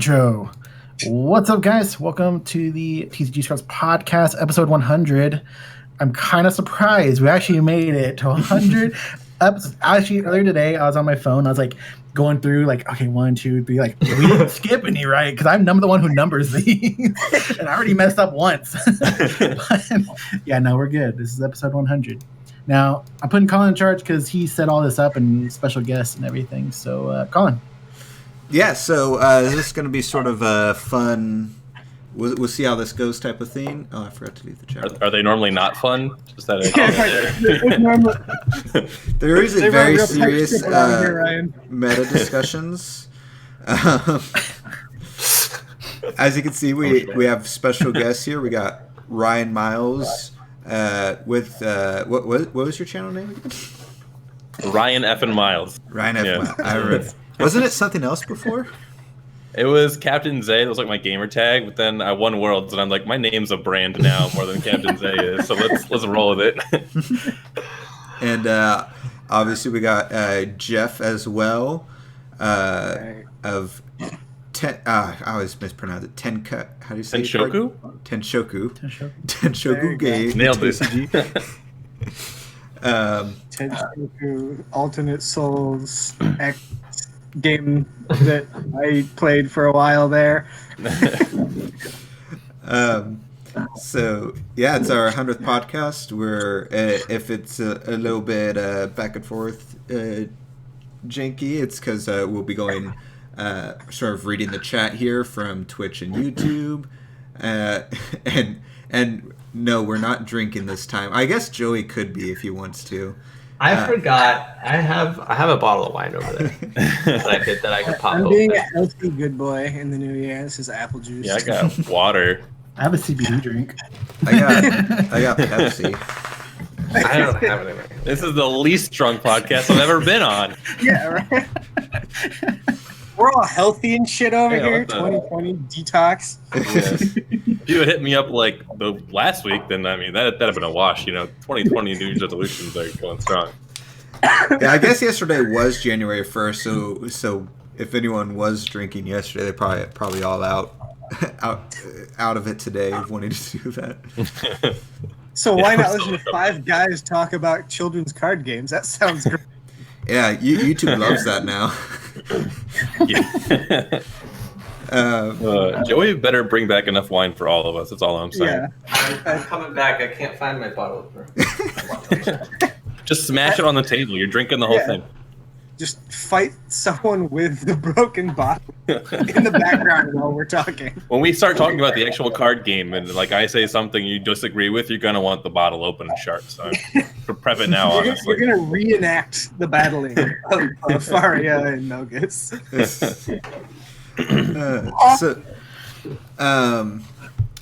Intro. What's up, guys? Welcome to the TCGScrubs podcast, episode 100. I'm kind of surprised we actually made it to 100 episodes. Actually, earlier today, I was on my phone. I was like going through, like, okay, 1, 2, 3. Like, we didn't skip any, right? Because I'm the one who numbers these, and I already messed up once. But, yeah, no, we're good. This is episode 100. Now, I'm putting Colin in charge because he set all this up and special guests and everything. So, Colin. Yeah, so this is going to be sort of a fun, we'll see how this goes type of thing. Oh, I forgot to leave the chat. Are they normally not fun? Just that there is a very serious meta discussions. As you can see, we have special guests here. We got Ryan Miles with, what was your channel name again? Ryan F. and Miles. Ryan F. Miles. I read. Wasn't it something else before? It was Captain Zay. It was like my gamer tag, but then I won Worlds, and I'm like, my name's a brand now more than Captain Zay is. So let's roll with it. And obviously we got Jeff as well. Of I always mispronounce it. How do you say Tenshoku? it? Tenshoku Game. Nailed it. Tenshoku Alternate Souls X game that I played for a while there. So yeah, it's our 100th podcast. We're if it's a little bit back and forth janky, it's because we'll be going sort of reading the chat here from Twitch and YouTube, and no, we're not drinking this time. I guess Joey could be if he wants to. I forgot. I have a bottle of wine over there that I could pop. I'm being a healthy good boy in the new year. This is apple juice. Yeah, I got water. I have a CBD drink. I got Pepsi. I don't have it anyway. This is the least drunk podcast I've ever been on. Yeah, right. We're all healthy and shit over here. 2020 detox. Yeah. If you had hit me up like the last week, then I mean that'd have been a wash. 2020 New Year's resolutions are going strong. Yeah, I guess yesterday was January 1st, so if anyone was drinking yesterday, they're probably all out of it today, wanting to do that. So why not listen to 5 guys talk about children's card games? That sounds great. Yeah, YouTube loves that now. Joey better bring back enough wine for all of us. That's all I'm saying. Yeah. I'm coming back. I can't find my bottle opener. Just smash it on the table. You're drinking the whole thing. Just fight someone with the broken bottle in the background while we're talking. When we start talking about the actual card game and like I say something you disagree with, you're gonna want the bottle open and sharp. So prep it now. Honestly, we're gonna reenact the battling of Faria and Nogus.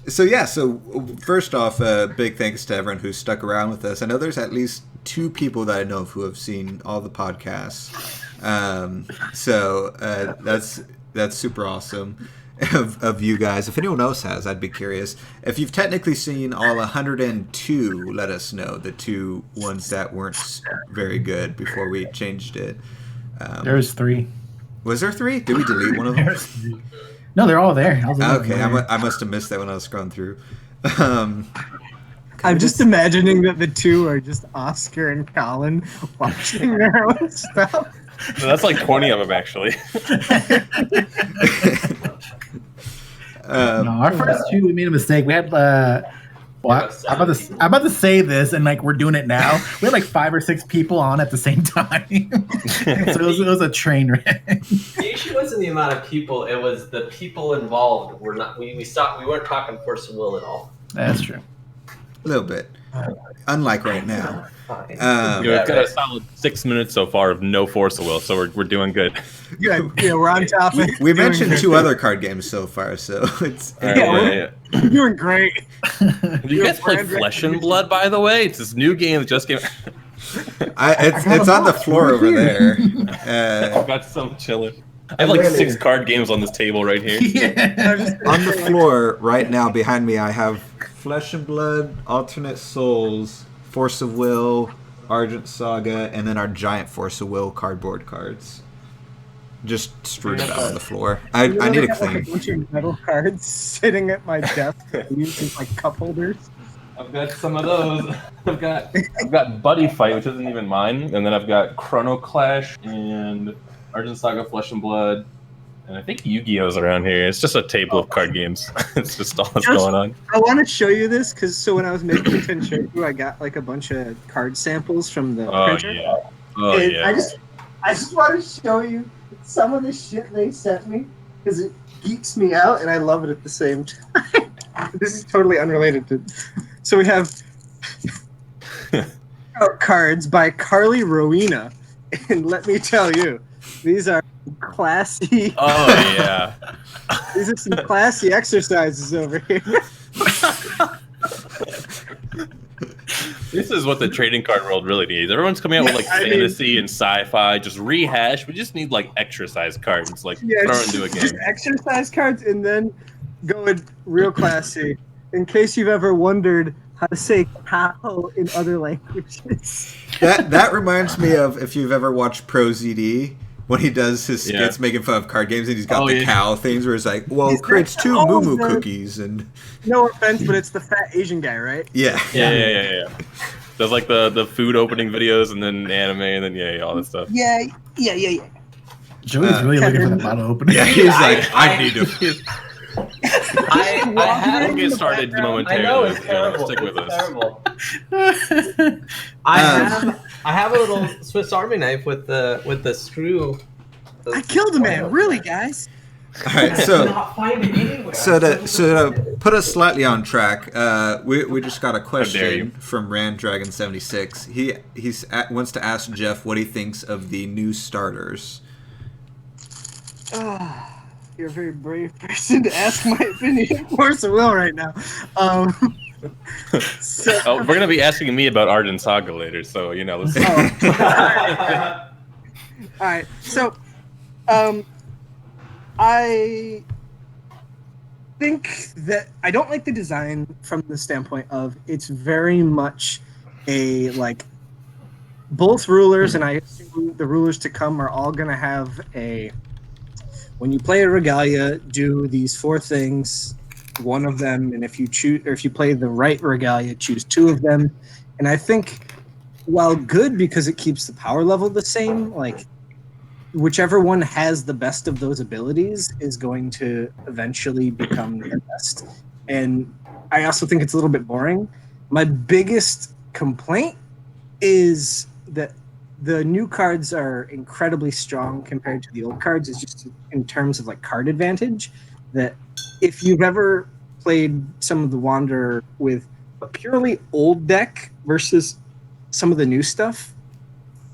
So first off, big thanks to everyone who stuck around with us. I know there's at least 2 people that I know of who have seen all the podcasts. That's super awesome of you guys. If anyone else has, I'd be curious. If you've technically seen all 102, let us know. The 2 ones that weren't very good before we changed it. There's 3. Was there 3? Did we delete one of them? No, they're all there. Okay, I must have missed that when I was scrolling through. I'm just imagining that the 2 are just Oscar and Colin watching their own stuff. No, that's like 20 of them, actually. No, our first 2, we made a mistake. We had, I'm about to say this, and like we're doing it now. We had like 5 or 6 people on at the same time, so it was a train wreck. The issue wasn't the amount of people; it was the people involved. We stopped. We weren't talking force of will at all. That's true. A little bit. Unlike right now. We've got a solid 6 minutes so far of no force of will, so we're doing good. Good. Yeah, we're on topic. We mentioned 2 other card games so far, so it's... We're doing great. You guys play Flesh and Blood, by the way? It's this new game that just came... It's on the floor over there. I've got some chilling. I have like 6 card games on this table right here. Yeah. On the floor right now behind me, I have Flesh and Blood, Alternate Souls, Force of Will, Argent Saga, and then our giant Force of Will cardboard cards. just strewn about on the floor. I need to clean. Like a bunch of metal cards sitting at my desk used as like cup holders. I've got some of those. I've got Buddy Fight, which isn't even mine, and then I've got Chrono Clash and Argent Saga Flesh and Blood, and I think Yu-Gi-Oh's around here. It's just a table of card games. It's just all that's going on. I want to show you this because when I was making the tin shirt, I got like a bunch of card samples from the printer. Yeah. Oh and yeah. I just want to show you some of the shit they sent me because it geeks me out and I love it at the same time. This is totally unrelated to. So we have cards by Carly Rowena, and let me tell you, these are classy. Oh yeah. These are some classy exercises over here. This is what the trading card world really needs. Everyone's coming out with like fantasy and sci-fi, just rehash. We just need like exercise cards, like throw into a game. Just exercise cards, and then going real classy. In case you've ever wondered how to say cow in other languages. That reminds me of if you've ever watched Pro ZD when he does his skits making fun of card games and he's got the cow things where it's like, well, it creates 2 moo cookies and. No offense, but it's the fat Asian guy, right? Yeah. Does like the food opening videos and then anime and then all that stuff. Yeah. Joey's really looking for the bottle opening. Yeah, he's like, I need to. We'll get started momentarily. I know it's terrible. Stick with us. Terrible. I have a little Swiss Army knife with the screw. I killed a man, really, guys. All right, so Not find it anywhere. so to put us slightly on track, we just got a question from Randragon76. He wants to ask Jeff what he thinks of the new starters. You're a very brave person to ask my opinion. Force of will right now. We're gonna be asking me about Argent Saga later, so let's. All right. So, I think that I don't like the design from the standpoint of it's very much a like both rulers, and I assume the rulers to come are all gonna have a. When you play a regalia, do these 4 things, one of them, and if you play the right regalia, choose 2 of them. And I think, while good because it keeps the power level the same, like whichever one has the best of those abilities is going to eventually become the best. And I also think it's a little bit boring. My biggest complaint is that the new cards are incredibly strong compared to the old cards. It's just in terms of like card advantage that if you've ever played some of the Wanderer with a purely old deck versus some of the new stuff,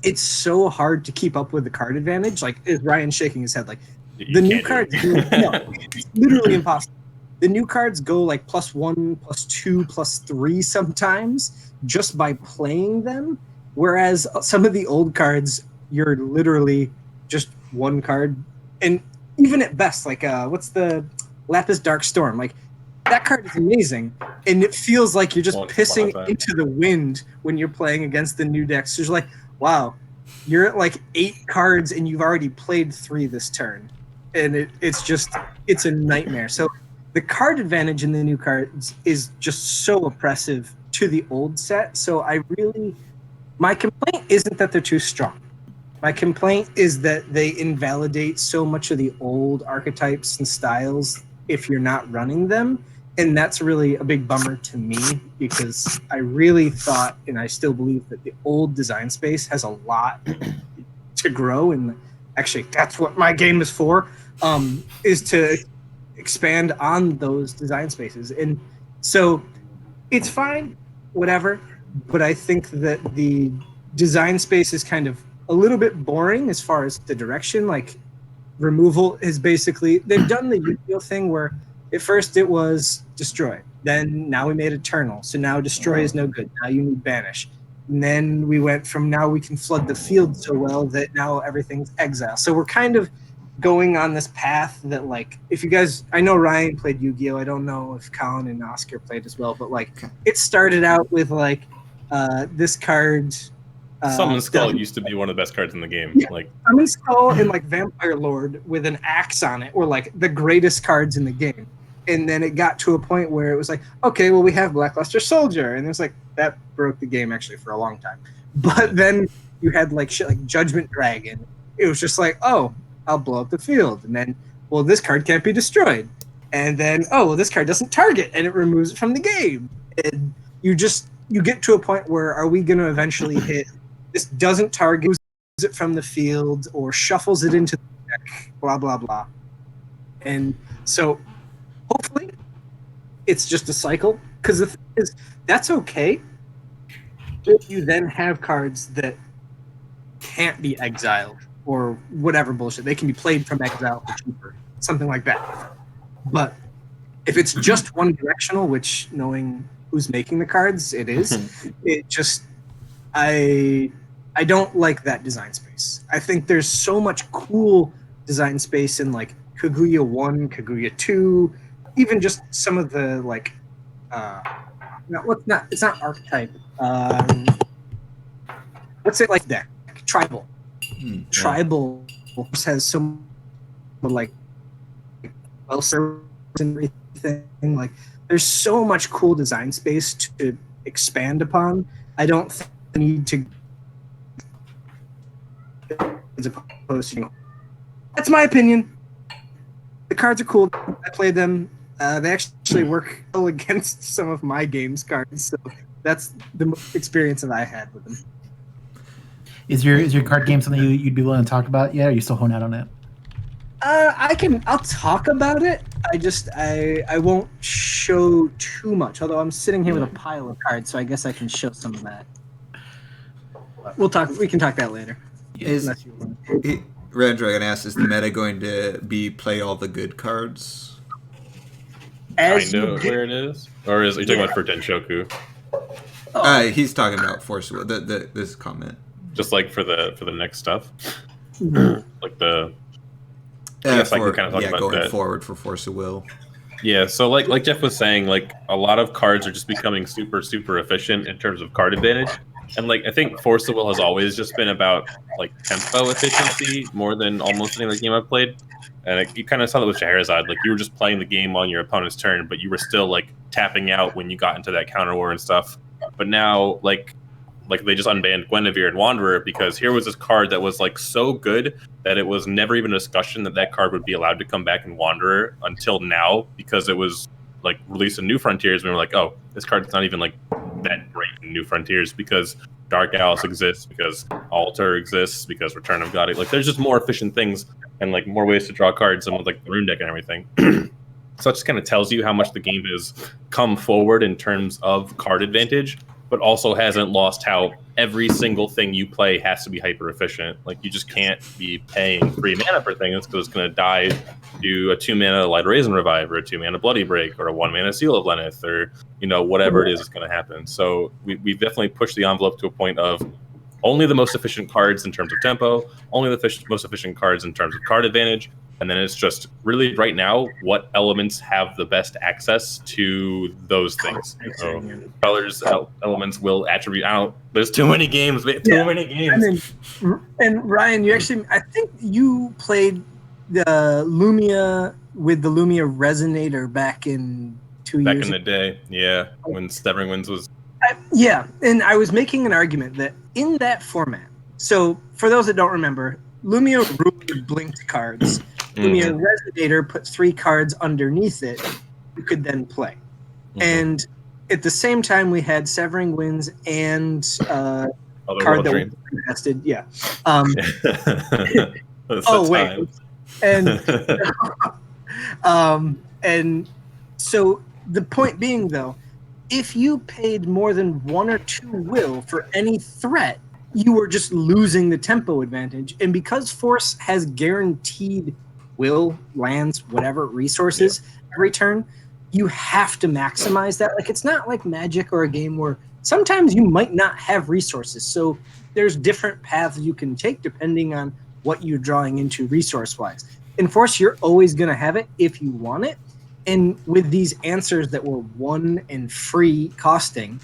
it's so hard to keep up with the card advantage. Like is Ryan shaking his head like the new cards it's literally impossible. The new cards go like +1, +2, +3 sometimes just by playing them. Whereas some of the old cards, you're literally just 1 card. And even at best, like, what's the Lapis Dark Storm? Like, that card is amazing. And it feels like you're just pissing into the wind when you're playing against the new decks. So you're like, wow, you're at like 8 cards and you've already played 3 this turn. And it's a nightmare. So the card advantage in the new cards is just so oppressive to the old set. So my complaint isn't that they're too strong. My complaint is that they invalidate so much of the old archetypes and styles if you're not running them. And that's really a big bummer to me because I really thought, and I still believe, that the old design space has a lot to grow. And actually, that's what my game is for, is to expand on those design spaces. And so it's fine, whatever. But I think that the design space is kind of a little bit boring as far as the direction. Like removal is basically, they've done the Yu-Gi-Oh thing where at first it was destroy. Then now we made eternal. So now destroy is no good. Now you need banish. And then we went from now we can flood the field so well that now everything's exile. So we're kind of going on this path that like, if you guys, I know Ryan played Yu-Gi-Oh. I don't know if Colin and Oscar played as well, but like it started out with like, this card Summon Skull used to be one of the best cards in the game. Yeah. Like Summon Skull and like Vampire Lord with an axe on it were like the greatest cards in the game. And then it got to a point where it was like, okay, well, we have Blackluster Soldier. And it was like, that broke the game actually for a long time. But then you had like shit like Judgment Dragon. It was just like, oh, I'll blow up the field. And then, well, this card can't be destroyed. And then, oh, well, this card doesn't target and it removes it from the game. And you get to a point where are we going to eventually hit this doesn't target, moves it from the field or shuffles it into the deck, blah, blah, blah. And so hopefully it's just a cycle, because the thing is, that's okay if you then have cards that can't be exiled or whatever bullshit. They can be played from exile for cheaper, something like that. But if it's just one directional, which knowing who's making the cards, it is, it just, I don't like that design space. I think there's so much cool design space in like Kaguya 1, Kaguya 2, even just some of the like, it's not archetype. Let's say like deck, tribal. Tribal has some like well served and everything. Like there's so much cool design space to expand upon. I don't think I need to, as opposed to, that's my opinion. The cards are cool. I play them. They actually work well against some of my game's cards, so that's the experience that I had with them. Is your card game something you'd be willing to talk about? Yeah, or are you still honing out on it? I'll talk about it. I won't show too much. Although I'm sitting here with a pile of cards, so I guess I can show some of that. We can talk that later. Red Dragon asks, is the meta going to be play all the good cards? I know where it is, or are you talking about for Denshoku? He's talking about Force Will. This comment, just like for the next stuff, like the. I guess I can kind of talk about going that. Forward for Force of Will. Yeah, so like Jeff was saying, like a lot of cards are just becoming super efficient in terms of card advantage. And like I think Force of Will has always just been about like tempo efficiency more than almost any other game I've played. And you kind of saw that with Scheherazade. Like you were just playing the game on your opponent's turn, but you were still like tapping out when you got into that counter war and stuff. But now like they just unbanned Guinevere and Wanderer because here was this card that was like so good that it was never even a discussion that card would be allowed to come back in Wanderer until now, because it was like released in New Frontiers. And we were like, oh, this card's not even like that great in New Frontiers because Dark Alice exists, because Altar exists, because Return of God. Like there's just more efficient things and like more ways to draw cards and with like the rune deck and everything. So it just kind of tells you how much the game has come forward in terms of card advantage, but also hasn't lost how every single thing you play has to be hyper efficient. Like you just can't be paying 3 mana for things because it's going to die to a 2 mana Light Raisin Revive or a 2 mana Bloody Break or a 1 mana Seal of Lenneth or whatever it is that's going to happen. So we've definitely pushed the envelope to a point of only the most efficient cards in terms of tempo, only the most efficient cards in terms of card advantage. And then it's just really right now what elements have the best access to those things. So colors, elements will attribute out. There's too many games. Too many games. And Ryan, I think you played the Lumia with the Lumia Resonator back in 2 years ago. Back in the day, yeah, when Stevering Winds was. And I was making an argument that in that format. So for those that don't remember, Lumia ruled blinked cards. Lumia Resonator put 3 cards underneath it you could then play. And at the same time, we had Severing Winds and a card that was contested. Yeah. Wait. And so the point being, though, if you paid more than 1 or 2 will for any threat, you were just losing the tempo advantage. And because Force has guaranteed will, lands, whatever, resources every turn, you have to maximize that. Like, it's not like Magic or a game where sometimes you might not have resources. So there's different paths you can take depending on what you're drawing into resource-wise. In Force, you're always going to have it if you want it. And with these answers that were 1 and free costing,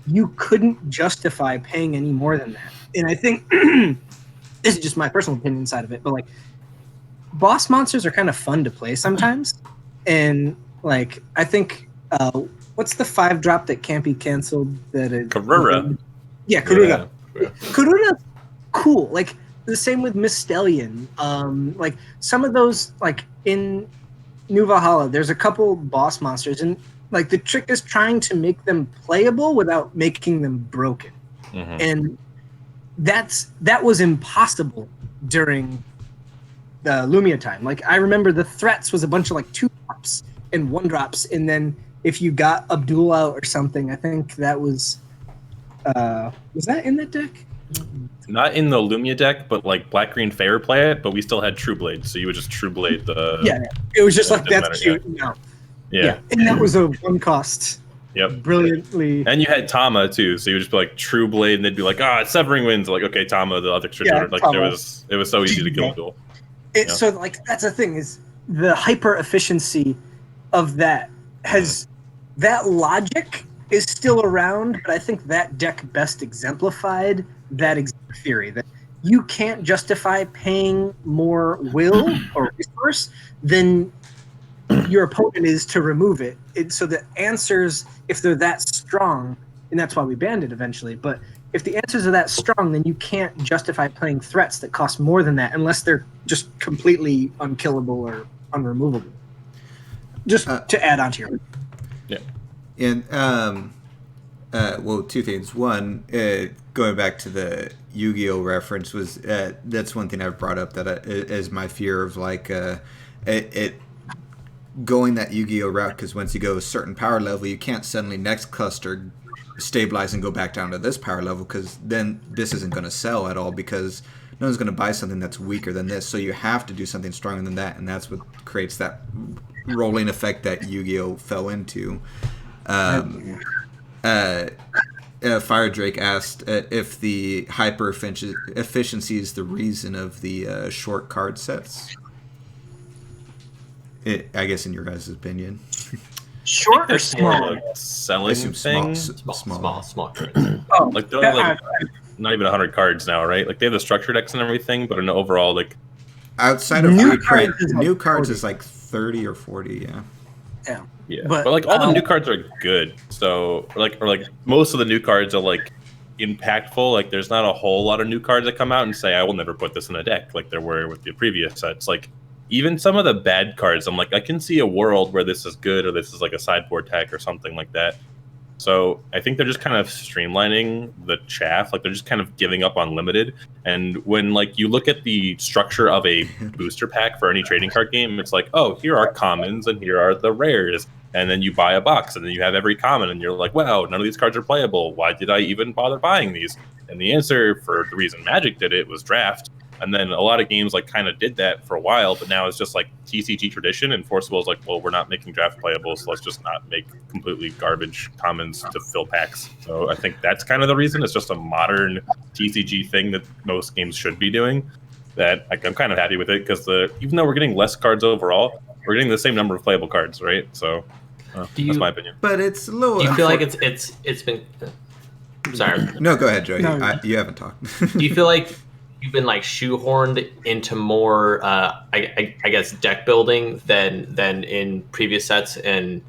you couldn't justify paying any more than that. And I think this is just my personal opinion side of it, but like boss monsters are kind of fun to play sometimes. And like I think what's the 5-drop that can't be canceled? Karura. Yeah, Karura. Yeah. Karura's cool. Like the same with Mystellion. Like some of those, like in New Valhalla, there's a couple boss monsters, and like the trick is trying to make them playable without making them broken. Mm-hmm. And that was impossible during the Lumia time. Like I remember the threats was a bunch of like 2-drops and 1-drops, and then if you got Abdul out or something, I think that was that in that deck? Not in the Lumia deck, but like Black Green Fair play it, but we still had True Blade, so you would just True Blade the. Yeah, it was just it like didn't that's matter, cute. No. Yeah. And that was a 1-cost. Yep. Brilliantly. And you had Tama too, so you would just be like True Blade, and they'd be like, Severing Winds. Like, okay, Tama, the other like Tama. it was so easy to kill duel. So like that's the thing is the hyper efficiency of that has that logic is still around, but I think that deck best exemplified that exact theory that you can't justify paying more will or resource than your opponent is to remove it. So the answers, if they're that strong, and that's why we banned it eventually, but if the answers are that strong, then you can't justify playing threats that cost more than that unless they're just completely unkillable or unremovable. Just to add on to your... Yeah. And, well, two things. One, going back to the Yu-Gi-Oh reference, was that's one thing I've brought up that is my fear of, like, it going that Yu-Gi-Oh route, because once you go a certain power level, you can't suddenly next cluster stabilize and go back down to this power level, because then this isn't going to sell at all, because no one's going to buy something that's weaker than this. So you have to do something stronger than that, and that's what creates that rolling effect that Yu-Gi-Oh fell into. Fire Drake asked if the hyper efficiency is the reason of the short card sets. I guess in your guys' opinion. Short or small? Selling thing? Small cards. Like they're only like not even 100 cards now, right? Like they have the structure decks and everything, but in overall, like outside of new cards is like 30 or 40, yeah. Yeah, but like all the new cards are good. So or like most of the new cards are like impactful. Like there's not a whole lot of new cards that come out and say I will never put this in a deck like there were with the previous sets. Like even some of the bad cards, I'm like I can see a world where this is good or this is like a sideboard tech or something like that. So I think they're just kind of streamlining the chaff. Like they're just kind of giving up on limited. And when like you look at the structure of a booster pack for any trading card game, it's like, oh, here are commons and here are the rares. And then you buy a box and then you have every common and you're like, wow, none of these cards are playable. Why did I even bother buying these? And the answer for the reason Magic did it was draft. And then a lot of games like kind of did that for a while, but now it's just like TCG tradition, and Forcible is like, well, we're not making draft playable, so let's just not make completely garbage commons to fill packs. So I think that's kind of the reason. It's just a modern TCG thing that most games should be doing. That like, I'm kind of happy with it because even though we're getting less cards overall, we're getting the same number of playable cards, right? So that's my opinion. But it's a little. Do you feel like it's been? Sorry. No, go ahead, Joey. No. You haven't talked. Do you feel like you've been like shoehorned into more, I guess, deck building than in previous sets and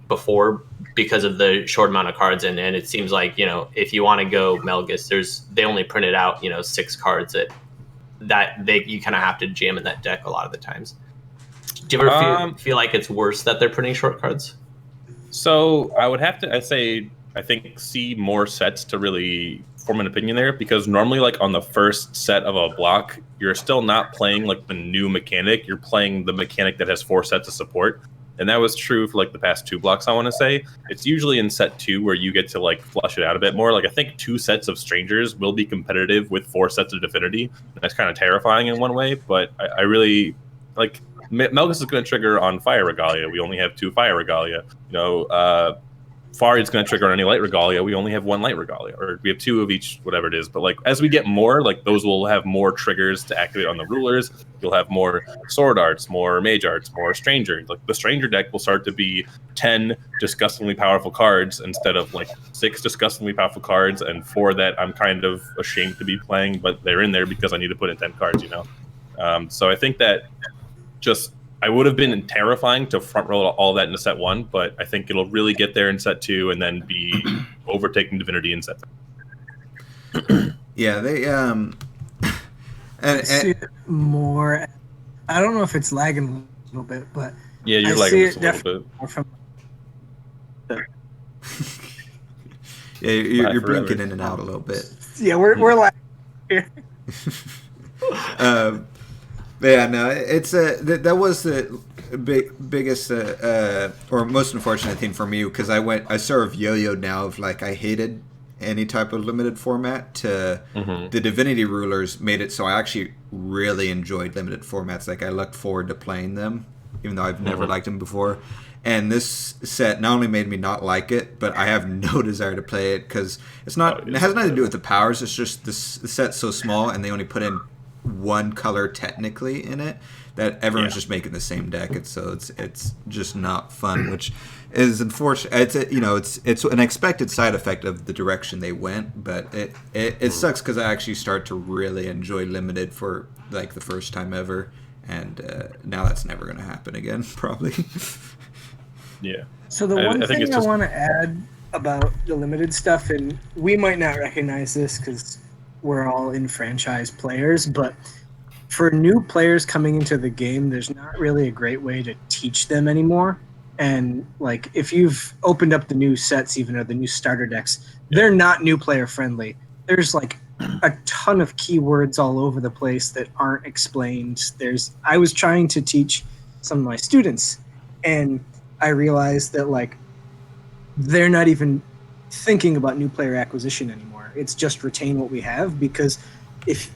before because of the short amount of cards? And it seems like, you know, if you want to go Melgus, they only printed out, 6 cards that you kind of have to jam in that deck a lot of the times. Do you ever feel like it's worse that they're printing short cards? So I would have to, I think see more sets to really form an opinion there, because normally like on the first set of a block, you're still not playing like the new mechanic. You're playing the mechanic that has 4 sets of support. And that was true for like the past 2 blocks, I want to say. It's usually in set 2 where you get to like flush it out a bit more. Like I think 2 sets of Strangers will be competitive with 4 sets of Divinity. That's kind of terrifying in one way, but I really like Melgus is going to trigger on Fire Regalia. We only have 2 Fire Regalia. far it's going to trigger on any light regalia. We only have one light regalia, or we have 2 of each, whatever it is. But like as we get more, like those will have more triggers to activate on the rulers. You'll have more sword arts, more mage arts, more stranger. Like the stranger deck will start to be 10 disgustingly powerful cards instead of like 6 disgustingly powerful cards and 4 that I'm kind of ashamed to be playing, but they're in there because I need to put in 10 cards, you know. So I think that I would have been terrifying to front roll all that into set 1, but I think it'll really get there in set 2 and then be overtaking Divinity in set 3. Yeah, they I see it more. I don't know if it's lagging a little bit, but yeah, you're I lagging see just it a little bit. more from yeah, you're forever. blinking in and out a little bit. yeah, we're lagging here. But yeah, no, it's that was the biggest or most unfortunate thing for me, because I sort of yo-yoed now of like I hated any type of limited format to the Divinity rulers made it so I actually really enjoyed limited formats. Like I looked forward to playing them, even though I've never liked them before. And this set not only made me not like it, but I have no desire to play it because it's not. It has nothing to do with the powers. It's just the set's so small, and they only put in one color technically in it that everyone's just making the same deck. It's just not fun, which is unfortunate. It's an expected side effect of the direction they went, but it sucks because I actually start to really enjoy limited for like the first time ever, and now that's never going to happen again, probably. Yeah. So the one thing I want to add about the limited stuff, and we might not recognize this because we're all in franchise players, but for new players coming into the game, there's not really a great way to teach them anymore. And like if you've opened up the new sets, even or the new starter decks, they're not new player friendly. There's like a ton of keywords all over the place that aren't explained. I was trying to teach some of my students, and I realized that like they're not even thinking about new player acquisition anymore. It's just retain what we have, because if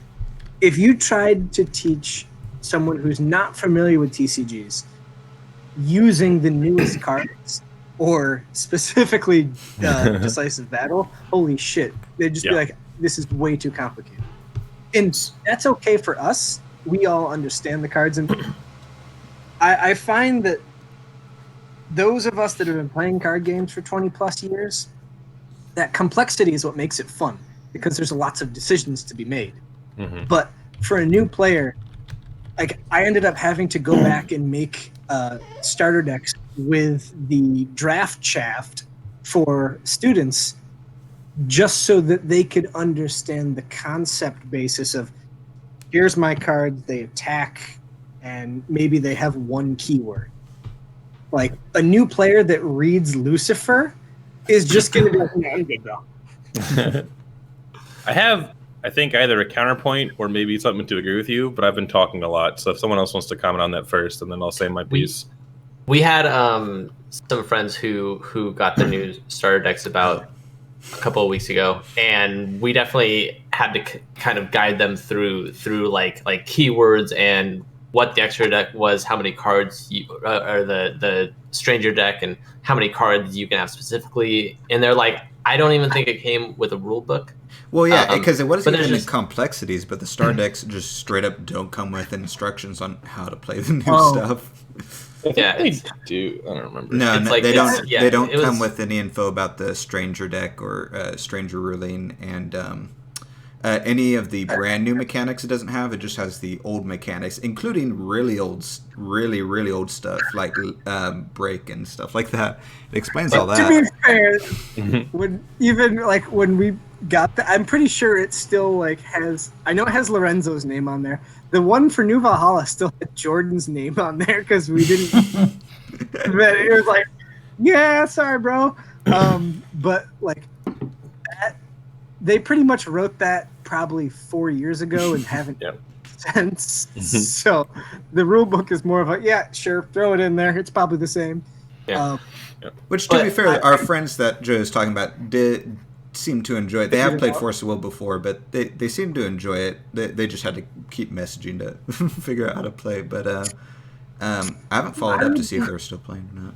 you tried to teach someone who's not familiar with TCGs using the newest cards or specifically Decisive Battle, holy shit, they'd just be like, this is way too complicated. And that's okay for us. We all understand the cards, and I find that those of us that have been playing card games for 20 plus years, that complexity is what makes it fun, because there's lots of decisions to be made. But for a new player, like I ended up having to go back and make starter decks with the draft shaft for students, just so that they could understand the concept basis of here's my cards, they attack, and maybe they have one keyword. Like a new player that reads Lucifer is just going to be like, yeah, I'm good though. I have, I think, either a counterpoint or maybe something to agree with you, but I've been talking a lot. So if someone else wants to comment on that first, and then I'll say my piece. We had some friends who got the new starter decks about a couple of weeks ago, and we definitely had to kind of guide them through like keywords and what the extra deck was, how many cards or the stranger deck, and how many cards you can have specifically. And they're like, I don't even think it came with a rule book. Well, yeah, because it wasn't even the complexities, but the star decks just straight up don't come with instructions on how to play the new stuff. I think they do. I don't remember. No, they don't. They don't come with any info about the stranger deck or stranger ruling, and any of the brand new mechanics it doesn't have. It just has the old mechanics, including really old stuff like break and stuff like that. It explains all that. To be fair, when we got that, I'm pretty sure it still like has. I know it has Lorenzo's name on there. The one for New Valhalla still had Jordan's name on there because we didn't. But it was like, yeah, sorry, bro. But like that, they pretty much wrote that probably 4 years ago and haven't since. So the rule book is more of a sure, throw it in there. It's probably the same. Which, to be fair, our friends that Joe is talking about did seem to enjoy it. They have played Force of Will before, but they seem to enjoy it. They just had to keep messaging to figure out how to play. But I haven't followed up to see if they're still playing or not.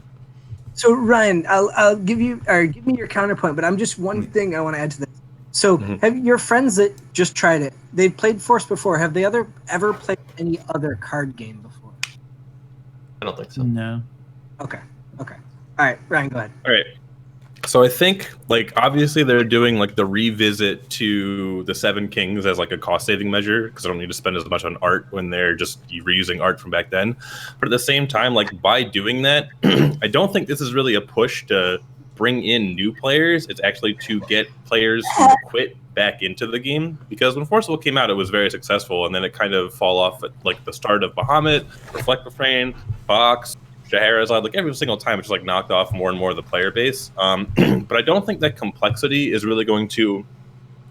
So Ryan, I'll give me your counterpoint, but I'm just one thing I want to add to this. So have your friends that just tried it? They've played Force before. Have they ever played any other card game before? I don't think so. No. Okay. All right, Ryan, go ahead. All right. So I think, like, obviously they're doing like the revisit to the Seven Kings as like a cost saving measure because I don't need to spend as much on art when they're just reusing art from back then. But at the same time, like by doing that, I don't think this is really a push to bring in new players. It's actually to get players who quit back into the game, because when Forcible came out, it was very successful, and then it kind of fall off at like the start of Bahamut, Reflect Refrain, Box, Scheherazade, like every single time, it's just like knocked off more and more of the player base. But I don't think that complexity is really going to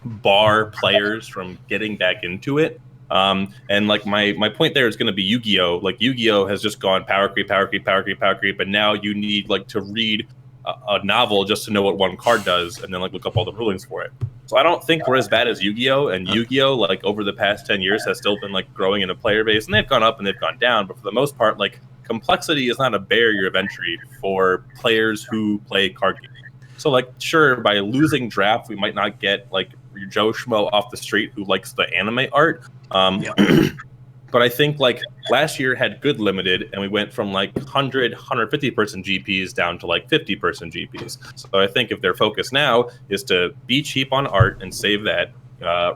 bar players from getting back into it. And like my point there is going to be Yu-Gi-Oh! Like Yu-Gi-Oh! Has just gone power creep, but now you need like to read a novel just to know what one card does, and then like look up all the rulings for it. So I don't think we're as bad as Yu-Gi-Oh! And Yu-Gi-Oh! Like over the past 10 years has still been like growing in a player base, and they've gone up and they've gone down, but for the most part, like complexity is not a barrier of entry for players who play card games. So, like, sure, by losing draft, we might not get like your Joe Schmo off the street who likes the anime art. But I think like last year had good limited, and we went from like 150 person GPs down to like 50 person GPs. So I think if their focus now is to be cheap on art and save that,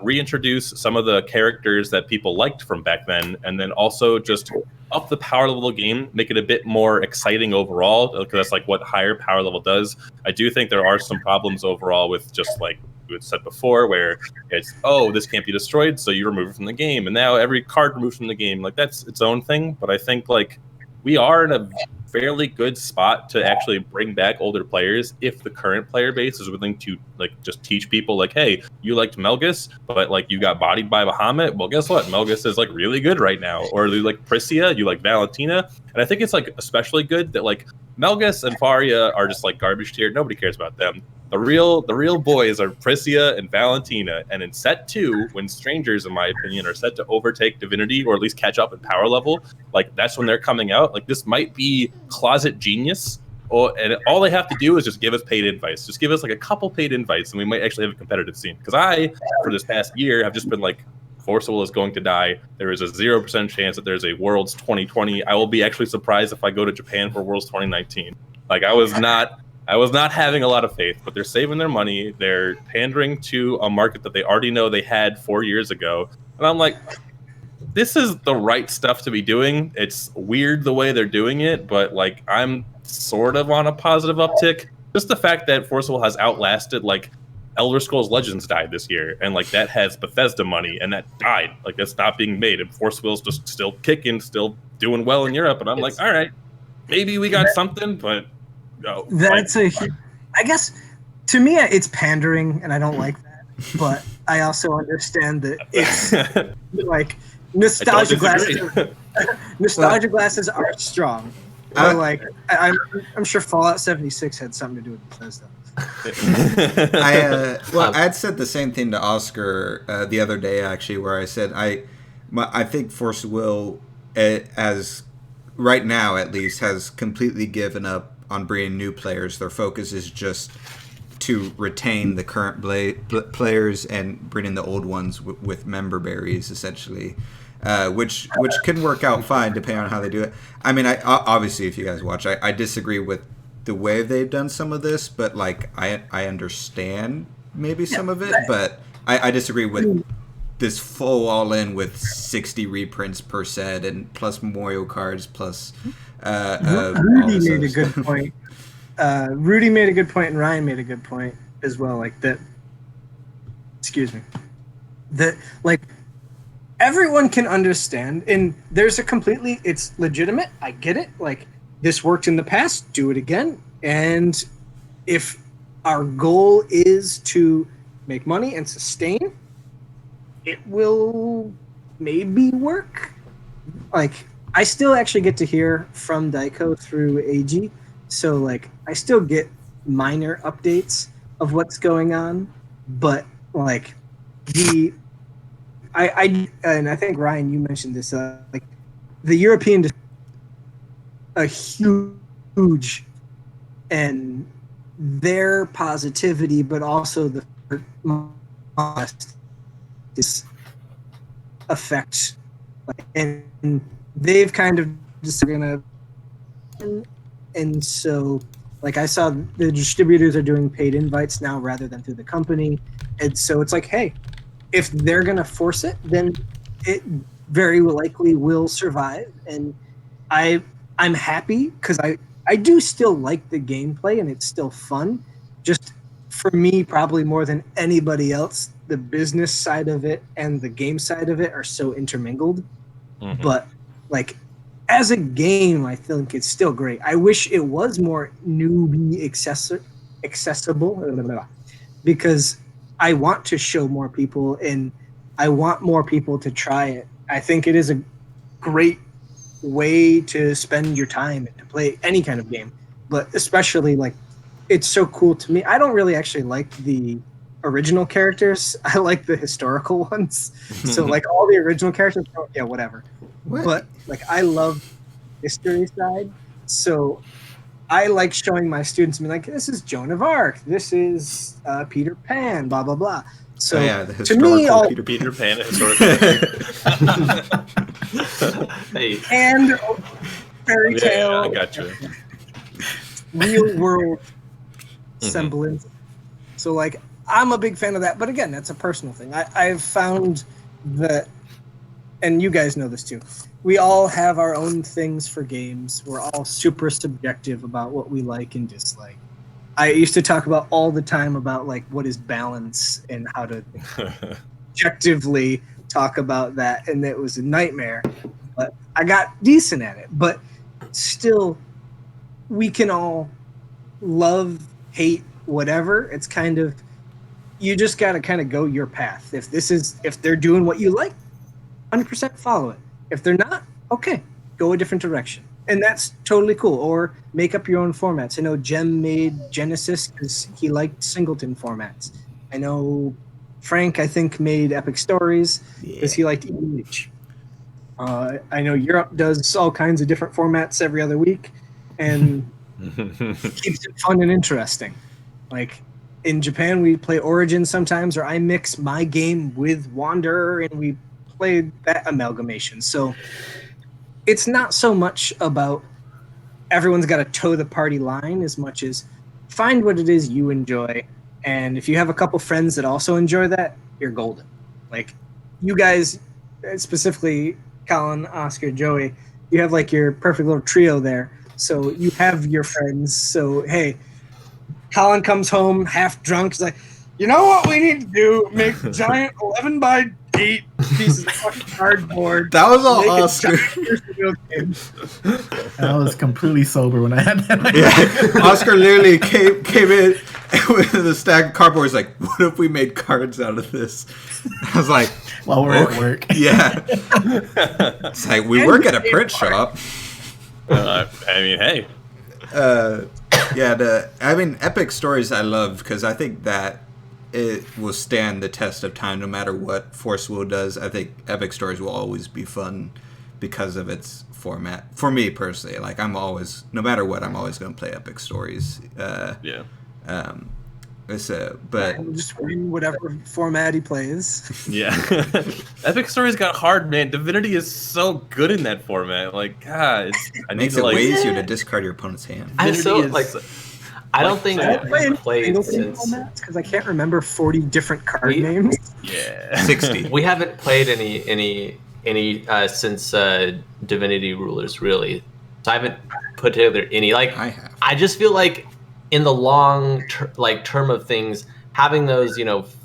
reintroduce some of the characters that people liked from back then, and then also just up the power level of the game, make it a bit more exciting overall, because that's like what higher power level does. I do think there are some problems overall with just like we had said before, where it's, oh, this can't be destroyed, so you remove it from the game, and now every card removed from the game, like that's its own thing. But I think like we are in a fairly good spot to actually bring back older players if the current player base is willing to like just teach people like, hey, you liked Melgus, but like you got bodied by Bahamut. Well, guess what? Melgus is like really good right now. Or you like Priscia, you like Valentina. And I think it's like especially good that like Melgus and Faria are just like garbage tier. Nobody cares about them. The real boys are Priscia and Valentina. And in set 2, when strangers, in my opinion, are set to overtake Divinity or at least catch up in power level, like that's when they're coming out. Like this might be closet genius. And all they have to do is just give us paid invites. Just give us like a couple paid invites, and we might actually have a competitive scene. Because I, for this past year, have just been like, Forcible is going to die. There is a 0% chance that there's a Worlds 2020. I will be actually surprised if I go to Japan for Worlds 2019. Like I was not having a lot of faith, but they're saving their money. They're pandering to a market that they already know they had 4 years ago. And I'm like, this is the right stuff to be doing. It's weird the way they're doing it, but like I'm sort of on a positive uptick. Just the fact that Forcible has outlasted like Elder Scrolls Legends died this year, and like that has Bethesda money, and that died. Like that's not being made, and Forcible's just still kicking, still doing well in Europe. And I'm like, all right, maybe we got something, but no. That's I guess to me it's pandering, and I don't like that. But I also understand that it's like nostalgia glasses. Nostalgia glasses are strong. But like I'm sure Fallout 76 had something to do with Bethesda. I had said the same thing to Oscar the other day, actually, where I said I think Forcible, as right now at least, has completely given up on bringing new players. Their focus is just to retain the current players and bring in the old ones with member berries, essentially. Which can work out fine depending on how they do it. I mean, obviously, if you guys watch, I disagree with the way they've done some of this, but like I understand maybe some of it, but I disagree with this full all in with 60 reprints per set and plus memorial cards plus. Rudy made a good point. Rudy made a good point, and Ryan made a good point as well. Like that. Excuse me. That like. Everyone can understand, and it's legitimate. I get it. Like, this worked in the past, do it again. And if our goal is to make money and sustain, it will maybe work. Like, I still actually get to hear from Daiko through AG, so, like, I still get minor updates of what's going on, but, like, and I think Ryan, you mentioned this. Like the European, a huge and their positivity, but also the this effect, and they've kind of just gonna, and so like I saw the distributors are doing paid invites now rather than through the company, and so it's like, hey, if they're gonna force it, then it very likely will survive, and I'm happy because I do still like the gameplay and it's still fun. Just for me, probably more than anybody else, the business side of it and the game side of it are so intermingled. Mhm. But like as a game, I think it's still great. I wish it was more newbie accessible because I want to show more people and I want more people to try it. I think it is a great way to spend your time and to play any kind of game, but especially like it's so cool to me. I don't really actually like the original characters. I like the historical ones. So like all the original characters, yeah, whatever. What? But like I love history side. So I like showing my students and be like, this is Joan of Arc, this is Peter Pan, blah blah blah. So Oh, yeah, the to me, historical Peter Pan, historical. Hey, and fairy tale, I got you. real world Mhm. semblance. So like I'm a big fan of that, but again, that's a personal thing. I've found that, and you guys know this too, we all have our own things for games. We're all super subjective about what we like and dislike. I used to talk about all the time about like what is balance and how to objectively talk about that, and it was a nightmare, but I got decent at it. But still, we can all love, hate, whatever. It's kind of, you just got to kind of go your path. If they're doing what you like, 100% follow it. If they're not, okay, go a different direction, and that's totally cool. Or make up your own formats. I know Jem made Genesis because he liked singleton formats. I know Frank, I think, made Epic Stories because he liked EDH. I know Europe does all kinds of different formats every other week, and keeps it fun and interesting. Like in Japan, we play Origins sometimes, or I mix my game with Wanderer, and we play that amalgamation. So it's not so much about everyone's got to toe the party line as much as find what it is you enjoy. And if you have a couple friends that also enjoy that, you're golden. Like you guys, specifically Colin, Oscar, Joey, you have like your perfect little trio there. So you have your friends. So, hey, Colin comes home half drunk. He's like, you know what we need to do? Make giant 11 by 8 pieces of fucking cardboard. That was all Make a Oscar. giant video game. I was completely sober when I had that. Yeah, Oscar literally came in with the stack of cardboard. He's like, "What if we made cards out of this?" I was like, While we're at work. "Yeah." It's like we work at a print shop. I mean, hey. Yeah, Epic Stories I love because I think that it will stand the test of time no matter what Force Will does. I think Epic Stories will always be fun because of its format. For me personally, like no matter what, I'm always going to play Epic Stories. Yeah. But Just win whatever format he plays. Yeah. Epic Stories got hard, man. Divinity is so good in that format. Like, God, it makes it way easier to discard your opponent's hand. I'm so Divinity is- like, I don't think I don't play I've played singleton since formats because I can't remember 40 different card names. Yeah. 60. we haven't played any since Divinity Rulers really. So I haven't put together any. Like, I have. I just feel like in the long term of things, having those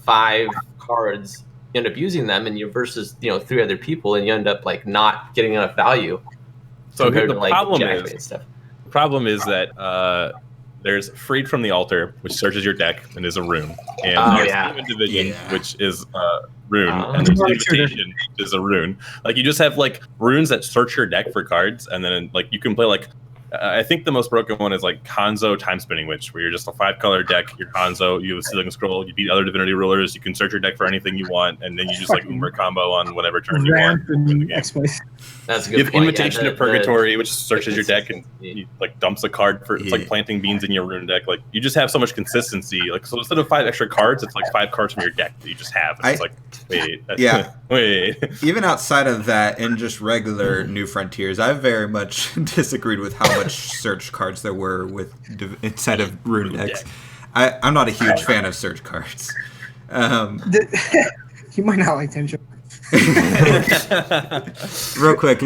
5 cards, you end up using them, and you versus 3 other people, and you end up like not getting enough value. So compared the to, like, problem Jack is and stuff. that there's Freed from the Altar, which searches your deck and is a rune, and Oh, there's yeah. Demon Division, Yeah. which is a rune, Oh. and there's Invitation, which is a rune. Like you just have like runes that search your deck for cards, and then like you can play like I think the most broken one is like Hanzo Time Spinning Witch, where you're just a 5-color deck. You're Hanzo, you have a Sealing Scroll, you beat other Divinity Rulers, you can search your deck for anything you want, and then you just like Umber combo on whatever turn you want. That's a good You have point. Invitation to Purgatory, which searches your deck and you like dumps a card for it's like planting beans in your rune deck. Like you just have so much consistency. Like so instead of 5 extra cards, it's like 5 cards from your deck that you just have. And it's like wait, wait. Even outside of that, in just regular New Frontiers, I very much disagreed with how much search cards there were inside of rune decks. I'm not a huge fan of search cards. You might not like Tenjo. real quick,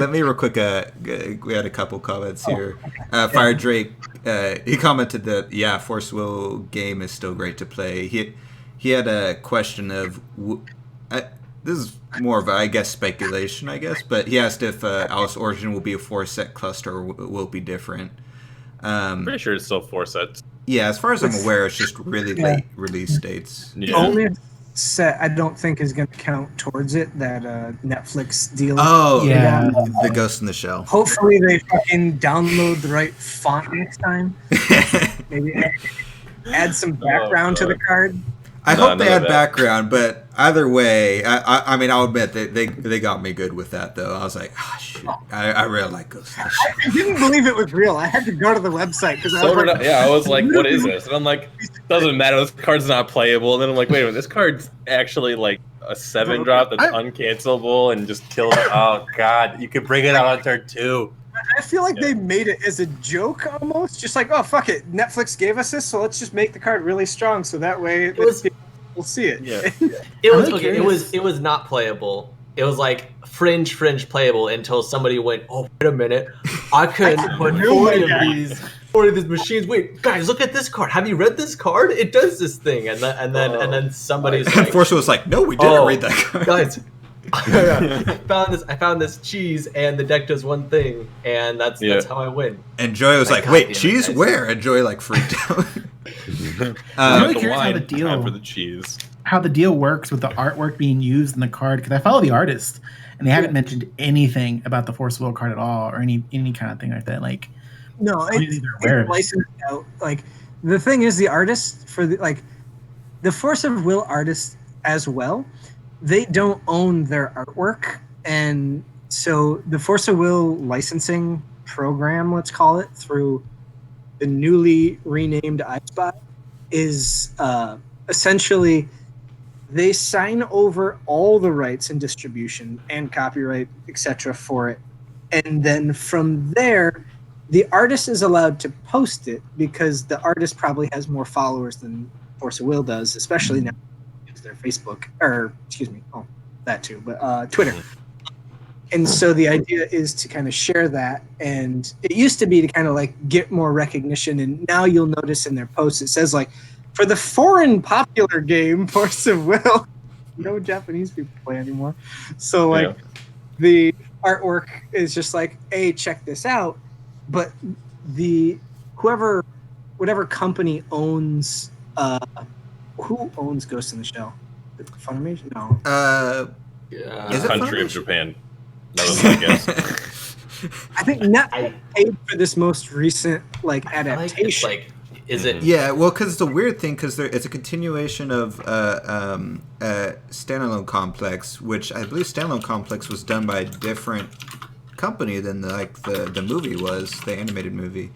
we had a couple comments here. Fire Drake, he commented that Force Will game is still great to play. He had a question of this is more of I guess speculation, but he asked if Alice Origin will be a 4-set cluster or will it be different. Pretty sure it's still 4 sets. Yeah, as far as I'm aware, it's just really late release dates. The only set I don't think is going to count towards it, that Netflix deal. Oh, yeah. The Ghost in the Shell. Hopefully they fucking download the right font next time. Maybe add some background to the card. I hope they add background, but either way, I mean, I'll admit they got me good with that, though. I was like, shoot, I really like Ghost in the Shell. I didn't believe it was real. I had to go to the website. I was like, what is this? And I'm like, doesn't matter, this card's not playable. And then I'm like, wait a minute, this card's actually like a 7-drop that's uncancelable and just kill it. Oh, God, you could bring it out on turn 2. I feel like they made it as a joke almost, just like, oh fuck it, Netflix gave us this, so let's just make the card really strong, so that way we'll see it. Yeah. It was not playable. It was like fringe playable until somebody went, oh wait a minute, I could put 40 of these machines. Wait, guys, look at this card. Have you read this card? It does this thing, and then somebody's like, Force was like, no, we didn't read that card, guys. I found this cheese, and the deck does one thing, and that's how I win. And Joy was like, "Wait, cheese? Where?" And Joy like freaked out. I'm really curious how the deal works with the artwork being used in the card, because I follow the artist, and they haven't mentioned anything about the Force Will card at all, or any kind of thing like that. Like, no, it's licensed out. Like, the thing is, the artist for the Force of Will artist as well. They don't own their artwork, and so the Force of Will licensing program, let's call it, through the newly renamed iSpy, is essentially they sign over all the rights and distribution and copyright, etc. for it, and then from there, the artist is allowed to post it because the artist probably has more followers than Force of Will does, especially now. Their Facebook, or excuse me, that too, but Twitter. And so the idea is to kind of share that, and it used to be to kind of like get more recognition, and now you'll notice in their posts it says like, for the foreign popular game Force of Will, no Japanese people play anymore, so like the artwork is just like, hey, check this out, but whatever company owns who owns Ghost in the Shell? Funimation? No. Is it Country Funimation? of Japan. That was my guess. I think Netflix paid for this most recent adaptation. Is it? Yeah, well, because it's a weird thing, because it's a continuation of Standalone Complex, which I believe Standalone Complex was done by a different company than the movie was, the animated movie.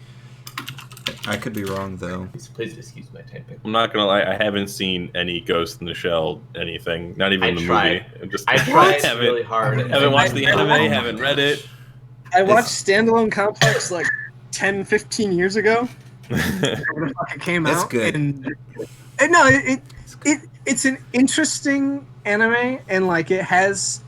I could be wrong, though. Please excuse my typing. I'm not gonna lie, I haven't seen any Ghost in the Shell anything, not even the movie. I tried really hard. Haven't watched the anime, haven't read it. I watched Standalone Complex 10, 15 years ago. Whenever the fuck it came out. That's good. And no, it's an interesting anime, and it has...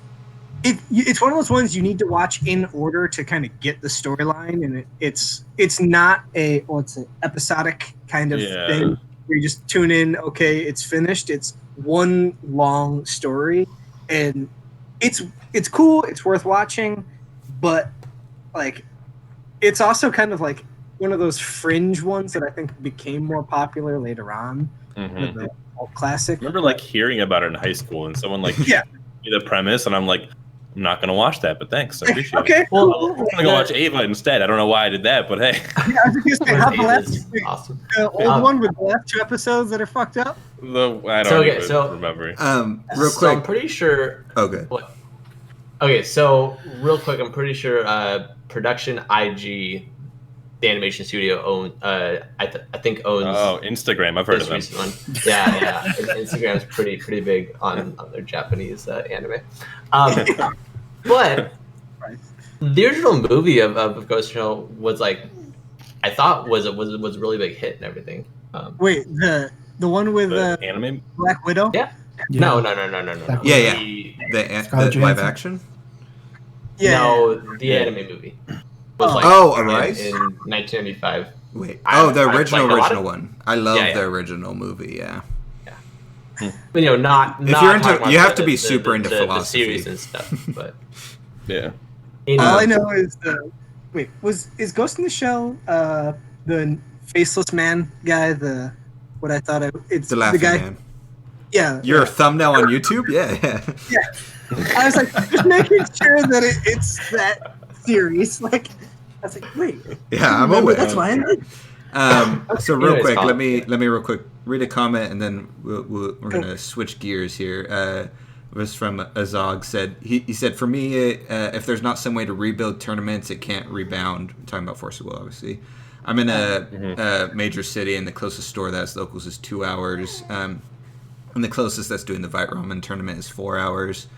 It's one of those ones you need to watch in order to kind of get the storyline, and it's not it's an episodic kind of thing where you just tune in, okay, it's finished. It's one long story, and it's cool, it's worth watching, but it's also kind of one of those fringe ones that I think became more popular later on. With the classic. I remember hearing about it in high school, and someone me the premise, and I'm like, I'm not gonna watch that, but thanks. I appreciate it. Okay. Well, Cool. I'm gonna go watch Ava instead. I don't know why I did that, but hey. Yeah, I was just gonna say, how the last Ava's awesome. the old one with the last 2 episodes that are fucked up? I don't even remember. Real So quick. I'm pretty sure. Okay. What? Okay, so real quick, I'm pretty sure Production IG, the animation studio, I think owns. Oh, Instagram. I've heard this of them. recent one. Yeah. Instagram's pretty big on their Japanese anime. But the original movie of Ghost in the Shell was like, I thought was a really big hit and everything. Wait, the one with The anime? Black Widow? Yeah. Yeah. No. Yeah. The The live action. Yeah. No, the anime movie. Was like Arise? in 1995. Wait. I The like original one. I love Yeah. the original movie. Yeah. But, not If you're talking into, about you have to be super into the philosophy. series and stuff. But Yeah. All I know is is Ghost in the Shell the faceless man guy? It's The laughing guy. man. Yeah. Your thumbnail on YouTube? Yeah. I was like, just making sure that it's that series. Like, I was like, wait. Yeah, I'm remember, aware. that's why I did. So real Anyways, quick, Colin. let me real quick read a comment, and then we're gonna switch gears here. It was from Azog. He said, for me, if there's not some way to rebuild tournaments, it can't rebound. I'm talking about Force of Will, obviously. I'm in a major city, and the closest store that has locals is 2 hours. And the closest that's doing the Vite Ramen tournament is 4 hours.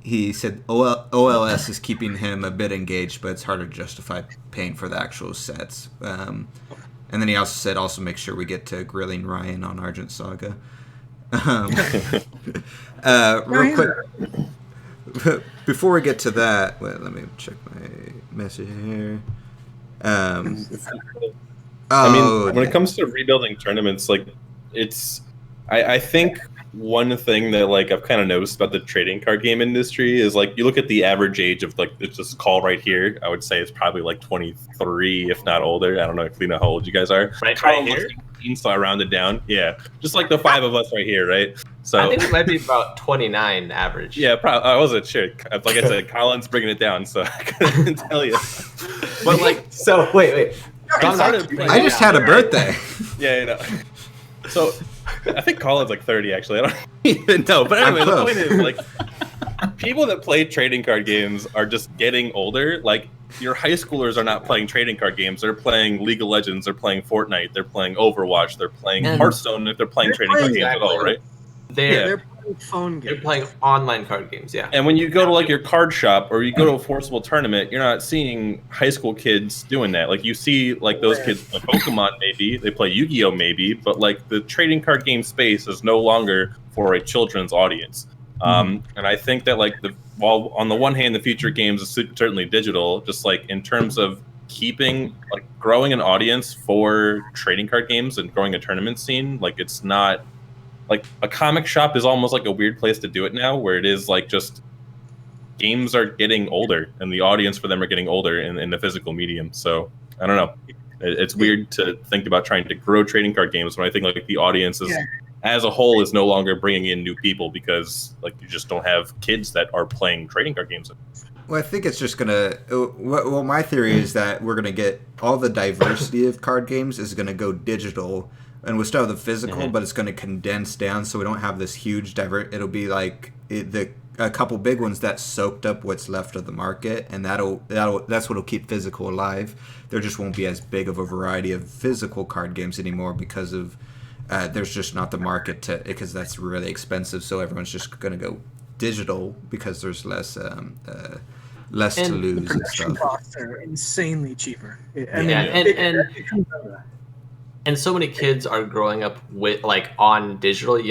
He said OLS is keeping him a bit engaged, but it's harder to justify paying for the actual sets. And then he also said, also make sure we get to grilling Ryan on Argent Saga. Real quick, before we get to that, wait, let me check my message here. I mean, when it comes to rebuilding tournaments, like I think one thing that like I've kind of noticed about the trading card game industry is like you look at the average age of like it's just call right here. I would say it's probably like 23, if not older. I don't know, Clena, how old you guys are. Right here. So I rounded down. Yeah, just like the 5 of us right here, right? So I think it might be about 29 average. Yeah, probably. I wasn't sure. Like I said, Colin's bringing it down, so I couldn't tell you. But like, so wait. I just had a birthday. Yeah, you know. So I think Colin's like 30, actually. I don't even know. But anyway, the point is, like, people that play trading card games are just getting older. Like, your high schoolers are not playing trading card games. They're playing League of Legends. They're playing Fortnite. They're playing Overwatch. They're playing Hearthstone if they're playing trading card games at all, right? They're playing phone games. They're playing online card games, yeah. And when you go to like your card shop or you go to a forcible tournament, you're not seeing high school kids doing that. Like you see like those kids play Pokemon maybe, they play Yu-Gi-Oh maybe, but like the trading card game space is no longer for a children's audience. And I think that like while on the one hand the future games is certainly digital, just like in terms of keeping like growing an audience for trading card games and growing a tournament scene, like it's not like a comic shop is almost like a weird place to do it now, where it is like just games are getting older and the audience for them are getting older in the physical medium. So I don't know. It's weird to think about trying to grow trading card games when I think like the audience is as a whole is no longer bringing in new people because like you just don't have kids that are playing trading card games. Well, I think it's just gonna. Well, my theory is that we're gonna get all the diversity of card games is gonna go digital. And we'll still have the physical, but it's going to condense down, so we don't have this huge It'll be like a couple big ones that soaked up what's left of the market, and that's what'll keep physical alive. There just won't be as big of a variety of physical card games anymore because of there's just not the market because that's really expensive. So everyone's just going to go digital because there's less to lose The and production stuff. costs are insanely cheaper. And so many kids are growing up with like on digital.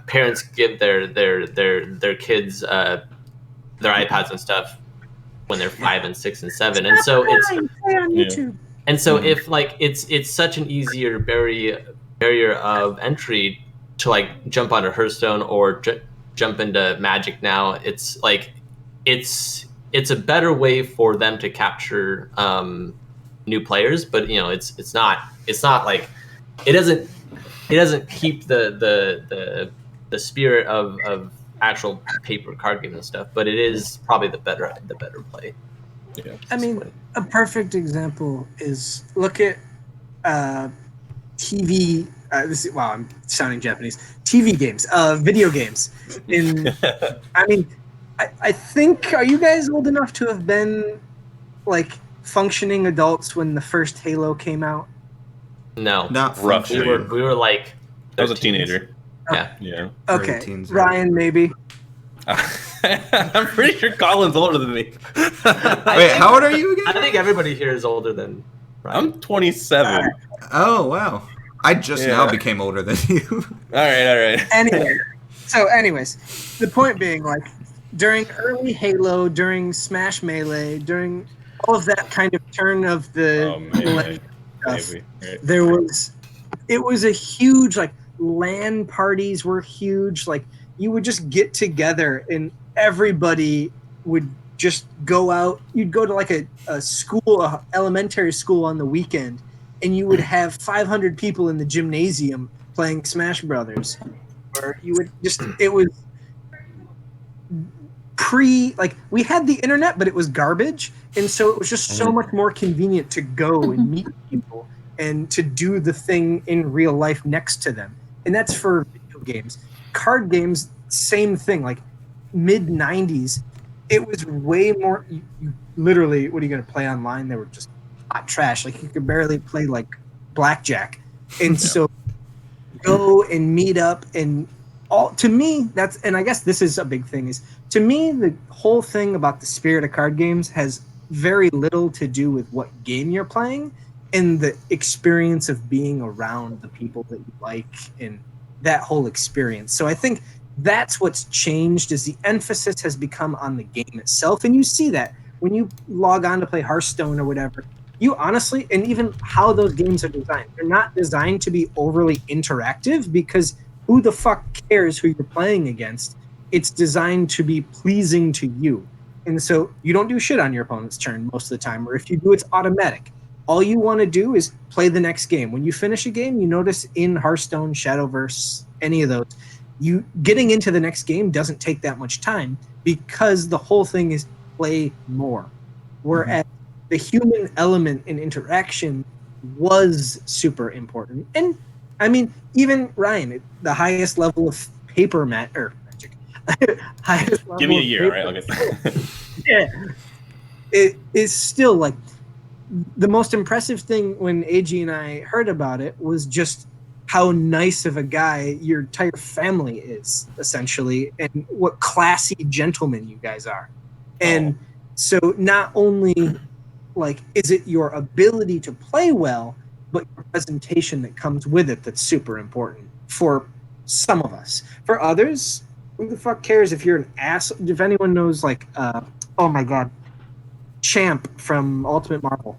Parents give their kids their iPads and stuff when they're 5 and 6 and 7, and so it's on YouTube. And so if like it's such an easier barrier of entry to like jump onto Hearthstone or jump into Magic now, it's like it's a better way for them to capture new players, but it's not like it doesn't keep the spirit of actual paper card games and stuff, but it is probably the better play. Yeah. I mean, a perfect example is look at TV. Wow, I'm sounding Japanese. TV games, video games. I mean, I think, are you guys old enough to have been like functioning adults when the first Halo came out? No, Not Roughly. functioning. we were like. I was a 13s. teenager. Yeah. Yeah. Early Okay, teens, Ryan, maybe. I'm pretty sure Colin's older than me. Wait, how old are you I again? think everybody here is older than Ryan. I'm 27. Oh, wow. I just now became older than you. All right. Anyways, the point being, like, during early Halo, during Smash Melee, during all of that kind of turn of the millennium stuff, it was a huge, like, LAN parties were huge. Like, you would just get together and everybody would just go out. You'd go to like a school, a elementary school on the weekend, and you would have 500 people in the gymnasium playing Smash Brothers. Or you would just, it was like, we had the internet, but it was garbage. And so it was just so much more convenient to go and meet people and to do the thing in real life next to them. And that's for video games. Card games, same thing. Like mid 90s, it was way more. You literally, what are you going to play online? They were just hot trash. Like you could barely play like blackjack. And so go and meet up and all. To me, that's, and I guess this is a big thing, is to me the whole thing about the spirit of card games has very little to do with what game you're playing and the experience of being around the people that you like and that whole experience. So I think that's what's changed, is the emphasis has become on the game itself. And you see that when you log on to play Hearthstone or whatever, you honestly, and even how those games are designed, they're not designed to be overly interactive, because who the fuck cares who you're playing against? It's designed to be pleasing to you. And so you don't do shit on your opponent's turn most of the time, or if you do, it's automatic. All you want to do is play the next game. When you finish a game, you notice in Hearthstone, Shadowverse, any of those, you getting into the next game doesn't take that much time, because the whole thing is play more. Whereas the human element in interaction was super important. And I mean, even Ryan, the highest level of paper magic, highest level Give me a of year, paper, right? Okay. yeah, it is still like the most impressive thing when AG and I heard about it was just how nice of a guy your entire family is, essentially, and what classy gentlemen you guys are. And so not only like is it your ability to play well, but your presentation that comes with it that's super important for some of us. For others, who the fuck cares if you're an ass? If anyone knows, like, oh my god, Champ from Ultimate Marvel,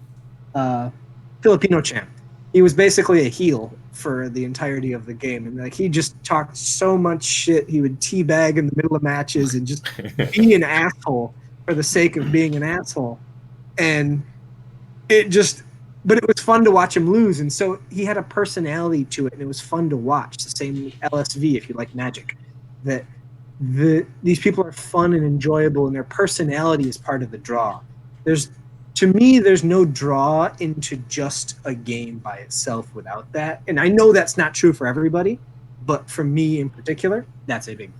Filipino Champ. He was basically a heel for the entirety of the game, and like he just talked so much shit. He would teabag in the middle of matches and just be an asshole for the sake of being an asshole. And it just, but it was fun to watch him lose, and so he had a personality to it, and it was fun to watch. The same with LSV, if you like Magic, that these people are fun and enjoyable, and their personality is part of the draw. To me, there's no draw into just a game by itself without that. And I know that's not true for everybody, but for me in particular, that's a big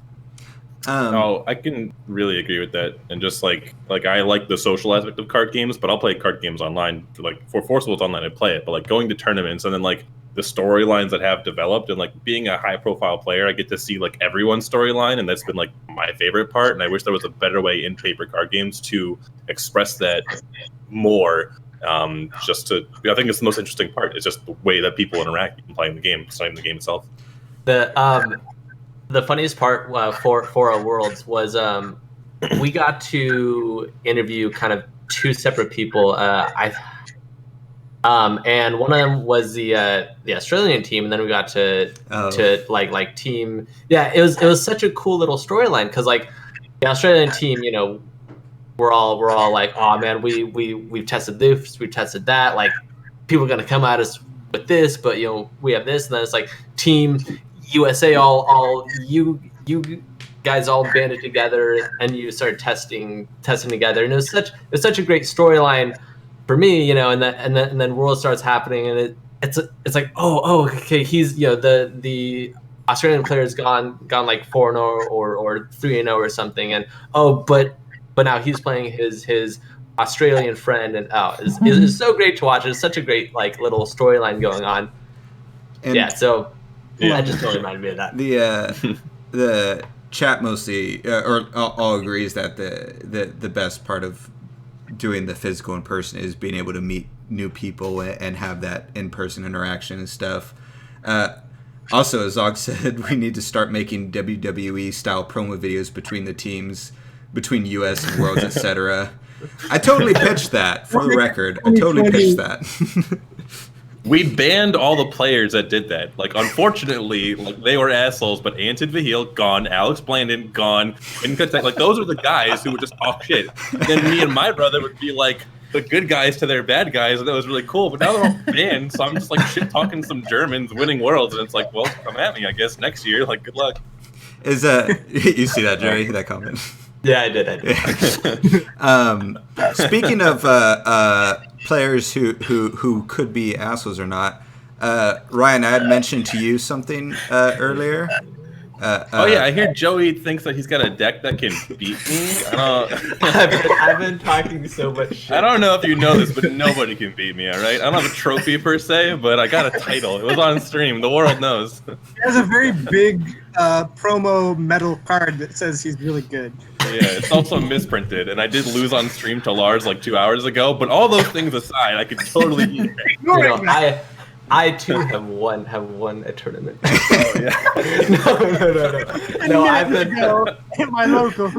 I can really agree with that. And just like I like the social aspect of card games, but I'll play card games online. Like for Forcible's online, I play it. But like going to tournaments and then like the storylines that have developed, and like being a high profile player, I get to see like everyone's storyline, and that's been like my favorite part. And I wish there was a better way in paper card games to express that more. I think it's the most interesting part. It's just the way that people interact and playing the game, it's not even the game itself. The funniest part for our Worlds was we got to interview kind of two separate people. And one of them was the Australian team, and then we got to like team. Yeah, it was such a cool little storyline, because like the Australian team, you know, we're all like, oh man, we've tested this, we've tested that. Like people are gonna come at us with this, but you know we have this, and then it's like Team USA, all you guys all banded together and you start testing together, and it was such a great storyline for me, you know, and then World starts happening, and it's like oh okay, he's, you know, the Australian player has gone like 4-0 or 3-0 or something, and but now he's playing his Australian friend, and it's so great to watch. It's such a great like little storyline going on. And that just totally reminded me of that. The chat mostly or all agrees that the best part of doing the physical in person is being able to meet new people and have that in-person interaction and stuff. Also, as Og said, we need to start making WWE style promo videos between the teams, between US and Worlds, etc. I totally pitched that, for the record. I totally pitched that. We banned all the players that did that. Like, unfortunately, like, they were assholes, but Anton Vahil, gone. Alex Blandon, gone. Like, those are the guys who would just talk shit. Then me and my brother would be like the good guys to their bad guys, and that was really cool. But now they're all banned, so I'm just like shit talking some Germans winning Worlds, and it's like, well, come at me, I guess, next year. Like, good luck. You see that, Jerry? That comment? Yeah, I did. Speaking of players who could be assholes or not, Ryan, I had mentioned to you something earlier. I hear Joey thinks that he's got a deck that can beat me. I've been talking so much shit. I don't know if you know this, but nobody can beat me, all right? I don't have a trophy per se, but I got a title. It was on stream. The world knows. He has a very big promo metal card that says he's really good. Yeah, it's also misprinted, and I did lose on stream to Lars like 2 hours ago, but all those things aside, I could totally beat him. You know, I too have won a tournament. Oh, yeah. No, I've been hit my local.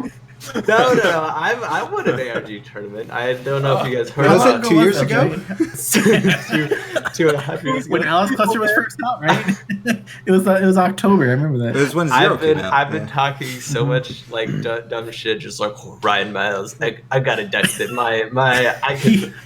No. I won an ARG tournament. I don't know if you guys heard. Was about it 2 years ago? 2.5 years ago. When Alice Cluster was first out, right? it was October. I remember that. It was when Zero came out. I've been talking so much like dumb shit, just like Ryan Miles. I got a deck that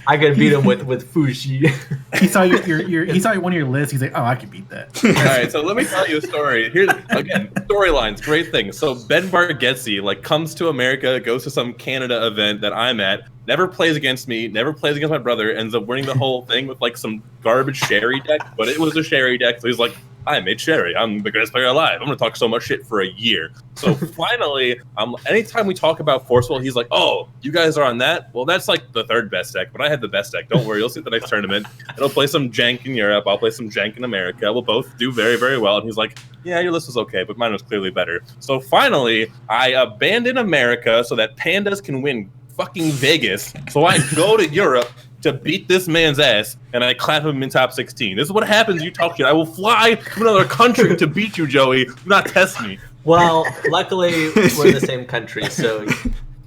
I could beat him with Fuji. He saw he saw one of your lists. He's like, oh, I can beat that. All right, so let me tell you a story. Here's again storylines, great thing. So Ben Bargetzi like comes to America, goes to some Canada event that I'm at, never plays against me, never plays against my brother, ends up winning the whole thing with like some garbage Sherry deck, but it was a Sherry deck, so he's like, I made Sherry. I'm the greatest player alive. I'm going to talk so much shit for a year. So finally, anytime we talk about Forceful, he's like, oh, you guys are on that? Well, that's like the third best deck, but I had the best deck. Don't worry. You'll see at the next tournament. It'll play some jank in Europe. I'll play some jank in America. We'll both do very, very well. And he's like, yeah, your list was okay, but mine was clearly better. So finally, I abandon America so that Pandas can win fucking Vegas. So I go to Europe to beat this man's ass, and I clap him in top 16. This is what happens. You talk shit. I will fly to another country to beat you, Joey. Do not test me. Well, luckily we're in the same country, so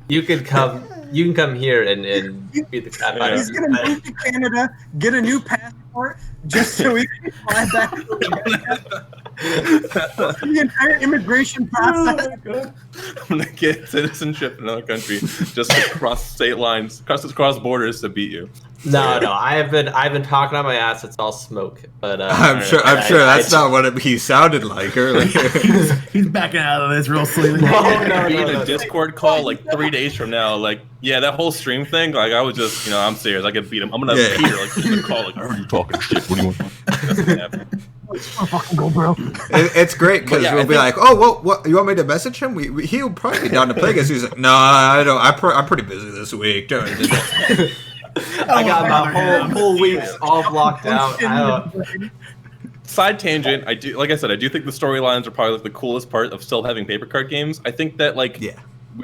you can come here and beat the crap out of He's gonna move to Canada, get a new passport, just so he can fly back to America. The entire immigration process. I'm gonna get citizenship in another country just to cross state lines, cross borders to beat you. No, I've been talking on my ass. It's all smoke. But I'm sure that's not what he sounded like earlier. he's backing out of this real slowly. No. Be in a Discord call like 3 days from now. Like, yeah, that whole stream thing. Like, I was just, I'm serious. I could beat him. I'm gonna beat her. Like, in the call. Like, I heard you talking shit. What do you want? That's gonna happen. Fucking go, bro. It's great because we'll be like, oh, what? You want me to message him? He'll probably be down to play against. He's like, no, I don't. I'm pretty busy this week. I got my whole weeks all blocked out. Side tangent. I do think the storylines are probably like the coolest part of still having paper card games. I think that we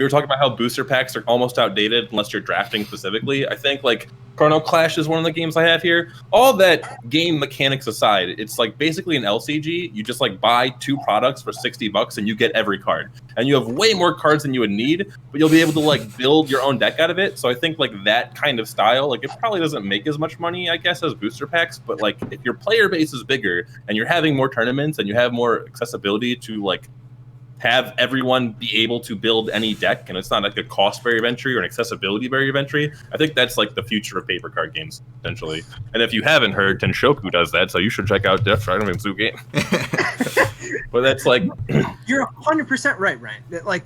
were talking about how booster packs are almost outdated unless you're drafting specifically. I think like Chrono Clash is one of the games I have here. All that game mechanics aside, it's like basically an LCG. You just like buy 2 products for $60 and you get every card. And you have way more cards than you would need, but you'll be able to like build your own deck out of it. So I think like that kind of style, like it probably doesn't make as much money, I guess, as booster packs. But like if your player base is bigger and you're having more tournaments and you have more accessibility to like have everyone be able to build any deck, and it's not like a cost barrier of entry or an accessibility barrier of entry. I think that's like the future of paper card games, essentially. And if you haven't heard, Tenshoku does that, so you should check out Death Dragon Zoo Game. But that's like You're 100% right, Ryan. That, like,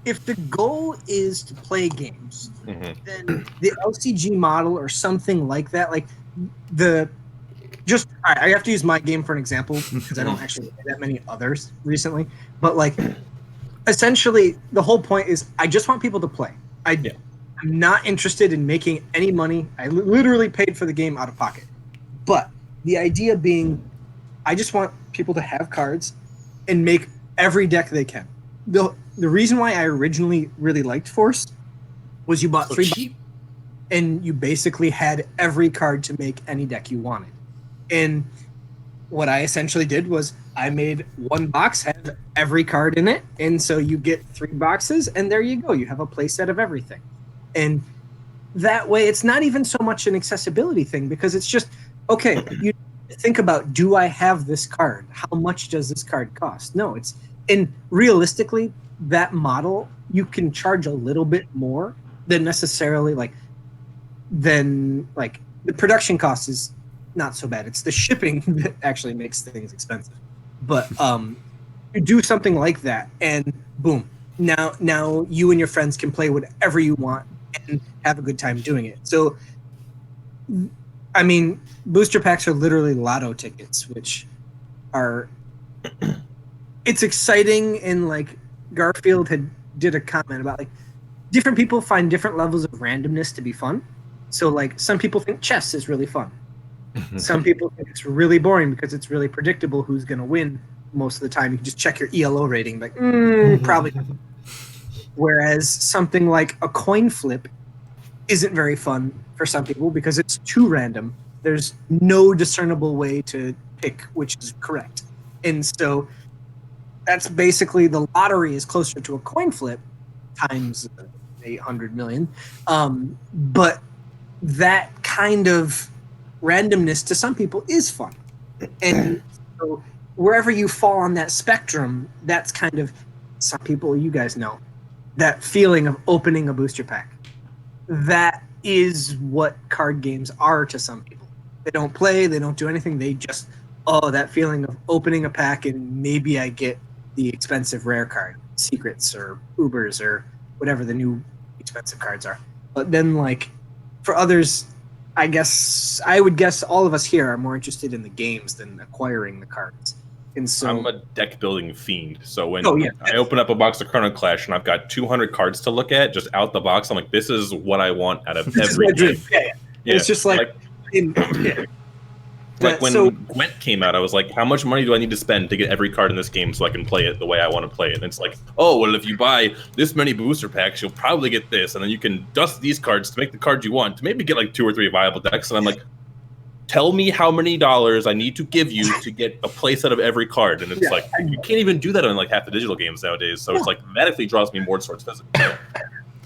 if the goal is to play games, then the LCG model or something like that, like I have to use my game for an example because I don't actually play that many others recently. But like, essentially, the whole point is I just want people to play. I'm not interested in making any money. I literally paid for the game out of pocket. But the idea being, I just want people to have cards and make every deck they can. The reason why I originally really liked Force was you bought so 3 cheap. and you basically had every card to make any deck you wanted. And what I essentially did was I made 1 box, have every card in it, and so you get 3 boxes, and there you go. You have a playset of everything. And that way, it's not even so much an accessibility thing, because it's just, okay, you think about, do I have this card? How much does this card cost? No, and realistically, that model, you can charge a little bit more than necessarily, the production cost is not so bad. It's the shipping that actually makes things expensive. But you do something like that, and boom, now you and your friends can play whatever you want and have a good time doing it. So, I mean, booster packs are literally lotto tickets, which are it's exciting. And like Garfield did a comment about, like, different people find different levels of randomness to be fun. So like some people think chess is really fun. Some people think it's really boring because it's really predictable who's going to win most of the time. You can just check your ELO rating, like, probably. Whereas something like a coin flip isn't very fun for some people because it's too random. There's no discernible way to pick which is correct. And so that's basically, the lottery is closer to a coin flip times 800 million. But that kind of randomness to some people is fun. And so wherever you fall on that spectrum, that's kind of, some people, you guys know, that feeling of opening a booster pack. That is what card games are to some people. They don't play, they don't do anything, they just, that feeling of opening a pack and maybe I get the expensive rare card, secrets or Ubers or whatever the new expensive cards are. But then, like, for others, I would guess all of us here are more interested in the games than acquiring the cards. And so I'm a deck building fiend. So when Oh, yeah. I open up a box of Chrono Clash and I've got 200 cards to look at just out the box, I'm like, this is what I want out of every game. Yeah. It's just like when Gwent came out, I was like, how much money do I need to spend to get every card in this game so I can play it the way I want to play it? And it's like, oh, well, if you buy this many booster packs, you'll probably get this. And then you can dust these cards to make the cards you want to maybe get like 2 or 3 viable decks. And I'm like, tell me how many dollars I need to give you to get a playset of every card. And it's like, you can't even do that on like half the digital games nowadays. So it's like, thematically draws me more towards physical.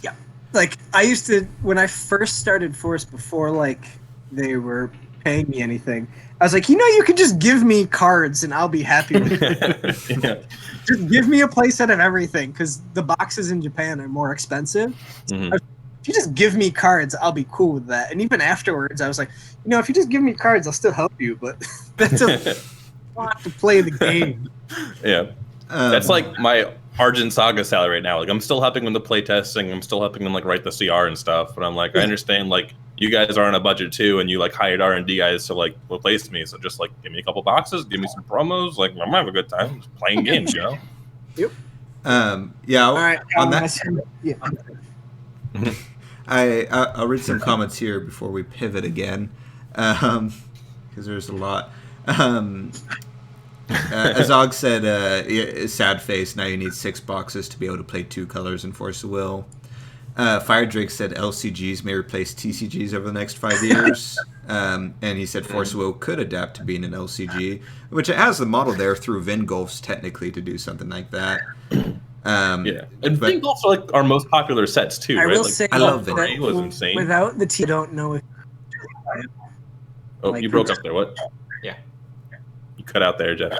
Yeah. Like, I used to, when I first started Force, before like they were paying me anything, I was like, you can just give me cards and I'll be happy with it. Yeah. Just give me a playset of everything, because the boxes in Japan are more expensive. Mm-hmm. If you just give me cards, I'll be cool with that. And even afterwards, I was like, if you just give me cards, I'll still help you. But that's I want to play the game. Yeah. That's like my Argent Saga salary right now. Like, I'm still helping them to play testing. I'm still helping them like write the CR and stuff. But I'm like, I understand, like, you guys are on a budget too, and you like hired R&D guys to like replace me. So just like give me a couple boxes, give me some promos. Like, I'm gonna have a good time just playing games, Yep. Yeah. All right. On that, yeah. I'll read some comments here before we pivot again, because there's a lot. Azog said, sad face, now you need 6 boxes to be able to play 2 colors in Force of Will. Fire Drake said LCGs may replace TCGs over the next 5 years. And he said Force of Will could adapt to being an LCG, which it has the model there through Vingolfs technically to do something like that. And Vingolfs are like our most popular sets too, right? I will like, say I love that. It was insane. Without the I don't know if... Oh, you broke up there. What? Yeah. You cut out there, Jeff.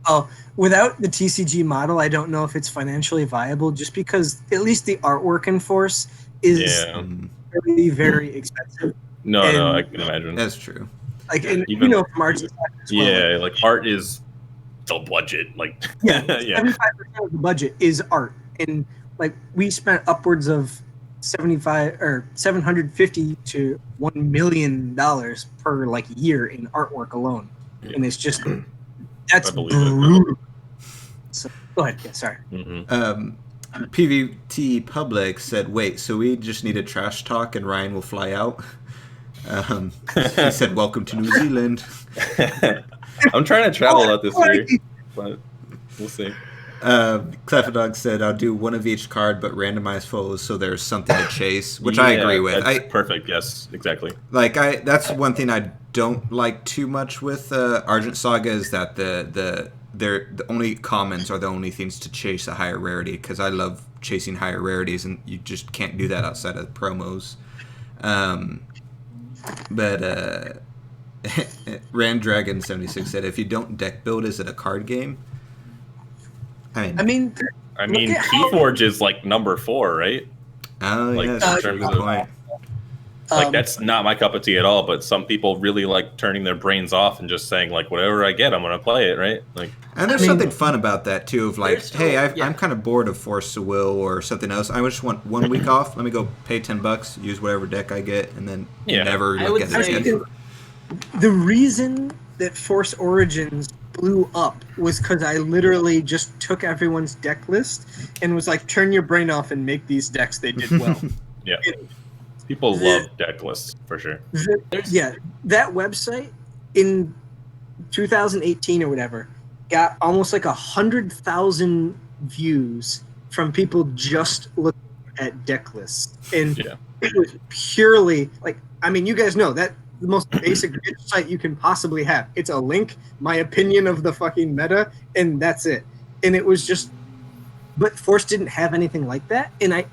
Oh, without the TCG model, I don't know if it's financially viable, just because at least the artwork in Force is very, very expensive. No, I can imagine. That's true. Like, and, even, from Argent Saga as well. Yeah, like art is budget. Like, Yeah, yeah. 75% of the budget is art, and like we spent upwards of 75 or 750 to $1 million per like year in artwork alone, and it's just that's brutal. So go ahead. Yeah, sorry. PVT Public said, "Wait, so we just need a trash talk and Ryan will fly out?" He said, "Welcome to New Zealand." I'm trying to travel out this year, but we'll see. Clefadog said, "I'll do one of each card, but randomize foes, so there's something to chase," which I agree with. That's perfect. Yes, exactly. Like that's one thing I don't like too much with Argent Saga is that the only commons are the only things to chase a higher rarity, because I love chasing higher rarities, and you just can't do that outside of promos. But Randragon76 said, "If you don't deck build, is it a card game?" I mean, Keyforge is like number 4, right? Oh, like, yeah, that's a good point. Like, that's not my cup of tea at all, but some people really like turning their brains off and just saying, like, whatever I get, I'm going to play it, right? Like, and there's something fun about that, too, of like, hey, I'm kind of bored of Force of Will or something else. I just want 1 week off. Let me go pay $10, use whatever deck I get, and then never look at it again. The reason that Force Origins blew up was because I literally just took everyone's deck list and was like, turn your brain off and make these decks. They did well. Yeah. People love deck lists, for sure. That website in 2018 or whatever got almost like 100,000 views from people just looking at deck lists. And it was purely like, I mean, you guys know that the most basic site you can possibly have. It's a link, my opinion of the fucking meta, and that's it. And it was just, but Force didn't have anything like that. And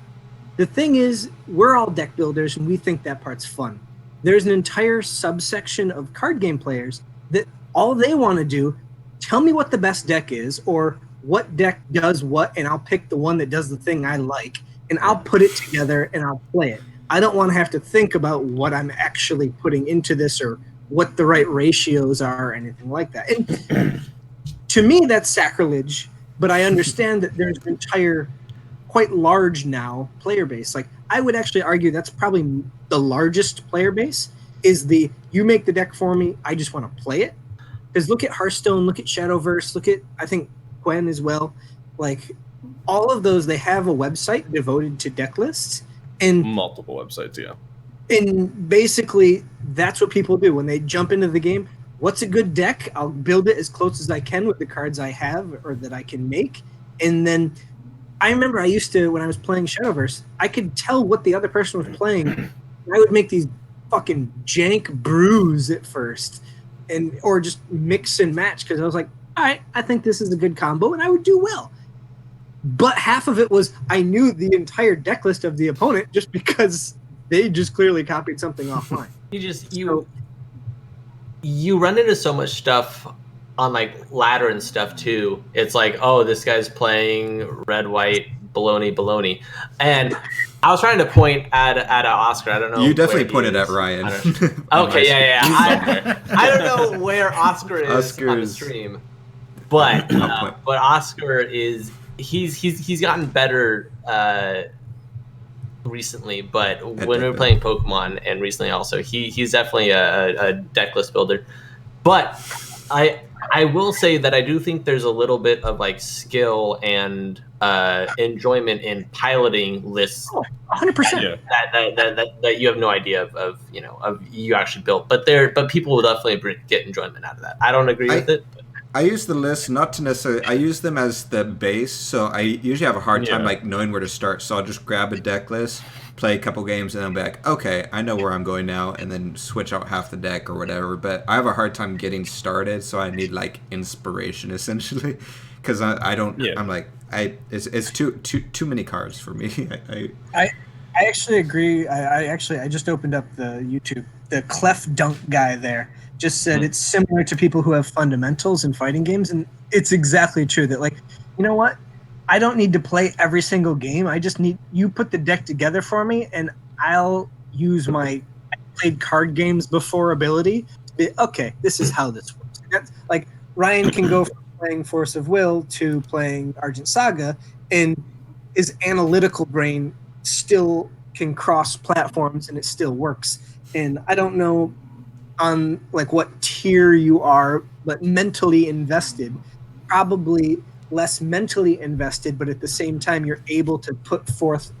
the thing is, we're all deck builders and we think that part's fun. There's an entire subsection of card game players that all they want to do, tell me what the best deck is or what deck does what, and I'll pick the one that does the thing I like, and I'll put it together and I'll play it. I don't want to have to think about what I'm actually putting into this or what the right ratios are or anything like that. And to me, that's sacrilege, but I understand that there's an entire, quite large now player base. Like, I would actually argue that's probably the largest player base is you make the deck for me, I just want to play it. Because look at Hearthstone, look at Shadowverse, look at, I think, Gwen as well. Like, all of those, they have a website devoted to deck lists. And multiple websites, yeah. And basically, that's what people do when they jump into the game. What's a good deck? I'll build it as close as I can with the cards I have or that I can make. And then I remember I used to, when I was playing Shadowverse, I could tell what the other person was playing. I would make these fucking jank brews at first, or just mix and match because I was like, all right, I think this is a good combo, and I would do well. But half of it was I knew the entire deck list of the opponent just because they just clearly copied something offline. You run into so much stuff on like ladder and stuff too. It's like, oh, this guy's playing red, white, baloney. And I was trying to point at Oscar. I don't know. You definitely pointed at Ryan. Okay, yeah. I don't know where Oscar is on the stream, but Oscar is. He's gotten better recently, but when we were playing Pokemon and recently also, he's definitely a deck list builder. But I will say that I do think there's a little bit of like skill and enjoyment in piloting lists. 100%. That you have no idea of you actually built, but people will definitely get enjoyment out of that. I don't agree with it. I use the list not to necessarily. I use them as the base, so I usually have a hard time like knowing where to start. So I'll just grab a deck list, play a couple games, and then be like, okay, I know where I'm going now, and then switch out half the deck or whatever. But I have a hard time getting started, so I need like inspiration essentially, because I don't. Yeah. I'm like it's too many cards for me. I actually agree. I just opened up the YouTube. The Clef Dunk guy there just said it's similar to people who have fundamentals in fighting games, and it's exactly true that, like, you know what? I don't need to play every single game. I just need you put the deck together for me, and I'll use my played card games before ability. Okay, this is how this works. That's, like, Ryan can go from playing Force of Will to playing Argent Saga, and his analytical brain still can cross platforms and it still works. And I don't know on like what tier you are, but mentally invested, probably less mentally invested, but at the same time you're able to put forth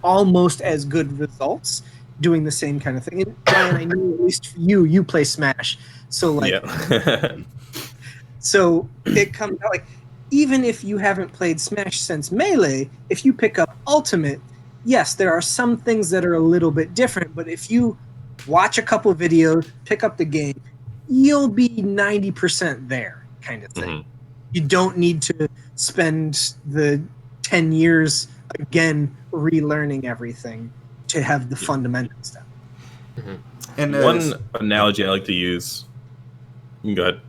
almost as good results doing the same kind of thing. And Ryan, I know at least you play Smash, so like so it comes out like, even if you haven't played Smash since Melee, if you pick up Ultimate, yes, there are some things that are a little bit different, but if you watch a couple videos, pick up the game, you'll be 90% there kind of thing. Mm-hmm. You don't need to spend the 10 years again relearning everything to have the fundamental stuff. Mm-hmm. And one analogy I like to use. Go ahead.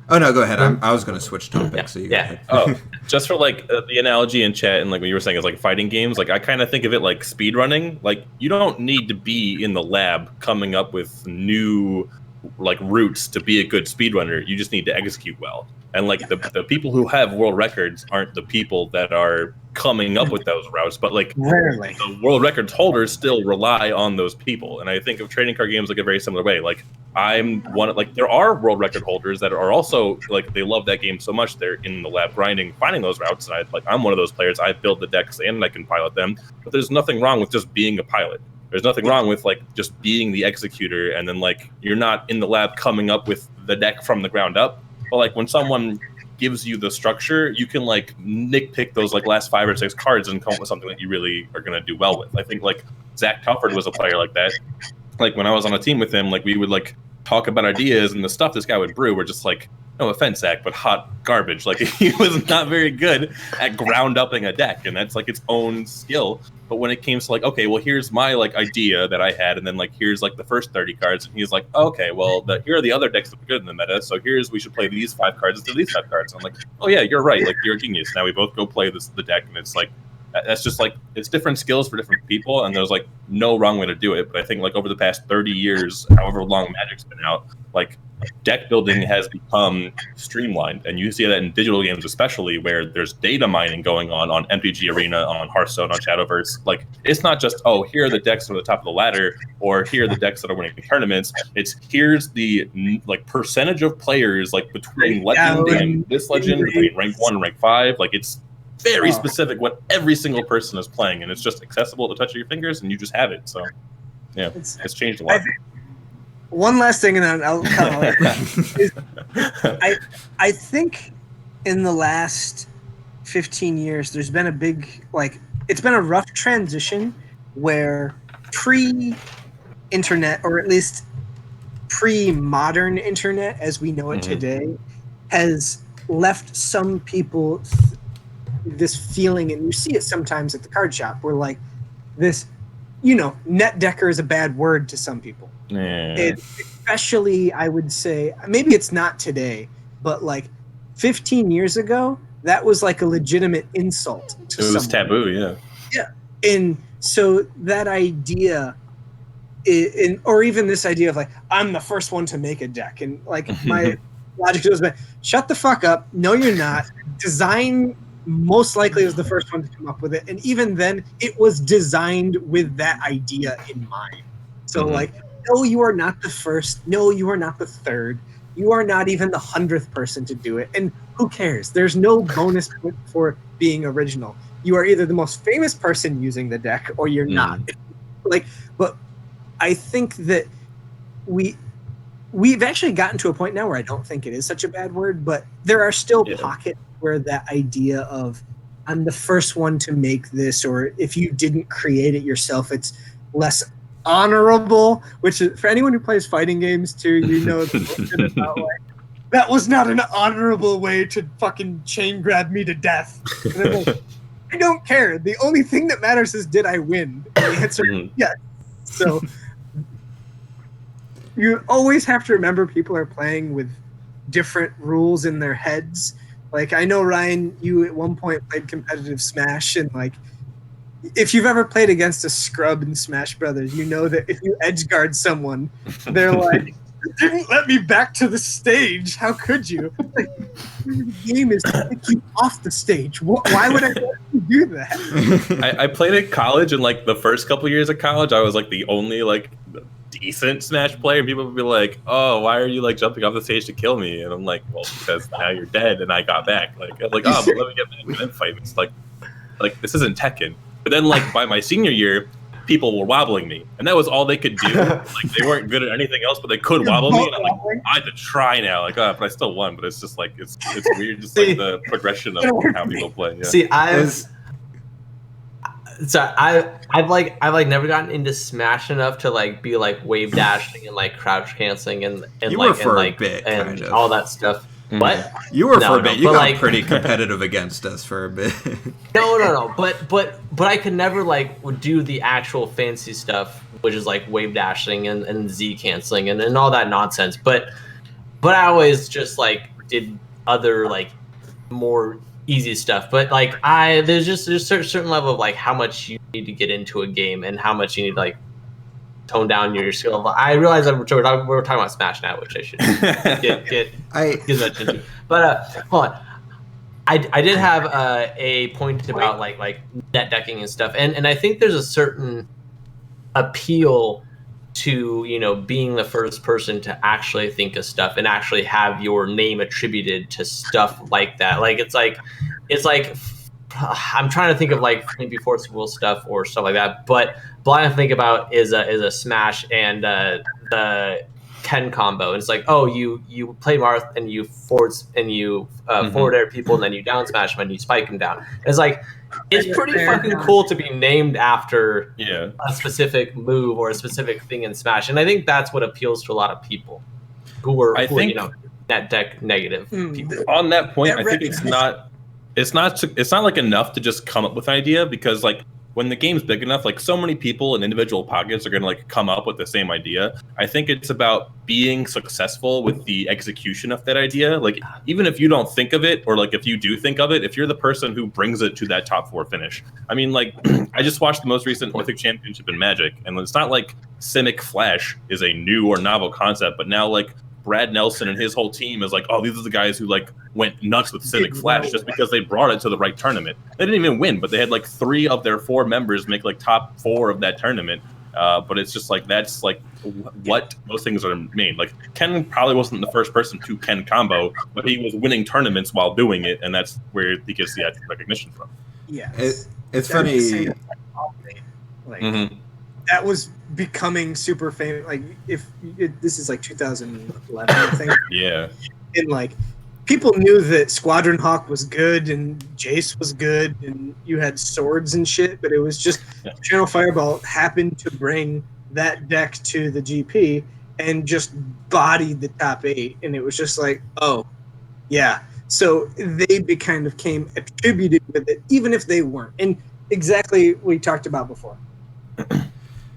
Oh no, go ahead. I was going to switch topics. So you go ahead. Oh, just for like the analogy in chat and like what you were saying is like fighting games. Like I kind of think of it like speedrunning. Like you don't need to be in the lab coming up with new like routes to be a good speedrunner. You just need to execute well. And like the people who have world records aren't the people that are coming up with those routes, but like rarely the world records holders still rely on those people. And I think of trading card games like a very similar way. Like I'm one like there are world record holders that are also like they love that game so much they're in the lab grinding, finding those routes. And I'm one of those players. I build the decks and I can pilot them. But there's nothing wrong with just being a pilot. There's nothing wrong with like just being the executor, and then like you're not in the lab coming up with the deck from the ground up. But like when someone gives you the structure, you can like nitpick those like last 5 or 6 cards and come up with something that you really are going to do well with. I think like Zach Tufford was a player like that. Like when I was on a team with him, like we would like talk about ideas, and the stuff this guy would brew were just like, no offense, Zach, but hot garbage. Like he was not very good at ground upping a deck, and that's like its own skill. But when it came to like, okay, well, here's my like idea that I had, and then like here's like the first 30 cards, and he's like, okay, well, here are the other decks that are good in the meta. So we should play these 5 cards instead of these 5 cards. And I'm like, oh yeah, you're right. Like you're a genius. Now we both go play the deck, and it's like that's just like it's different skills for different people, and there's like no wrong way to do it. But I think like over the past 30 years, however long Magic's been out, like deck building has become streamlined, and you see that in digital games especially, where there's data mining going on MTG Arena, on Hearthstone, on Shadowverse. Like it's not just, oh, here are the decks that are at the top of the ladder, or here are the decks that are winning tournaments. It's here's the like percentage of players like between legend and this legend, between rank 1 and rank 5. Like it's very specific what every single person is playing, and it's just accessible at the touch of your fingers, and you just have it. So yeah, it's changed a lot. One last thing, and then I'll I think in the last 15 years, there's been a big, like, it's been a rough transition where pre-internet, or at least pre-modern internet as we know it today, has left some people this feeling, and you see it sometimes at the card shop, where like this, net decker is a bad word to some people. Especially, I would say, maybe it's not today, but like 15 years ago, that was like a legitimate insult to someone. It was taboo, yeah. And so that idea, or even this idea of like, I'm the first one to make a deck, and like my logic was, shut the fuck up. No, you're not. Design most likely was the first one to come up with it, and even then, it was designed with that idea in mind. So like, no, you are not the first. No, you are not the third. You are not even the 100th person to do it. And who cares? There's no bonus point for being original. You are either the most famous person using the deck, or you're not. Like, but I think that we've actually gotten to a point now where I don't think it is such a bad word, but there are still pockets where that idea of I'm the first one to make this, or if you didn't create it yourself, it's less honorable, which is, for anyone who plays fighting games too, about, like, that was not an honorable way to fucking chain grab me to death. And I'm like, I don't care. The only thing that matters is, did I win? And the answer is yes. So you always have to remember people are playing with different rules in their heads. Like, I know, Ryan, you at one point played competitive Smash, and like, if you've ever played against a scrub in Smash Brothers, you know that if you edge guard someone, they're like, "You didn't let me back to the stage. How could you?" Like, The game is to take you off the stage. Why would I do that? I played at college, and like the first couple years of college, I was like the only like decent Smash player. And people would be like, "Oh, why are you like jumping off the stage to kill me?" And I'm like, "Well, because now you're dead, and I got back." Like, oh, but let me get back and then fight. It's like this isn't Tekken. But then like by my senior year, people were wobbling me, and that was all they could do. Like they weren't good at anything else, but they could wobble me. And I'm like, I had to try now. Like, but I still won. But it's just like it's weird, just like the progression of how people play. Yeah. See, I've never gotten into Smash enough to like be like wave dashing and like crouch canceling and you like were for and, like, a bit, and kind of. all that stuff. What? You were for a bit. You got like, pretty competitive against us for a bit. No. But I could never like do the actual fancy stuff, which is like wave dashing and Z canceling and all that nonsense. But I always just like did other like more easy stuff. But like there's a certain level of like how much you need to get into a game and how much you need to like tone down your skill level. I realize that we're talking about Smash now, which I should get much into. But hold on, I did have a point about like net decking and stuff, and I think there's a certain appeal to being the first person to actually think of stuff and actually have your name attributed to stuff like that. Like it's like I'm trying to think of like maybe Force Will stuff or stuff like that, but all I think about is a Smash and the Ken combo. And it's like, oh, you play Marth and you forward air people and then you down smash them and you spike them down. And it's like it's pretty fucking cool to be named after a specific move or a specific thing in Smash, and I think that's what appeals to a lot of people who are net deck negative people. On that point, I think it's not like enough to just come up with an idea, because like when the game's big enough, like so many people in individual pockets are going to like come up with the same idea. I think it's about being successful with the execution of that idea. Like even if you don't think of it, or like if you do think of it, if you're the person who brings it to that top 4 finish. I mean, like I just watched the most recent Mythic Championship in Magic, and it's not like Simic Flash is a new or novel concept, but now like Brad Nelson and his whole team is like, oh, these are the guys who like went nuts with Simic Flash just because they brought it to the right tournament. They didn't even win, but they had like 3 of their 4 members make like top 4 of that tournament. But it's just like that's like what most things are made. Like Ken probably wasn't the first person to Ken combo, but he was winning tournaments while doing it, and that's where he gets the recognition from. Yeah, it's funny. Like that was becoming super famous. Like this is like 2011, I think. Yeah, and like people knew that Squadron Hawk was good and Jace was good and you had swords and shit, but it was just Channel Fireball happened to bring that deck to the GP and just bodied the top 8, and it was just like, oh yeah. So they kind of came attributed with it, even if they weren't. And exactly what we talked about before.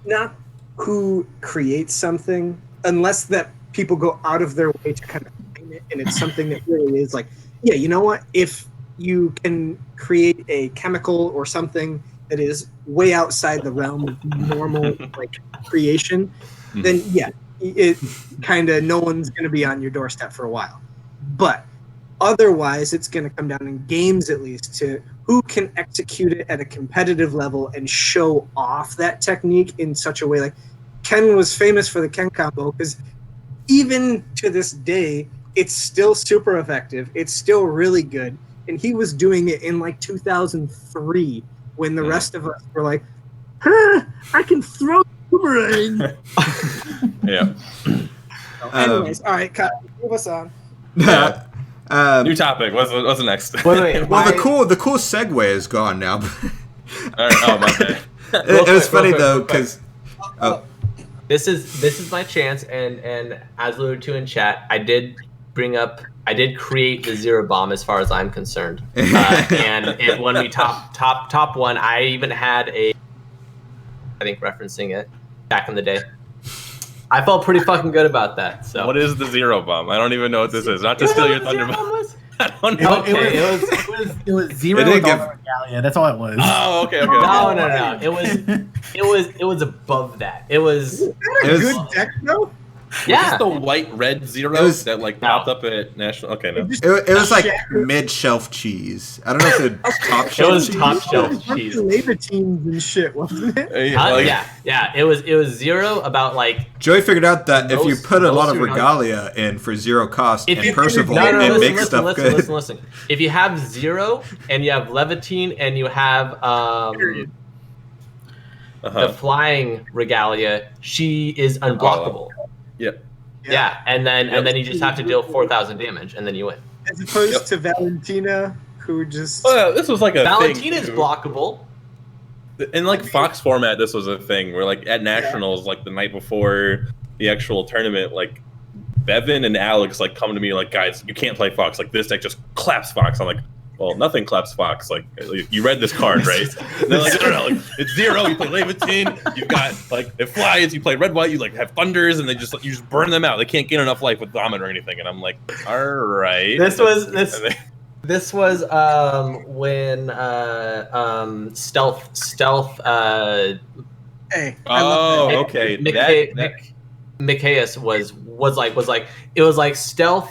Not who creates something, unless that people go out of their way to kind of find it, and it's something that really is like, yeah, you know what? If you can create a chemical or something that is way outside the realm of normal like creation, then yeah, it kind of no one's going to be on your doorstep for a while. But otherwise, it's going to come down in games at least to who can execute it at a competitive level and show off that technique in such a way. Like Ken was famous for the Ken combo because even to this day, it's still super effective. It's still really good. And he was doing it in like 2003 when the rest of us were like, I can throw boomerang. Yeah. Anyways, all right, Kyle, move us on. New topic. What's the next? Well, the cool segue is gone now. All right. Oh, my bad. It was funny though because this is my chance, and as alluded to in chat, I did create the Zero Bomb as far as I'm concerned, and when we top one, I even had I think referencing it back in the day. I felt pretty fucking good about that. So what is the Zero Bomb? I don't even know what this is. Not to steal your thunder. I don't know. Okay, it was Zero Regalia. That's all it was. Oh, okay. No. It was above that. It was a good deck though. Was this the white-red zero that like popped up at National? Okay, no. It was like mid-shelf cheese. I don't know if it's top It shelf was cheese. top shelf cheese. Levantines and shit, wasn't it? Yeah. It was 0 about like. Joey figured out that if you put a lot of most regalia in for 0 cost If and you- Percival, No, it makes stuff good. Listen. If you have 0 and you have Levantine and you have the flying regalia, she is unblockable. Yep. Yeah, and then you just have to deal 4,000 damage, and then you win. As opposed to Valentina, who just... Oh, yeah, this was like a Valentina's thing. blockable. In like Fox format, this was a thing where like at Nationals, like the night before the actual tournament, like Bevan and Alex like come to me like, guys, you can't play Fox. Like this deck just claps Fox. I'm like, well, nothing claps Fox. Like you read this card, right? And they're like, no, like, it's 0. You play Levantine. You've got like it flies. You play red white. You like have thunders, and you just burn them out. They can't gain enough life with Vomit or anything. And I'm like, all right. This was when stealth. Hey, Okay. Mikaeus was like stealth.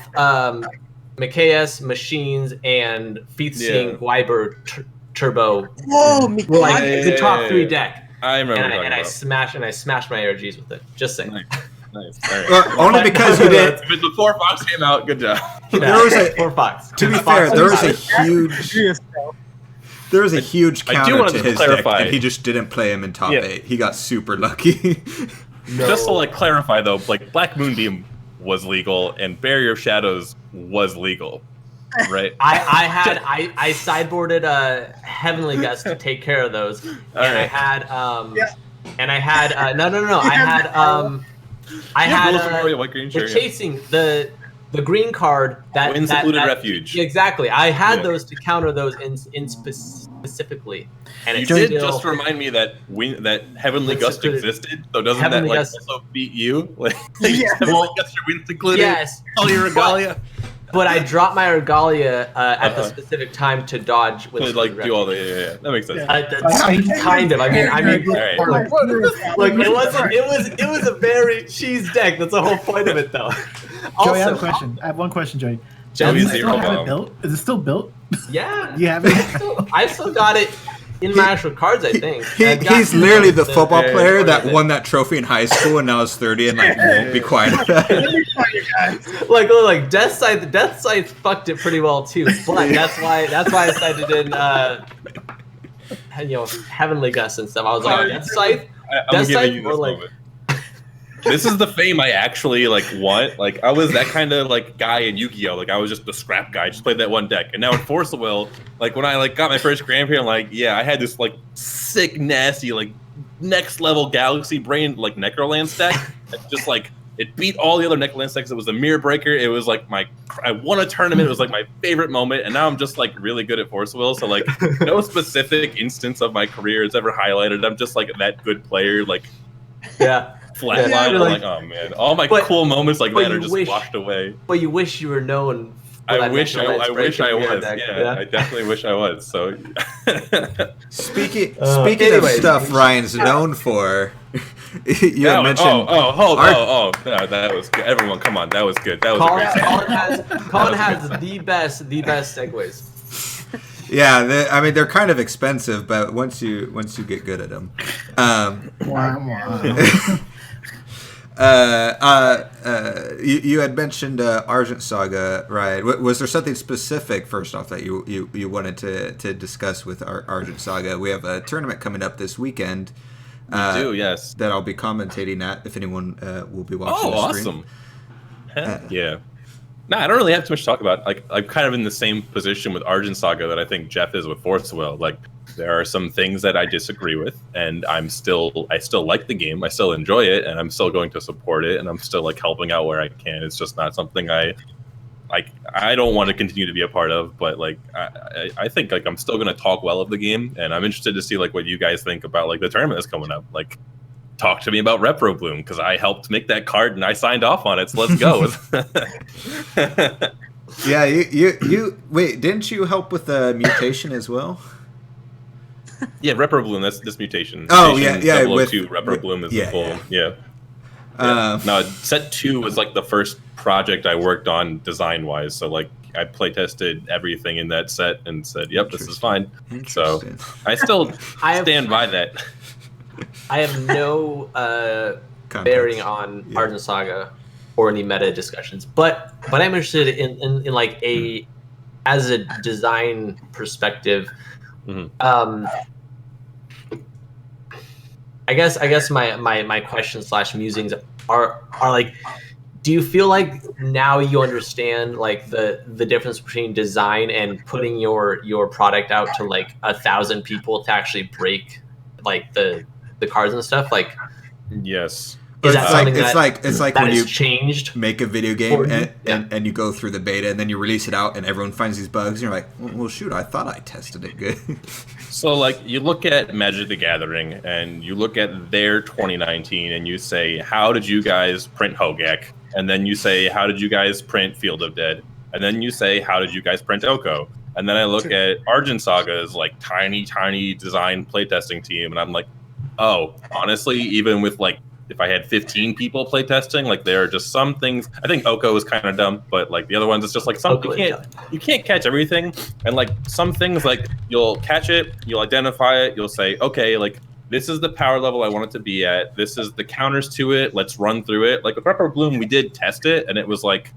Mikaeus, Machines, and Feet-Seeing Wyber Turbo. Whoa, were like the top 3 deck. I remember. And I smashed my ARGs with it. Just saying. Nice. All right. Well, only because you did. If it's before Fox came out, good job. There was a, for Fox. to be fair, there was a huge I do counter wanna to just his clarify. deck, and he just didn't play him in top 8. He got super lucky. Just to like clarify though, like Black Moonbeam was legal and Barrier of Shadows was legal, right? I sideboarded a Heavenly Gust to take care of those, and I had the chasing the green card that Wind Secluded Refuge. Exactly, I had those to counter those in specifically. And You it did still, just remind me that Heavenly Wind Gust Secluded- existed, so doesn't Heavenly that like Gust- also beat you? Like Yeah. Heavenly Gust your Wind Secluded, yes, all your regalia, but I dropped my Regalia at the specific time to dodge with to like do all the that makes sense. that's kind of. I mean, All right. look, it was a very cheese deck. That's the whole point of it, though. Joey, I have a question. I have one question, Joey. Joey Does it Zero still have Bomb. it built? Is it still built? Yeah, You have it? I still got it in my actual cards, I think. He's literally the football yeah, player yeah, that yeah. won that trophy in high school and now is 30 and like won't be quiet about it. like Death Scythe fucked it pretty well too. But that's why I decided in Heavenly Gust and stuff. I was like Death Scythe. I'm Death giving Scythe you or this like moment. This is the fame I actually like want. Like I was that kind of like guy in Yu-Gi-Oh. Like I was just the scrap guy, just played that one deck. And now in Force of Will, like when I like got my first Grand Prix, I'm like, yeah, I had this like sick, nasty, like next level Galaxy Brain like Necroland deck. It's just like it beat all the other Necroland decks. It was a mirror breaker. It was like I won a tournament. It was like my favorite moment. And now I'm just like really good at Force of Will. So like no specific instance of my career is ever highlighted. I'm just like that good player. Like yeah. Flatline. Yeah, I'm like- like, oh man, all my cool moments like that are just washed away. But you wish you were known. for I that wish I Necroland was. deck. Yeah, I definitely wish I was. So, Speaking anyways. of stuff Ryan's known for, you had mentioned. That was good. Everyone, come on, that was good. That was a great song. Colin has the best segues. Yeah, I mean they're kind of expensive, but once you get good at them, you had mentioned Argent Saga, right? Was there something specific first off that you wanted to discuss with Argent Saga? We have a tournament coming up this weekend. We do, yes. That I'll be commentating at if anyone will be watching. Oh, the stream. awesome! Heck yeah. Nah, I don't really have too much to talk about. Like, I'm kind of in the same position with Argent Saga that I think Jeff is with Force Will. Like, there are some things that I disagree with, and I still like the game. I still enjoy it, and I'm still going to support it, and I'm still like helping out where I can. It's just not something I don't want to continue to be a part of. But like, I think like I'm still going to talk well of the game, and I'm interested to see like what you guys think about like the tournament that's coming up. Like, talk to me about Repro Bloom because I helped make that card and I signed off on it. So let's go. Yeah, you wait. Didn't you help with the mutation as well? Yeah, Repro Bloom. That's this mutation. Oh, Mutation yeah, 002, Repro Bloom is the full. Yeah. No, set 2 was like the first project I worked on design wise. So like I play tested everything in that set and said, "Yep, this is fine." So I still stand by that. I have no bearing on Argent Saga or any meta discussions, but I'm interested in like as a design perspective. Mm-hmm. I guess my question / musings are like, do you feel like now you understand like the difference between design and putting your product out to like 1,000 people to actually break like the cards and stuff? Like, yes. Is that something it's like that when you changed? make a video game and you go through the beta and then you release it out and everyone finds these bugs and you're like, well shoot, I thought I tested it good. So like you look at Magic the Gathering and you look at their 2019 and you say, how did you guys print Hogak? And then you say, how did you guys print Field of Dead? And then you say, how did you guys print Oko? And then I look at Argent Saga's like tiny design playtesting team and I'm like, oh, honestly, even with like if I had 15 people playtesting, like there are just some things. I think Oko is kind of dumb, but like the other ones, it's just like some you can't catch everything, and like some things, like you'll catch it, you'll identify it, you'll say, okay, like this is the power level I want it to be at. This is the counters to it. Let's run through it. Like with Pepper Bloom, we did test it, and it was like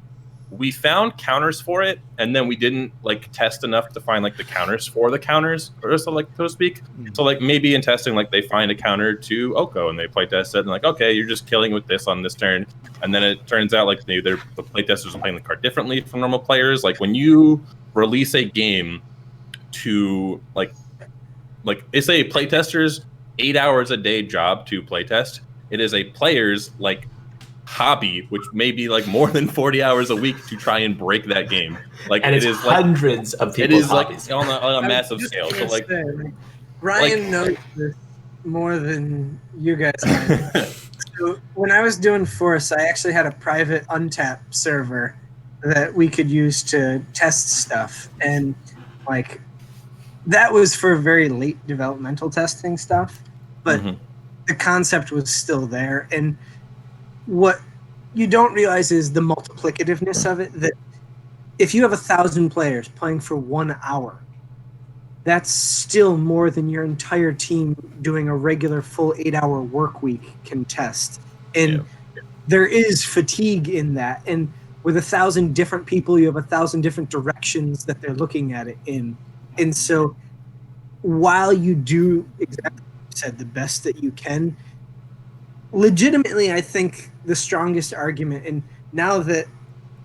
we found counters for it, and then we didn't like test enough to find like the counters for the counters, or so like so to speak. So like maybe in testing, like they find a counter to Oko and they play test it, and like, okay, you're just killing with this on this turn, and then it turns out like the play testers are playing the card differently from normal players. Like when you release a game to like it's a play tester's 8 hours a day job to play test. It is a player's like hobby, which may be like more than 40 hours a week to try and break that game. Like, and it is hundreds of people's it is hobbies. like on a massive scale. So like Ryan knows this more than you guys know. So when I was doing Force, I actually had a private Untapped server that we could use to test stuff, and like that was for very late developmental testing stuff, but the concept was still there. And what you don't realize is the multiplicativeness of it, that if you have 1,000 players playing for 1 hour, that's still more than your entire team doing a regular full 8-hour work week can test. And there is fatigue in that. And with 1,000 different people, you have 1,000 different directions that they're looking at it in. And so while you do exactly what you said, the best that you can, legitimately, I think the strongest argument, and now that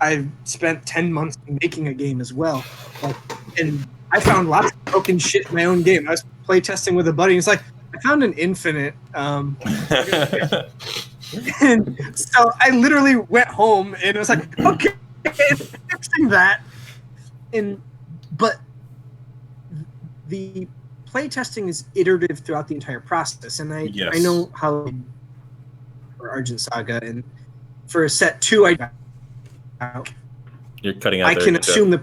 I've spent 10 months making a game as well, like, and I found lots of broken shit in my own game. I was play testing with a buddy, and it's like, I found an infinite. And so I literally went home and I was like, okay, fixing that. But the play testing is iterative throughout the entire process, and I know how for Argent Saga, and for set 2, you're cutting out. I can assume the.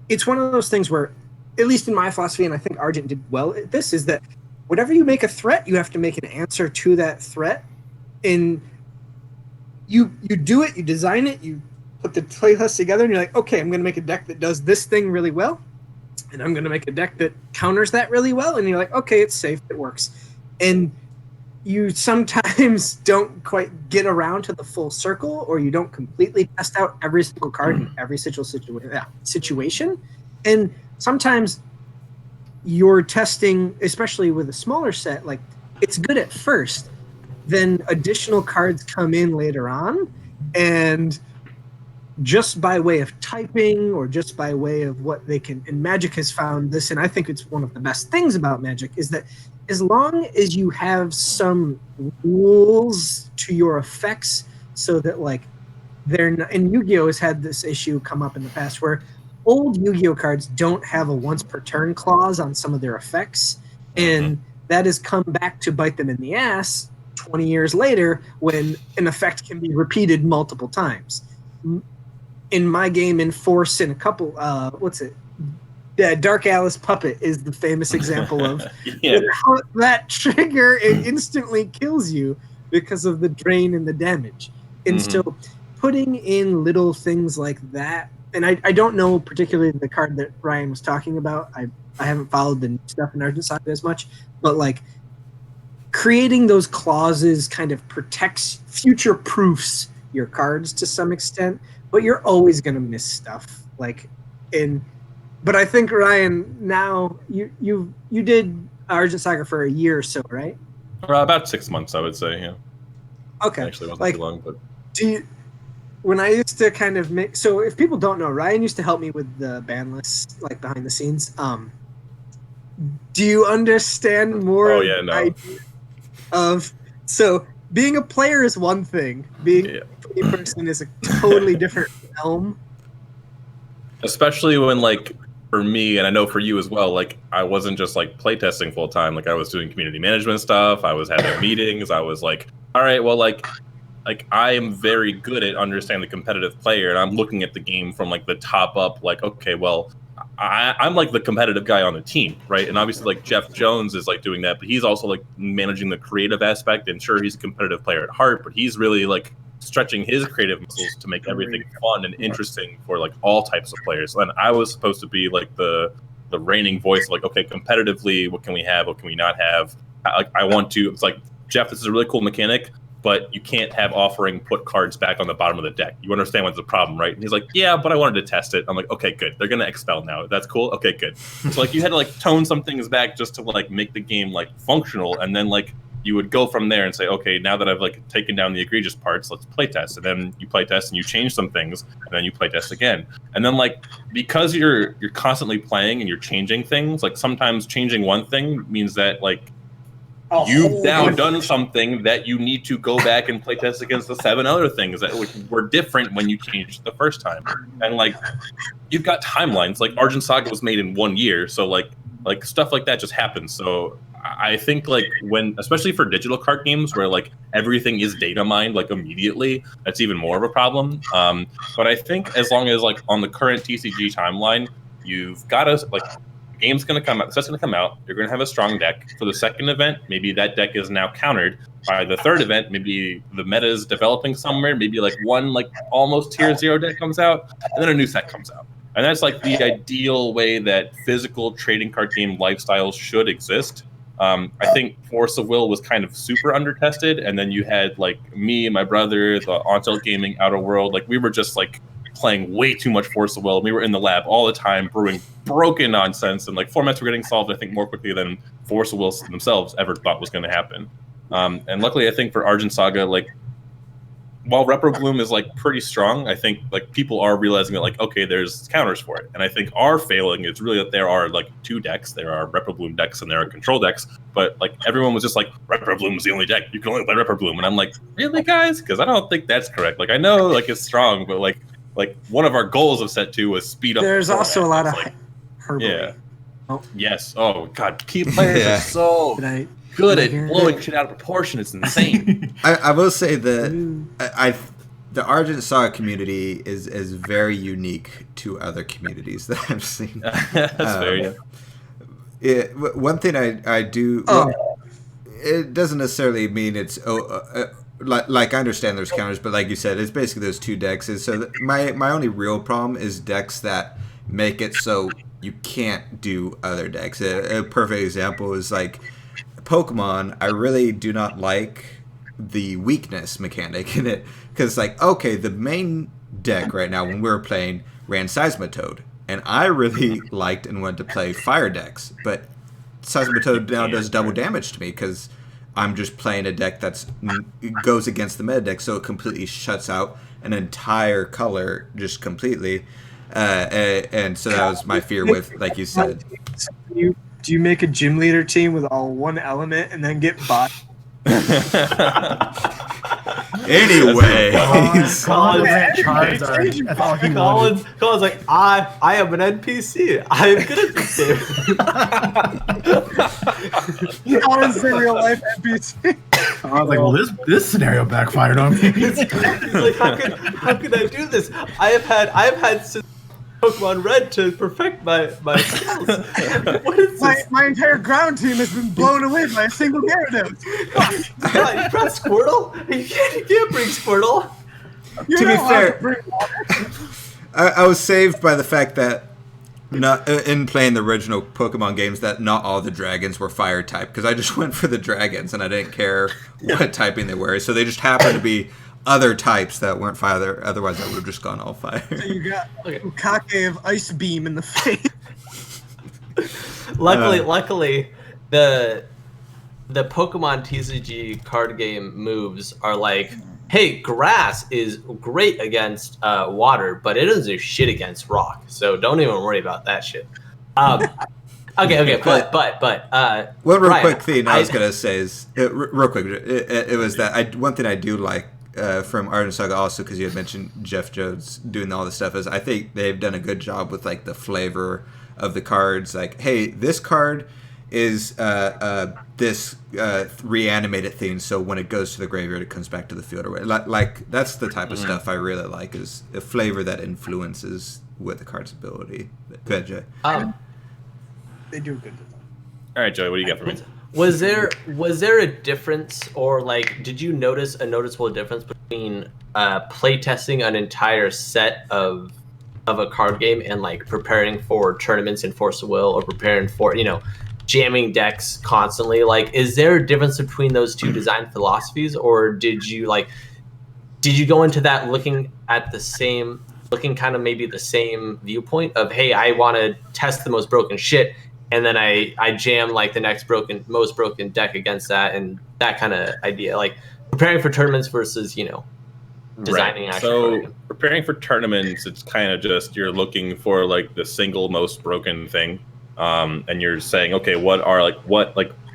It's one of those things where, at least in my philosophy, and I think Argent did well at this, is that whenever you make a threat, you have to make an answer to that threat, and you do it, you design it, you put the playlist together, and you're like, okay, I'm going to make a deck that does this thing really well, and I'm going to make a deck that counters that really well, and you're like, okay, it's safe, it works. And you sometimes don't quite get around to the full circle, or you don't completely test out every single card in every situation. And sometimes you're testing, especially with a smaller set, like it's good at first, then additional cards come in later on, and just by way of typing or just by way of what they can, and Magic has found this, and I think it's one of the best things about Magic, is that as long as you have some rules to your effects, so that like they're not, and Yu-Gi-Oh has had this issue come up in the past where old Yu-Gi-Oh cards don't have a once per turn clause on some of their effects, and that has come back to bite them in the ass 20 years later when an effect can be repeated multiple times. In my game in Force, in a couple, Dark Alice Puppet is the famous example of how that trigger, it instantly kills you. because of the drain and the damage. And so putting in little things like that, and I don't know particularly the card that Ryan was talking about. I haven't followed the new stuff in Argent Saga as much, but like creating those clauses kind of protects, future proofs your cards to some extent, but you're always going to miss stuff. But I think, Ryan, now you did Argent Saga for a year or so, right? About 6 months, I would say. Yeah. Okay. Actually, wasn't too long, but when I used to kind of make, so if people don't know, Ryan used to help me with the ban lists, like behind the scenes. Do you understand more? Oh yeah, no. So being a player is one thing. Being a person is a totally different realm. Especially when, like, for me, and I know for you as well, like, I wasn't just, like, playtesting full-time. Like, I was doing community management stuff. I was having meetings. I was like, all right, well, like I am very good at understanding the competitive player, and I'm looking at the game from, like, the top up, like, okay, well, I'm like the competitive guy on the team, right? And obviously, like, Jeff Jones is like doing that, but he's also like managing the creative aspect. And sure, he's a competitive player at heart, but he's really like stretching his creative muscles to make everything fun and interesting for like all types of players. And I was supposed to be like the reigning voice, like, okay, competitively, what can we have? What can we not have? I want to. It's like, Jeff, this is a really cool mechanic, but you can't have offering put cards back on the bottom of the deck. You understand what's the problem, right? And he's like, yeah, but I wanted to test it. I'm like, okay, good. They're going to expel now. That's cool. Okay, good. So like you had to like tone some things back just to like make the game like functional. And then like you would go from there and say, okay, now that I've like taken down the egregious parts, let's play test. And then you play test and you change some things and then you play test again. And then like, because you're constantly playing and you're changing things, like sometimes changing one thing means that like, you've now done something that you need to go back and play test against the 7 other things that were different when you changed the first time. And like, you've got timelines. Like Argent Saga was made in 1 year, so like stuff like that just happens. So I think like when, especially for digital card games where like everything is data mined like immediately, that's even more of a problem. But I think as long as like on the current TCG timeline, you've got to like. Game's going to come out. The set's going to come out. You're going to have a strong deck. For the second event, maybe that deck is now countered. By the third event, maybe the meta is developing somewhere. Maybe like one like almost tier 0 deck comes out, and then a new set comes out. And that's like the ideal way that physical trading card game lifestyles should exist. I think Force of Will was kind of super under-tested, and then you had like me, my brother, the Untitled Gaming, Outer World. Like we were just like playing way too much Force of Will. We were in the lab all the time brewing broken nonsense, and like formats were getting solved I think more quickly than Force of Will themselves ever thought was going to happen. And luckily I think for Argent Saga, like while Repro Bloom is like pretty strong, I think like people are realizing that like, okay, there's counters for it. And I think our failing is really that there are like 2 decks. There are Repro Bloom decks and there are control decks, but like everyone was just like, Repro Bloom is the only deck, you can only play Repro Bloom. And I'm like, really guys? Because I don't think that's correct. Like I know like it's strong, but like one of our goals of set 2 was speed up. There's also a lot of hyperbole. Yeah. Oh. Yes. Oh God. Key players are so good at blowing shit out of proportion. It's insane. I will say that the Argent Saga community is very unique to other communities that I've seen. That's fair. Yeah. One thing I do. Well, it doesn't necessarily mean it's. Like I understand there's counters, but like you said, it's basically those 2 decks. And so my only real problem is decks that make it so you can't do other decks. A perfect example is like Pokemon. I really do not like the weakness mechanic in it because like, okay, the main deck right now when we were playing ran Seismitoad, and I really liked and wanted to play fire decks, but Seismitoad now does double damage to me because I'm just playing a deck that's goes against the meta deck, so it completely shuts out an entire color just completely. And so that was my fear with, like you said. Do you make a gym leader team with all 1 element and then get bot? Anyway, Colin's like, I am an NPC. I am good at this game. Colin's a real life NPC. I was like, well, this scenario backfired on me. He's like, how could I do this? I have had since Pokemon Red to perfect my skills. What is this? My entire ground team has been blown away by a single Gyarados. God, you brought Squirtle? You can't bring Squirtle. You're To be not allowed fair- to bring water. I was saved by the fact that not in playing the original Pokemon games that not all the dragons were fire type, because I just went for the dragons and I didn't care what typing they were. So they just happened to be other types that weren't fire. Otherwise, I would have just gone all fire. So you got Ukake of Ice Beam in the face. Luckily, the Pokemon TCG card game moves are like, hey, grass is great against water, but it doesn't do shit against rock. So don't even worry about that shit. Okay, but One real Brian, quick thing I was gonna say is real quick. It was that one thing I do like from Art and Saga also, because you had mentioned Jeff Jones doing all this stuff, is I think they've done a good job with like the flavor of the cards. Like, hey, this card is this reanimated thing, so when it goes to the graveyard, it comes back to the field. Or like that's the type of stuff I really like, is a flavor that influences with the card's ability. Go ahead, Jay. They do a good design. All right, Joey, what do you got for me? Was there a difference, or like, did you notice a noticeable difference between playtesting an entire set of a card game and like preparing for tournaments in Force of Will, or preparing for, jamming decks constantly? Like, is there a difference between those two design philosophies, or did you go into that looking kind of maybe the same viewpoint of, hey, I want to test the most broken shit, and then I jam like the next most broken deck against that, and that kind of idea, like preparing for tournaments versus designing Right. actual So card game. preparing for tournaments, it's kind of just you're looking for like the single most broken thing, and you're saying, okay,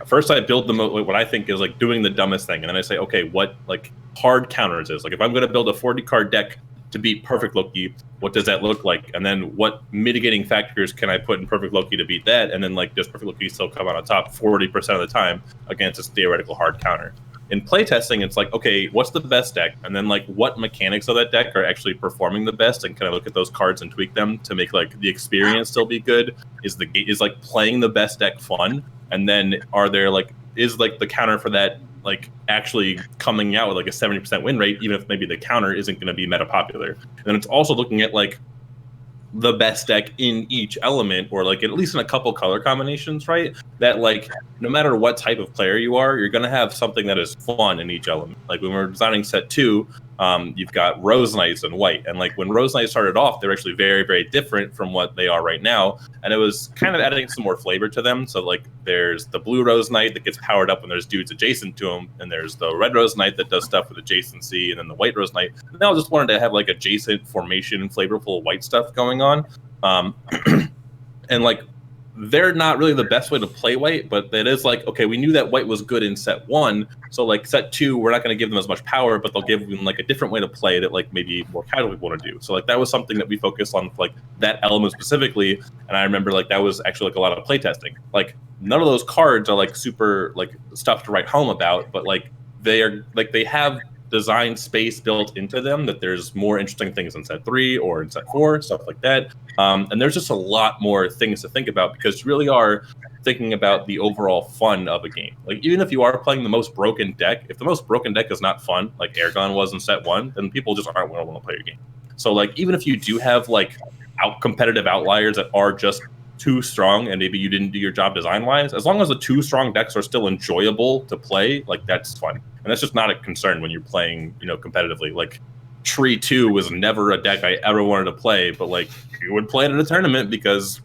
first I build what I think is like doing the dumbest thing, and then I say, okay, what like hard counters is, like if I'm going to build a 40 card deck to beat Perfect Loki, what does that look like? And then what mitigating factors can I put in Perfect Loki to beat that? And then like does Perfect Loki still come out on top 40% of the time against its theoretical hard counter? In playtesting, it's like, okay, what's the best deck? And then like what mechanics of that deck are actually performing the best, and can I look at those cards and tweak them to make like the experience still be good? Is like playing the best deck fun? And then is the counter for that like actually coming out with like a 70% win rate, even if maybe the counter isn't going to be meta popular? And then it's also looking at like the best deck in each element, or like at least in a couple color combinations, right? That like no matter what type of player you are, you're going to have something that is fun in each element. Like when we're designing set 2, you've got Rose Knights and White, and like when Rose Knights started off, they're actually very, very different from what they are right now, and it was kind of adding some more flavor to them. So like there's the blue Rose Knight that gets powered up when there's dudes adjacent to him, and there's the red Rose Knight that does stuff with adjacency, and then the white Rose Knight. And I just wanted to have like adjacent formation and flavorful white stuff going on, and like they're not really the best way to play white, but it is like, okay, we knew that white was good in set 1, so like set 2, we're not going to give them as much power, but they'll give them like a different way to play that like maybe more casual people want to do. So like that was something that we focused on, like that element specifically. And I remember like that was actually like a lot of playtesting. Like none of those cards are like super like stuff to write home about, but like they have design space built into them that there's more interesting things in set 3 or in set 4, stuff like that. And there's just a lot more things to think about, because you really are thinking about the overall fun of a game. Like even if you are playing the most broken deck, if the most broken deck is not fun, like Airgun was in set 1, then people just aren't going to want to play your game. So like even if you do have like competitive outliers that are just too strong, and maybe you didn't do your job design wise, as long as the 2 strong decks are still enjoyable to play, like that's fun. And that's just not a concern when you're playing, competitively. Like Tree 2 was never a deck I ever wanted to play, but like you would play it in a tournament because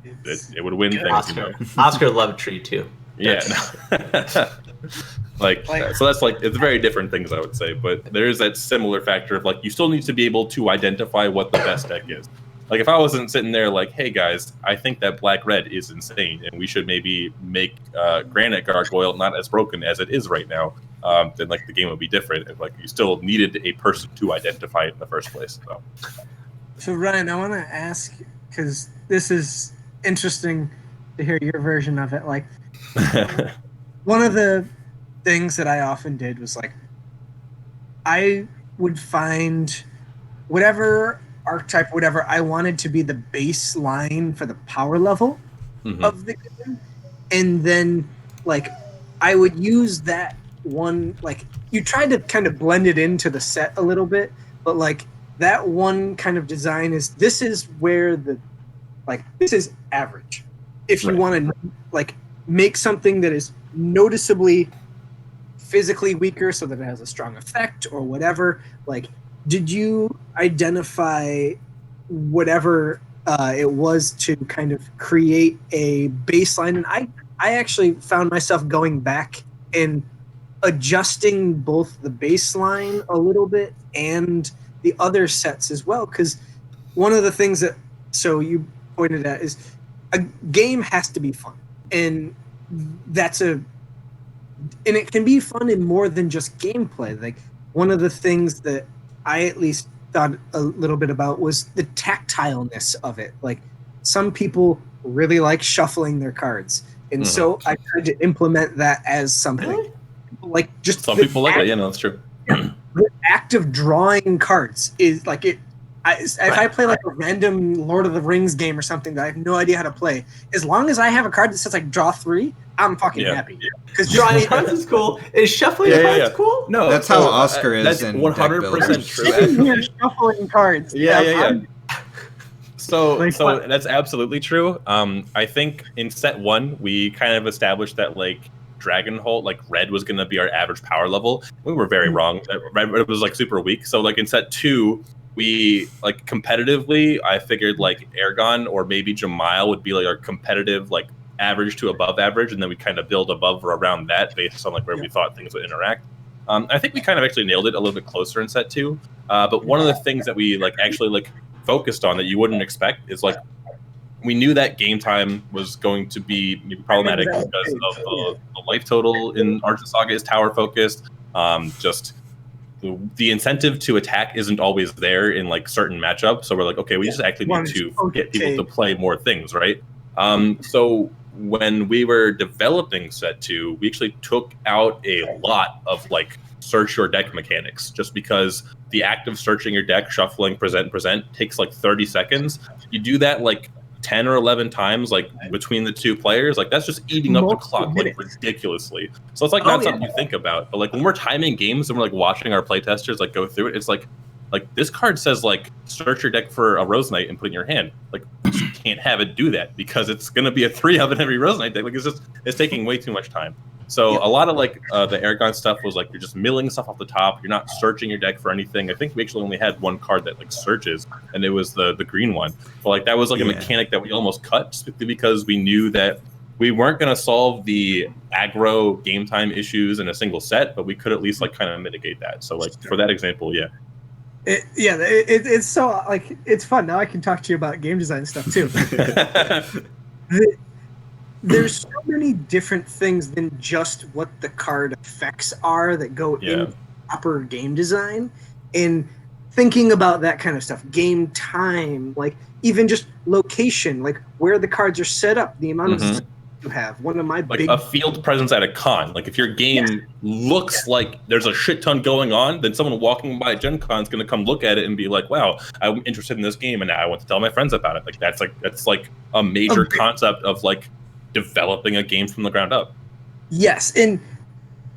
it would win things. Oscar loved Tree 2. Yeah. So that's like, it's very different things, I would say, but there is that similar factor of like you still need to be able to identify what the best deck is. Like if I wasn't sitting there like, hey guys, I think that black-red is insane, and we should maybe make Granite Gargoyle not as broken as it is right now, then like the game would be different. And like you still needed a person to identify it in the first place. So Ryan, I want to ask, because this is interesting to hear your version of it. Like one of the things that I often did was like I would find whatever archetype, whatever, I wanted to be the baseline for the power level of the game. And then, like, I would use that one, like, you tried to kind of blend it into the set a little bit, but, like, that one kind of design this is where this is average. If you want to, like, make something that is noticeably physically weaker so that it has a strong effect or whatever, like, did you identify whatever it was to kind of create a baseline? And I actually found myself going back and adjusting both the baseline a little bit and the other sets as well, because one of the things that you pointed at is a game has to be fun, and it can be fun in more than just gameplay. Like, one of the things that I at least thought a little bit about was the tactileness of it. Like, some people really like shuffling their cards, and so I tried to implement that as something. Really? Like, just some people like it. Yeah, no, that's true. The act of drawing cards is like it. If I play like a random Lord of the Rings game or something that I have no idea how to play, as long as I have a card that says like draw 3, I'm fucking happy. Because drawing cards is cool. Is shuffling cards cool? No, that's how Oscar is. That's 100% true. You're shuffling cards. Yeah. So that's absolutely true. I think in set 1 we kind of established that like Dragonholt, like red was going to be our average power level. We were very wrong. Red was like super weak. So like in set 2. We like competitively, I figured like Ergon or maybe Jamail would be like our competitive like average to above average, and then we kind of build above or around that based on like where we thought things would interact. I think we kind of actually nailed it a little bit closer in set 2. But one of the things that we like actually like focused on that you wouldn't expect is like we knew that game time was going to be maybe problematic because of the life total in Argent Saga is tower focused. Just the incentive to attack isn't always there in like certain matchups. So we're like, okay, we just actually need to get people to play more things, right? So when we were developing set 2, we actually took out a lot of like search your deck mechanics, just because the act of searching your deck, shuffling, present takes like 30 seconds. You do that like 10 or 11 times like between the two players, like that's just eating up the clock like ridiculously. So it's like not something you think about, but like when we're timing games and we're like watching our playtesters like go through it, it's like this card says like search your deck for a Rose Knight and put it in your hand. Like you can't have it do that because it's gonna be a 3 of in every Rose Knight deck. Like it's taking way too much time. So a lot of like the Aragon stuff was like you're just milling stuff off the top. You're not searching your deck for anything. I think we actually only had one card that like searches, and it was the green one. But like that was like a mechanic that we almost cut simply because we knew that we weren't going to solve the aggro game time issues in a single set, but we could at least like kind of mitigate that. So like for that example, it's so like it's fun. Now I can talk to you about game design stuff too. There's so many different things than just what the card effects are that go in proper game design. And thinking about that kind of stuff, game time, like even just location, like where the cards are set up, the amount of stuff you have. One of my like a field presence at a con. Like if your game looks like there's a shit ton going on, then someone walking by Gen Con is going to come look at it and be like, "Wow, I'm interested in this game, and now I want to tell my friends about it." Like that's like a major concept of like developing a game from the ground up. Yes, and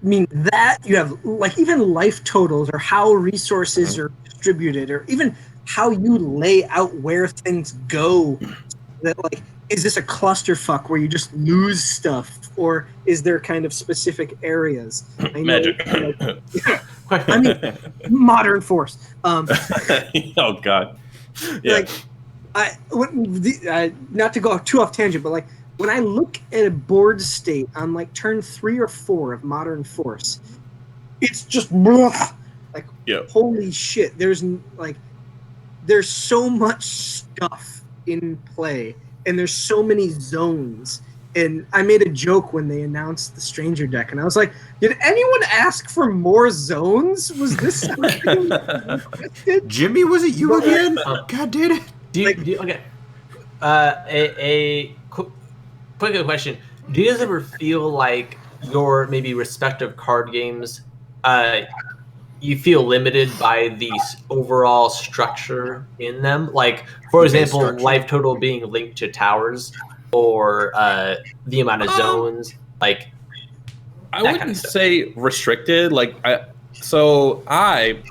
I mean that you have like even life totals or how resources are distributed, or even how you lay out where things go. That like, is this a clusterfuck where you just lose stuff, or is there kind of specific areas? Magic. I mean, modern force. Oh God. Yeah. Like not to go too off tangent, but like when I look at a board state on like turn 3 or 4 of Modern Force, it's just like holy shit. There's so much stuff in play, and there's so many zones. And I made a joke when they announced the Stranger deck, and I was like, "Did anyone ask for more zones? Was this something Jimmy? Was it you again? God damn it!" Okay. A quick question: do you guys ever feel like your maybe respective card games, you feel limited by the overall structure in them. Like, for example, structure. life total being linked to towers, or the amount of zones. Like, I that wouldn't kind of stuff. say restricted. Like, I,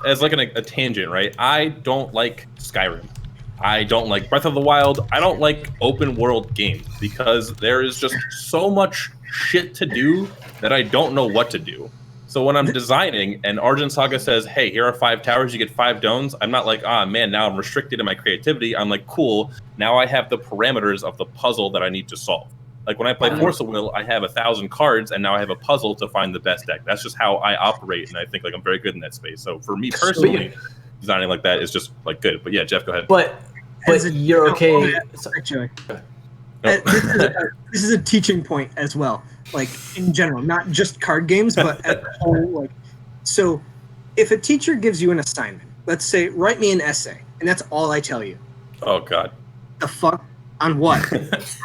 as like a tangent, right? I don't like Skyrim. I don't like Breath of the Wild. I don't like open world games because there is just so much shit to do that I don't know what to do. So when I'm designing and Argent Saga says, hey, here are 5 towers, you get 5 domes, I'm not like, man, now I'm restricted in my creativity. I'm like, cool, now I have the parameters of the puzzle that I need to solve. Like when I play Force of Will, I have 1,000 cards, and now I have a puzzle to find the best deck. That's just how I operate, and I think like I'm very good in that space. So for me personally, designing like that is just like good. But yeah, Jeff, go ahead. But you're okay. Sorry. This is a teaching point as well, like in general, not just card games, but as a whole. Like, so if a teacher gives you an assignment, let's say write me an essay, and that's all I tell you. Oh God. The fuck on what?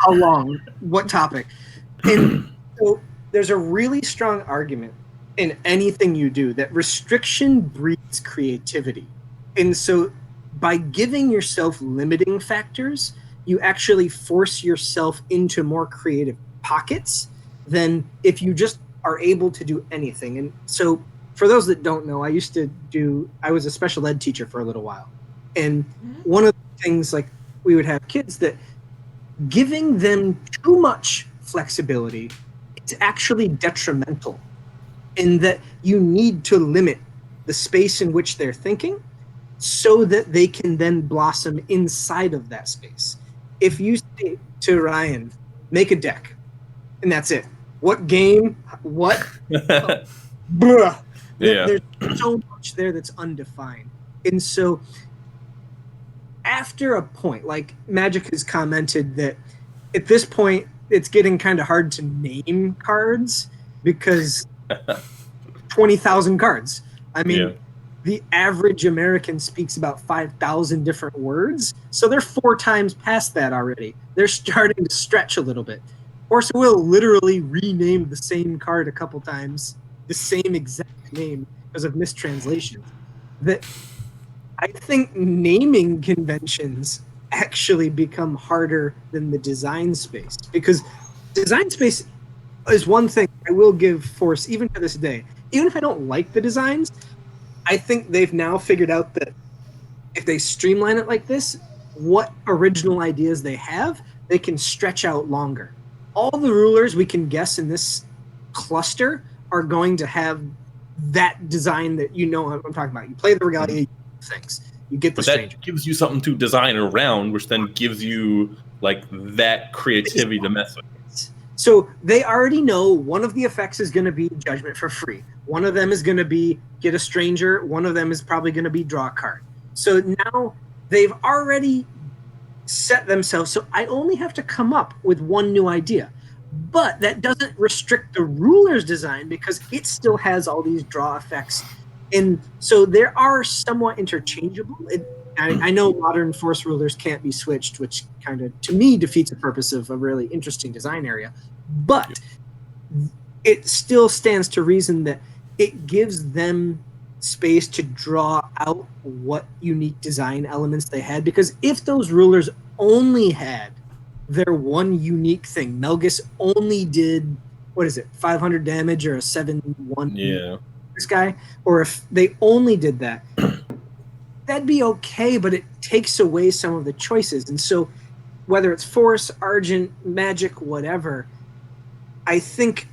How long? What topic? And so there's a really strong argument in anything you do that restriction breeds creativity, and so by giving yourself limiting factors, you actually force yourself into more creative pockets than if you just are able to do anything. And so for those that don't know, I was a special ed teacher for a little while. And one of the things, like, we would have kids that giving them too much flexibility is actually detrimental, in that you need to limit the space in which they're thinking so that they can then blossom inside of that space. If you say to Ryan, make a deck, and that's it. What game? What? Bruh. Yeah. There's so much there that's undefined. And so after a point, like Magic has commented that at this point, it's getting kind of hard to name cards because 20,000 cards. I mean, the average American speaks about 5,000 different words, so they're 4 times past that already. They're starting to stretch a little bit. Force of Will literally renamed the same card a couple times, the same exact name, because of mistranslation. That I think naming conventions actually become harder than the design space, because design space is one thing I will give Force, even to this day. Even if I don't like the designs, I think they've now figured out that if they streamline it like this, what original ideas they have, they can stretch out longer. All the rulers we can guess in this cluster are going to have that design that I'm talking about. You play the Regalia, you do things. You get the stranger. That gives you something to design around, which then gives you like that creativity to mess with. So they already know one of the effects is going to be Judgment for free. One of them is going to be get a stranger. One of them is probably going to be draw a card. So now they've already set themselves. So I only have to come up with one new idea. But that doesn't restrict the ruler's design because it still has all these draw effects. And so they are somewhat interchangeable. I know modern Force rulers can't be switched, which kind of, to me, defeats the purpose of a really interesting design area. But it still stands to reason that it gives them space to draw out what unique design elements they had. Because if those rulers only had their one unique thing, Melgus only did, 500 damage or a 7-1 this guy, or if they only did that, that'd be okay, but it takes away some of the choices. And so whether it's Force, Argent, Magic, whatever, I think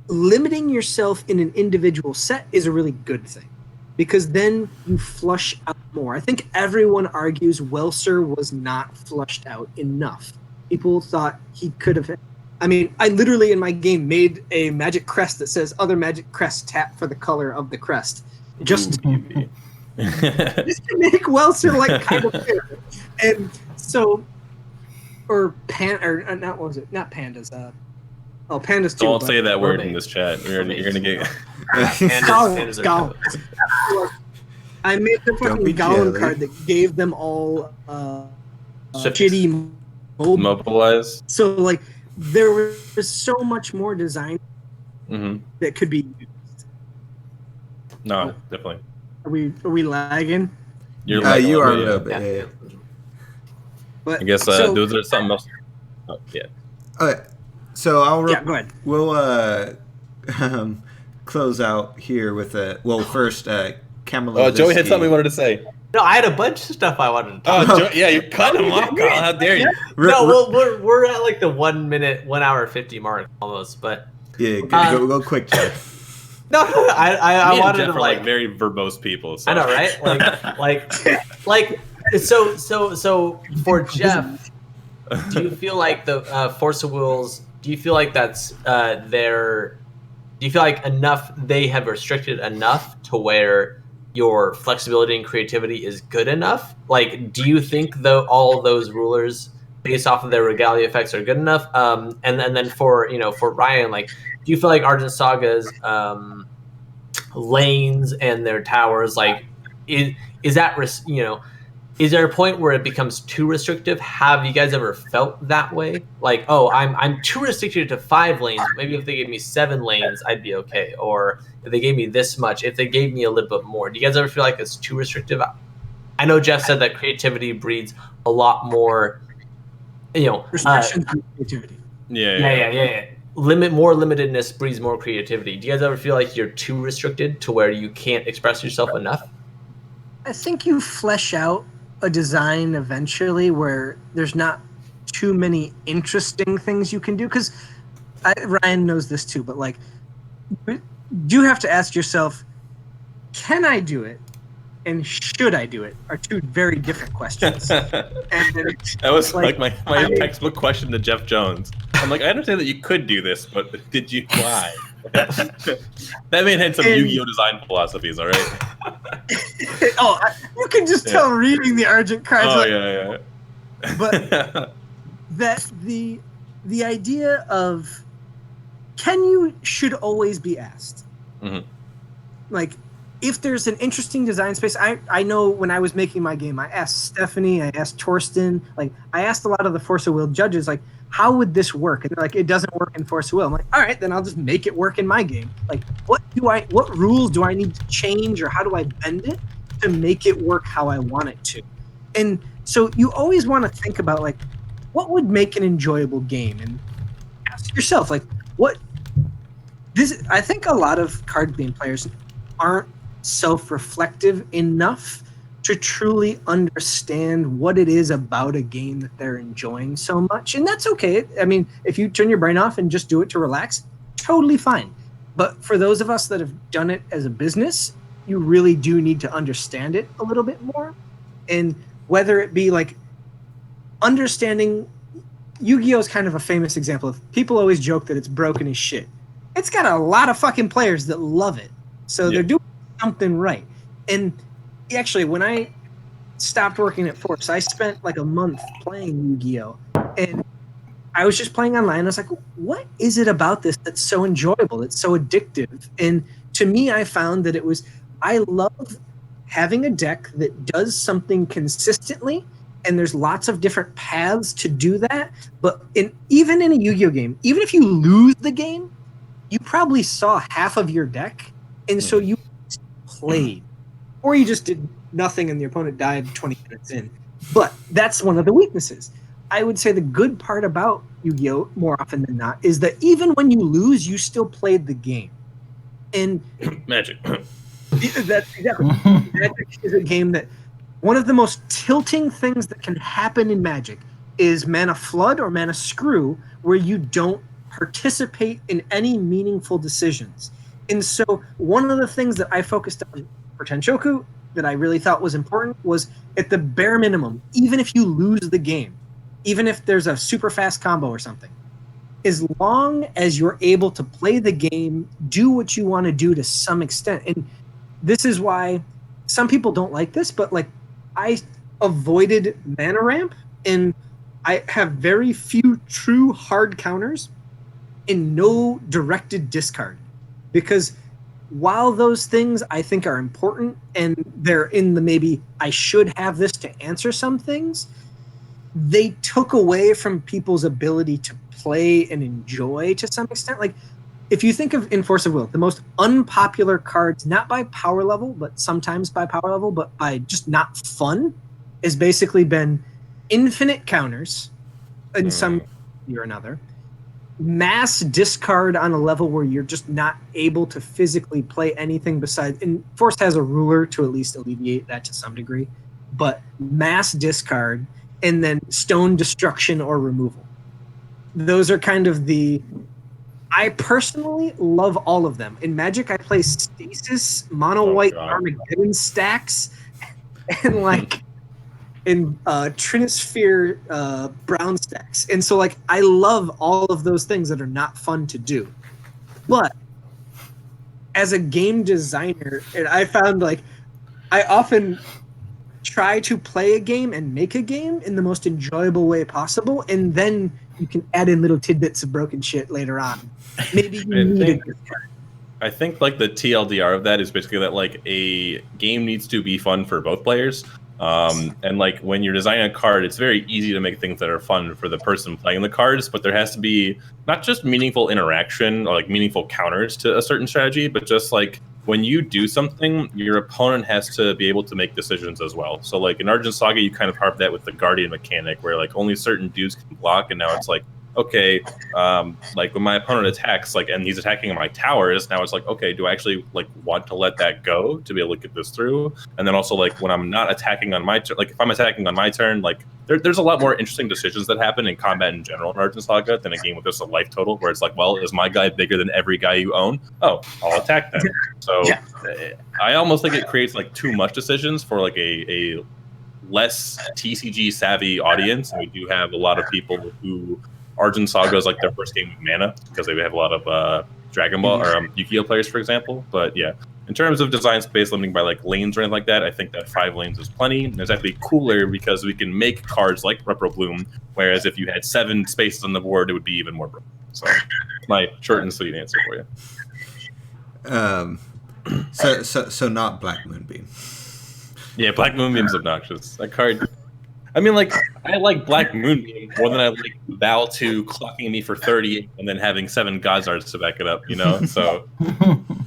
limiting yourself in an individual set is a really good thing, because then you flush out more. I think everyone argues Welser was not flushed out enough. People thought he could have. I mean, I literally in my game made a Magic crest that says other Magic crest tap for the color of the crest. Just to make Welser like kind of fair. And so, not pandas. Pandas too. Don't say that word in this chat. You're gonna get. Pandas are I made the fucking Gollum card that gave them all shitty mobilize. So like there was so much more design that could be used. No, definitely. Are we lagging? You're you are a yeah. little bit. Yeah. But I guess so, those are something else. Oh, yeah. Okay, so yeah, go ahead. We'll close out here with first, Camelo. Oh, Joey had something he wanted to say. No, I had a bunch of stuff I wanted to talk Oh, yeah, you cut him off, Carl. How dare you? No, we're at like the 1 hour 50 mark almost, but Yeah, go quick, Jeff. no, I Me and wanted Jeff to are like very verbose people. So. I know, right? Like so for Jeff, do you feel like the Force of Wills? Do you feel like that's do you feel like they have restricted enough to where your flexibility and creativity is good enough? Like, do you think all those rulers based off of their regalia effects are good enough? And then for Ryan, like, do you feel like Argent Saga's lanes and their towers, like, is that is there a point where it becomes too restrictive? Have you guys ever felt that way? Like, oh, I'm too restricted to 5 lanes. Maybe if they gave me 7 lanes, I'd be okay. Or if they gave me this much, if they gave me a little bit more. Do you guys ever feel like it's too restrictive? I know Jeff said that creativity breeds a lot more, Restrictions and creativity. Yeah. More limitedness breeds more creativity. Do you guys ever feel like you're too restricted to where you can't express yourself enough? I think you flesh out a design eventually where there's not too many interesting things you can do, because Ryan knows this too, but like, you have to ask yourself, can I do it and should I do it are 2 very different questions. And that was like my textbook question to Jeff Jones. I'm like, I understand that you could do this, but did you? Why? That man had some Yu-Gi-Oh design philosophies, all right? You can just tell reading the Argent cards. Oh, yeah. But that the idea of should always be asked. Mm-hmm. Like, if there's an interesting design space, I know when I was making my game, I asked Stephanie, I asked Torsten, like, I asked a lot of the Force of Will judges, like, how would this work? And they're like, it doesn't work in Force of Will. I'm like, all right, then I'll just make it work in my game. Like, what rules do I need to change, or how do I bend it to make it work how I want it to? And so you always want to think about, like, what would make an enjoyable game, and ask yourself, like, I think a lot of card game players aren't self-reflective enough to truly understand what it is about a game that they're enjoying so much. And that's okay. I mean, if you turn your brain off and just do it to relax, totally fine. But for those of us that have done it as a business, you really do need to understand it a little bit more. And whether it be like understanding, Yu-Gi-Oh is kind of a famous example of, people always joke that it's broken as shit. It's got a lot of fucking players that love it. So they're doing something right. And actually, when I stopped working at Force, I spent like a month playing Yu-Gi-Oh! And I was just playing online. I was like, what is it about this that's so enjoyable? It's so addictive. And to me, I found that I love having a deck that does something consistently, and there's lots of different paths to do that. But even in a Yu-Gi-Oh! Game, even if you lose the game, you probably saw half of your deck, and so you played. Or you just did nothing and the opponent died 20 minutes in. But that's one of the weaknesses. I would say the good part about Yu-Gi-Oh! More often than not is that even when you lose, you still played the game. And Magic. That's exactly. Magic is a game that one of the most tilting things that can happen in Magic is mana flood or mana screw, where you don't participate in any meaningful decisions. And so one of the things that I focused on for Tenshoku that I really thought was important was, at the bare minimum, even if you lose the game, even if there's a super fast combo or something, as long as you're able to play the game, do what you want to do to some extent. And this is why some people don't like this, but like, I avoided mana ramp, and I have very few true hard counters and no directed discard, because while those things I think are important and they're in the maybe I should have this to answer some things, they took away from people's ability to play and enjoy to some extent. Like, if you think of in Force of Will, the most unpopular cards, not by power level, but sometimes by power level, but by just not fun, has basically been infinite counters in some way or another, mass discard on a level where you're just not able to physically play anything besides, and Force has a ruler to at least alleviate that to some degree, but mass discard, and then stone destruction or removal. Those are kind of I personally love all of them. In Magic, I play Stasis, Mono White Armageddon stacks, and like in Trinisphere brown stacks. And so like I love all of those things that are not fun to do. But as a game designer, and I found like I often try to play a game and make a game in the most enjoyable way possible, and then you can add in little tidbits of broken shit later on. Maybe I think like the TLDR of that is basically that like a game needs to be fun for both players. And like when you're designing a card, it's very easy to make things that are fun for the person playing the cards, but there has to be not just meaningful interaction or like meaningful counters to a certain strategy, but just like when you do something, your opponent has to be able to make decisions as well. So like in Argent Saga, you kind of harp that with the Guardian mechanic where like only certain dudes can block, and now it's like, okay, like when my opponent attacks, like, and he's attacking my towers, now it's like, okay, do I actually like want to let that go to be able to get this through? And then also like when I'm not attacking on my turn, like if I'm attacking on my turn, like there's a lot more interesting decisions that happen in combat in general in Argent Saga than a game with just a life total where it's like, well, is my guy bigger than every guy you own? Oh, I'll attack them. So yeah. I almost think it creates like too much decisions for like a less TCG savvy audience. And we do have a lot of people who Argent Saga is like their first game with Mana because they have a lot of Dragon Ball or Yu-Gi-Oh players, for example. But yeah, in terms of design space limiting by like lanes or anything like that, I think that 5 lanes is plenty. And it's actually cooler because we can make cards like Repro Bloom, whereas if you had 7 spaces on the board, it would be even more broken. So my short and sweet answer for you. So not Black Moonbeam. Yeah, Black Moonbeam's obnoxious. That card. I mean, like, I like Black Moonbeam more than I like Val 2 clocking me for 30 and then having 7 Godzards to back it up, you know? So,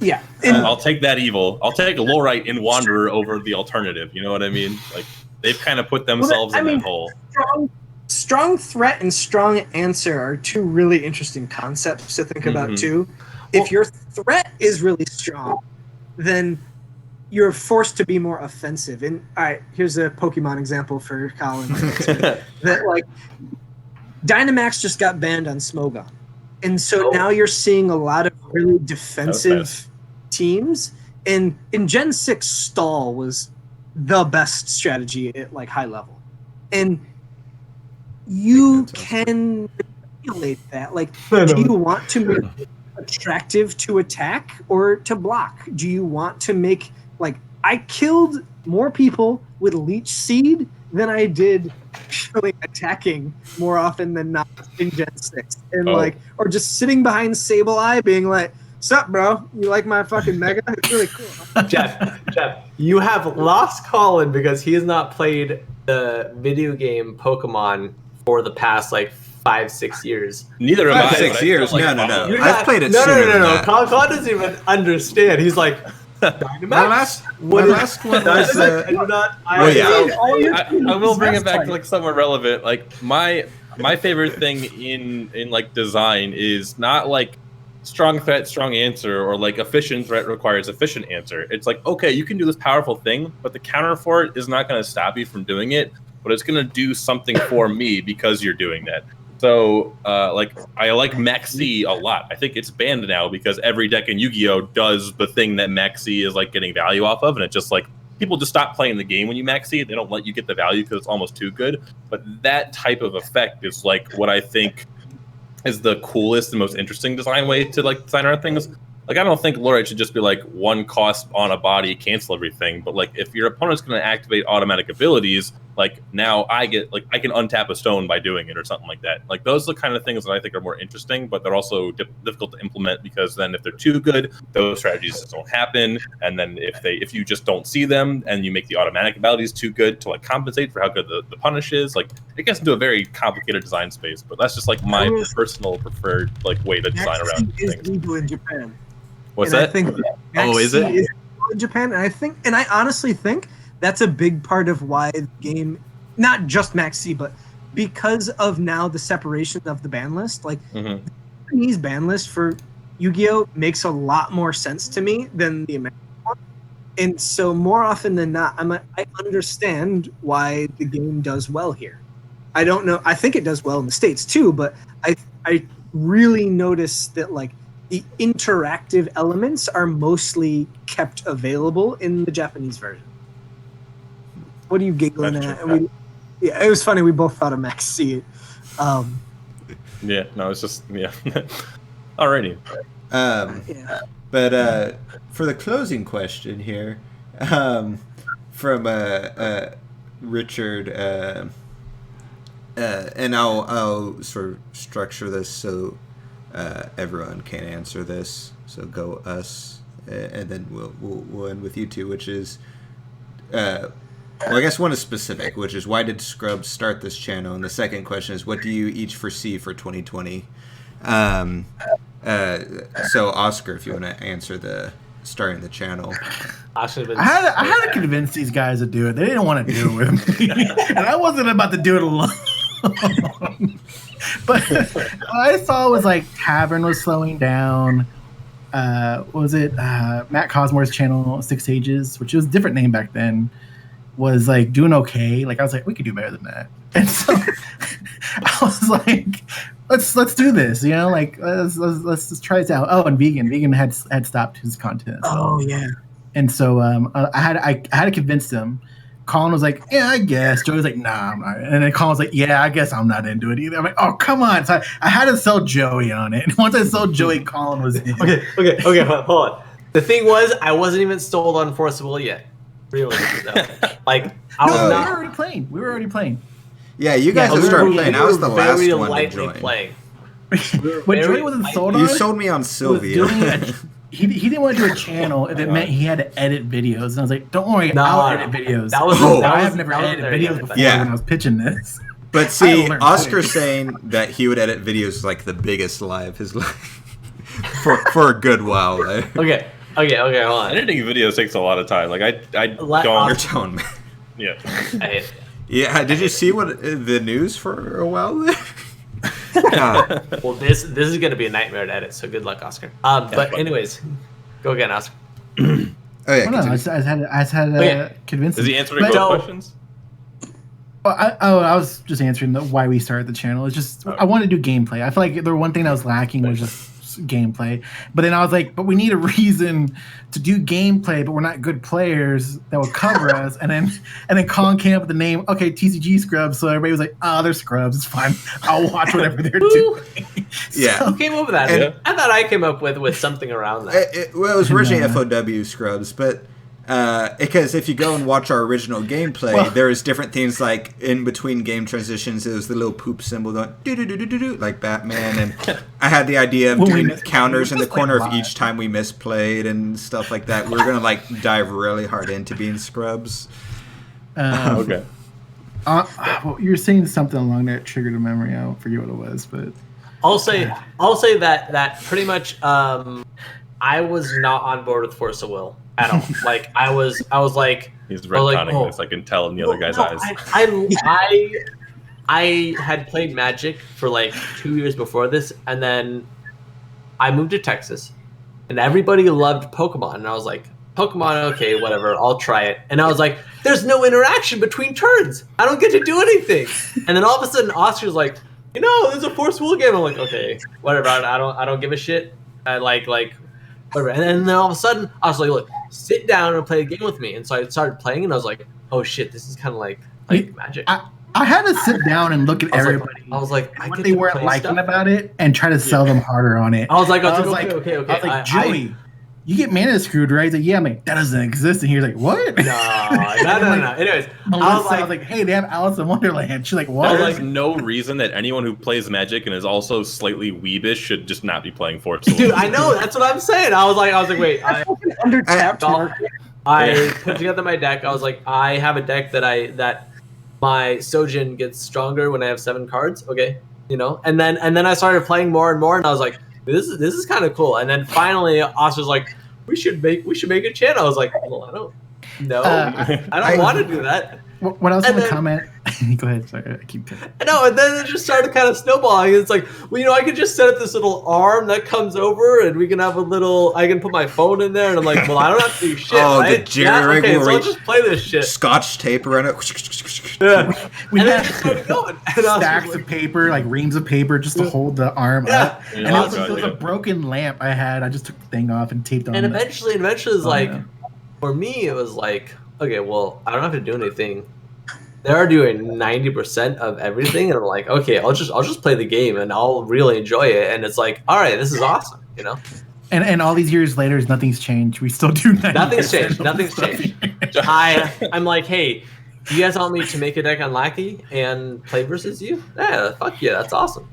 yeah. I'll take that evil. I'll take Lorite in Wanderer over the alternative, you know what I mean? Like, they've kind of put themselves in that hole. Strong threat and strong answer are 2 really interesting concepts to think about, too. If your threat is really strong, then you're forced to be more offensive. And all right, here's a Pokemon example for Colin. That like Dynamax just got banned on Smogon. And so now you're seeing a lot of really defensive teams. And in Gen 6, stall was the best strategy at like high level. And you can manipulate that. Like, do you want to make it attractive to attack or to block? Do you want to make like I killed more people with Leech Seed than I did actually attacking more often than not in Gen 6. And like, or just sitting behind Sableye being like, sup, bro? You like my fucking Mega? It's really cool. Jeff, you have lost Colin because he has not played the video game Pokemon for the past like 5-6 years. Neither have I. 6 years? Like, no. I've played it No. that. Colin doesn't even understand. He's like, Dynamax? My last one was I will bring it back to like somewhere relevant. Like my favorite thing in like design is not like strong threat, strong answer, or like efficient threat requires efficient answer. It's like, okay, you can do this powerful thing, but the counter for it is not going to stop you from doing it, but it's going to do something for me because you're doing that. So, like, I like Maxi a lot. I think it's banned now because every deck in Yu-Gi-Oh! Does the thing that Maxi is, like, getting value off of, and it's just, like, people just stop playing the game when you Maxi. They don't let you get the value because it's almost too good. But that type of effect is, like, what I think is the coolest and most interesting design way to, like, design our things. Like, I don't think Lorite should just be, like, 1 cost on a body, cancel everything. But, like, if your opponent's going to activate automatic abilities, like now I get like I can untap a stone by doing it or something like that. Like those are the kind of things that I think are more interesting, but they're also difficult to implement because then if they're too good, those strategies just don't happen. And then if you just don't see them and you make the automatic abilities too good to like compensate for how good the punish is, like it gets into a very complicated design space. But that's just like my personal preferred like way to design around is things. legal in Japan. What's And that? I think Is it? is legal in Japan, and I honestly think that's a big part of why the game, not just Max C, but because of now the separation of the ban list, like the Japanese ban list for Yu-Gi-Oh makes a lot more sense to me than the American one. And so more often than not, I understand why the game does well here. I don't know. I think it does well in the States too, but I really notice that like the interactive elements are mostly kept available in the Japanese version. What are you giggling at? It was funny. We both thought of Max C. Yeah, no, it's just Alrighty. But for the closing question here, from Richard, and I'll sort of structure this so everyone can answer this. So go us, and then we'll end with you two, which is. Well, I guess one is specific, which is why did Scrubs start this channel? And the second question is, what do you each foresee for 2020? So, Oscar, if you want to answer the starting the channel. I had to convince these guys to do it. They didn't want to do it with me. And I wasn't about to do it alone. But what I saw was like Tavern was slowing down. What was it? Matt Cosmore's channel, 6 Ages, which was a different name back then, was like doing okay. Like I was like, we could do better than that. And so I was like, let's do this. You know, like let's just try this out. Oh, and Vegan had stopped his content. Oh yeah. And so I had to convince them. Colin was like, yeah, I guess. Joey was like, nah, I'm not. And then Colin was like, yeah, I guess I'm not into it either. I'm like, oh, come on. So I had to sell Joey on it. And once I sold Joey, Colin was in. Okay, hold on. The thing was, I wasn't even sold on Forcible yet. Really? Like, I was not. We were already playing. Yeah, you guys have started playing. I was the last one to join. Playing. When Joey wasn't sold on you sold me on Sylvia. He didn't want to do a channel if it meant he had to edit videos. And I was like, don't worry, I'll edit videos. I have never edited videos before when I was pitching this. But see, Oscar's saying that he would edit videos like the biggest lie of his life for a good while. Like. Okay, hold on. Editing videos takes a lot of time. Like I don't. You're telling me. Yeah. I hate it. Yeah. Did you see what the news for a while there? Well, this is going to be a nightmare to edit. So good luck, Oscar. But anyways, go again, Oscar. Oh yeah. I just had to convince him. Is he answering both questions? I was just answering why we started the channel. It's just I wanted to do gameplay. I feel like the one thing that was lacking was just gameplay. But then I was like, but we need a reason to do gameplay, but we're not good players that will cover us. And then Colin came up with the name, okay, TCGScrubs. So everybody was like, oh, they're scrubs. It's fine. I'll watch whatever they're doing. Yeah. Who came up with that? And I thought I came up with something around that. It was originally FOW Scrubs, but because if you go and watch our original gameplay, there was different things like in between game transitions, it was the little poop symbol going do like Batman, and I had the idea of doing counters in the corner of each time we misplayed and stuff like that. We were gonna like dive really hard into being scrubs. Okay. Well, you were saying something along that triggered a memory. I don't forget what it was, but I'll say that pretty much I was not on board with Force of Will at all. Like I was like he's retconning this. I can tell in the other guy's eyes. I had played Magic for like 2 years before this, and then I moved to Texas, and everybody loved Pokemon, and I was like, Pokemon, okay, whatever, I'll try it. And I was like, there's no interaction between turns. I don't get to do anything. And then all of a sudden, Oscar's like, there's a Force Will game. I'm like, okay, whatever. I don't give a shit. I like whatever. And then all of a sudden, I was like, look, sit down and play a game with me. And so I started playing, and I was like, oh shit, this is kind of like Magic. I had to sit down and look at everybody. I was like, what they weren't liking about it, and try to sell them harder on it. I was like, okay. I was like, Joey, you get mana screwed, right? He's like, yeah. I'm like, that doesn't exist. And he's like, what? No. Anyways, I was like, hey, they have Alice in Wonderland. She's like, what? There's like no reason that anyone who plays Magic and is also slightly weebish should just not be playing Force of Will. Dude, I know. That's what I'm saying. I was like, wait. I put together my deck. I was like, I have a deck that my Sojin gets stronger when I have 7 cards. Okay, and then I started playing more and more, and I was like, this is kind of cool. And then finally, Oscar's like, we should make a channel. I was like, well, I don't want to do that. When I was in the comment, go ahead. Sorry, I keep. No, and then it just started kind of snowballing. It's like, well, I could just set up this little arm that comes over, and we can have I can put my phone in there, and I'm like, well, I don't have to do shit. Oh, right? the jerry okay, so I'll just play this shit. Scotch tape around it. Yeah. We and had then just started going. stacks of paper, like reams of paper, just to hold the arm up. Yeah, And it was a broken lamp I had. I just took the thing off and taped on. And eventually, it's like, for me, it was like, okay, well, I don't have to do anything. They're doing 90% of everything, and I'm like, okay, I'll just play the game, and I'll really enjoy it. And it's like, all right, this is awesome, And all these years later, nothing's changed. We still do 90%. Nothing's changed. I'm like, hey, do you guys want me to make a deck on Lackey and play versus you? Yeah, fuck yeah, that's awesome.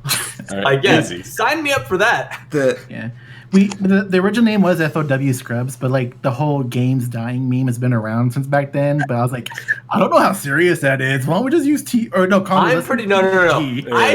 Right, I guess. easy. Sign me up for that. Yeah. The original name was FOW Scrubs, but like the whole game's dying meme has been around since back then. But I was like, I don't know how serious that is. Why don't we just use No. I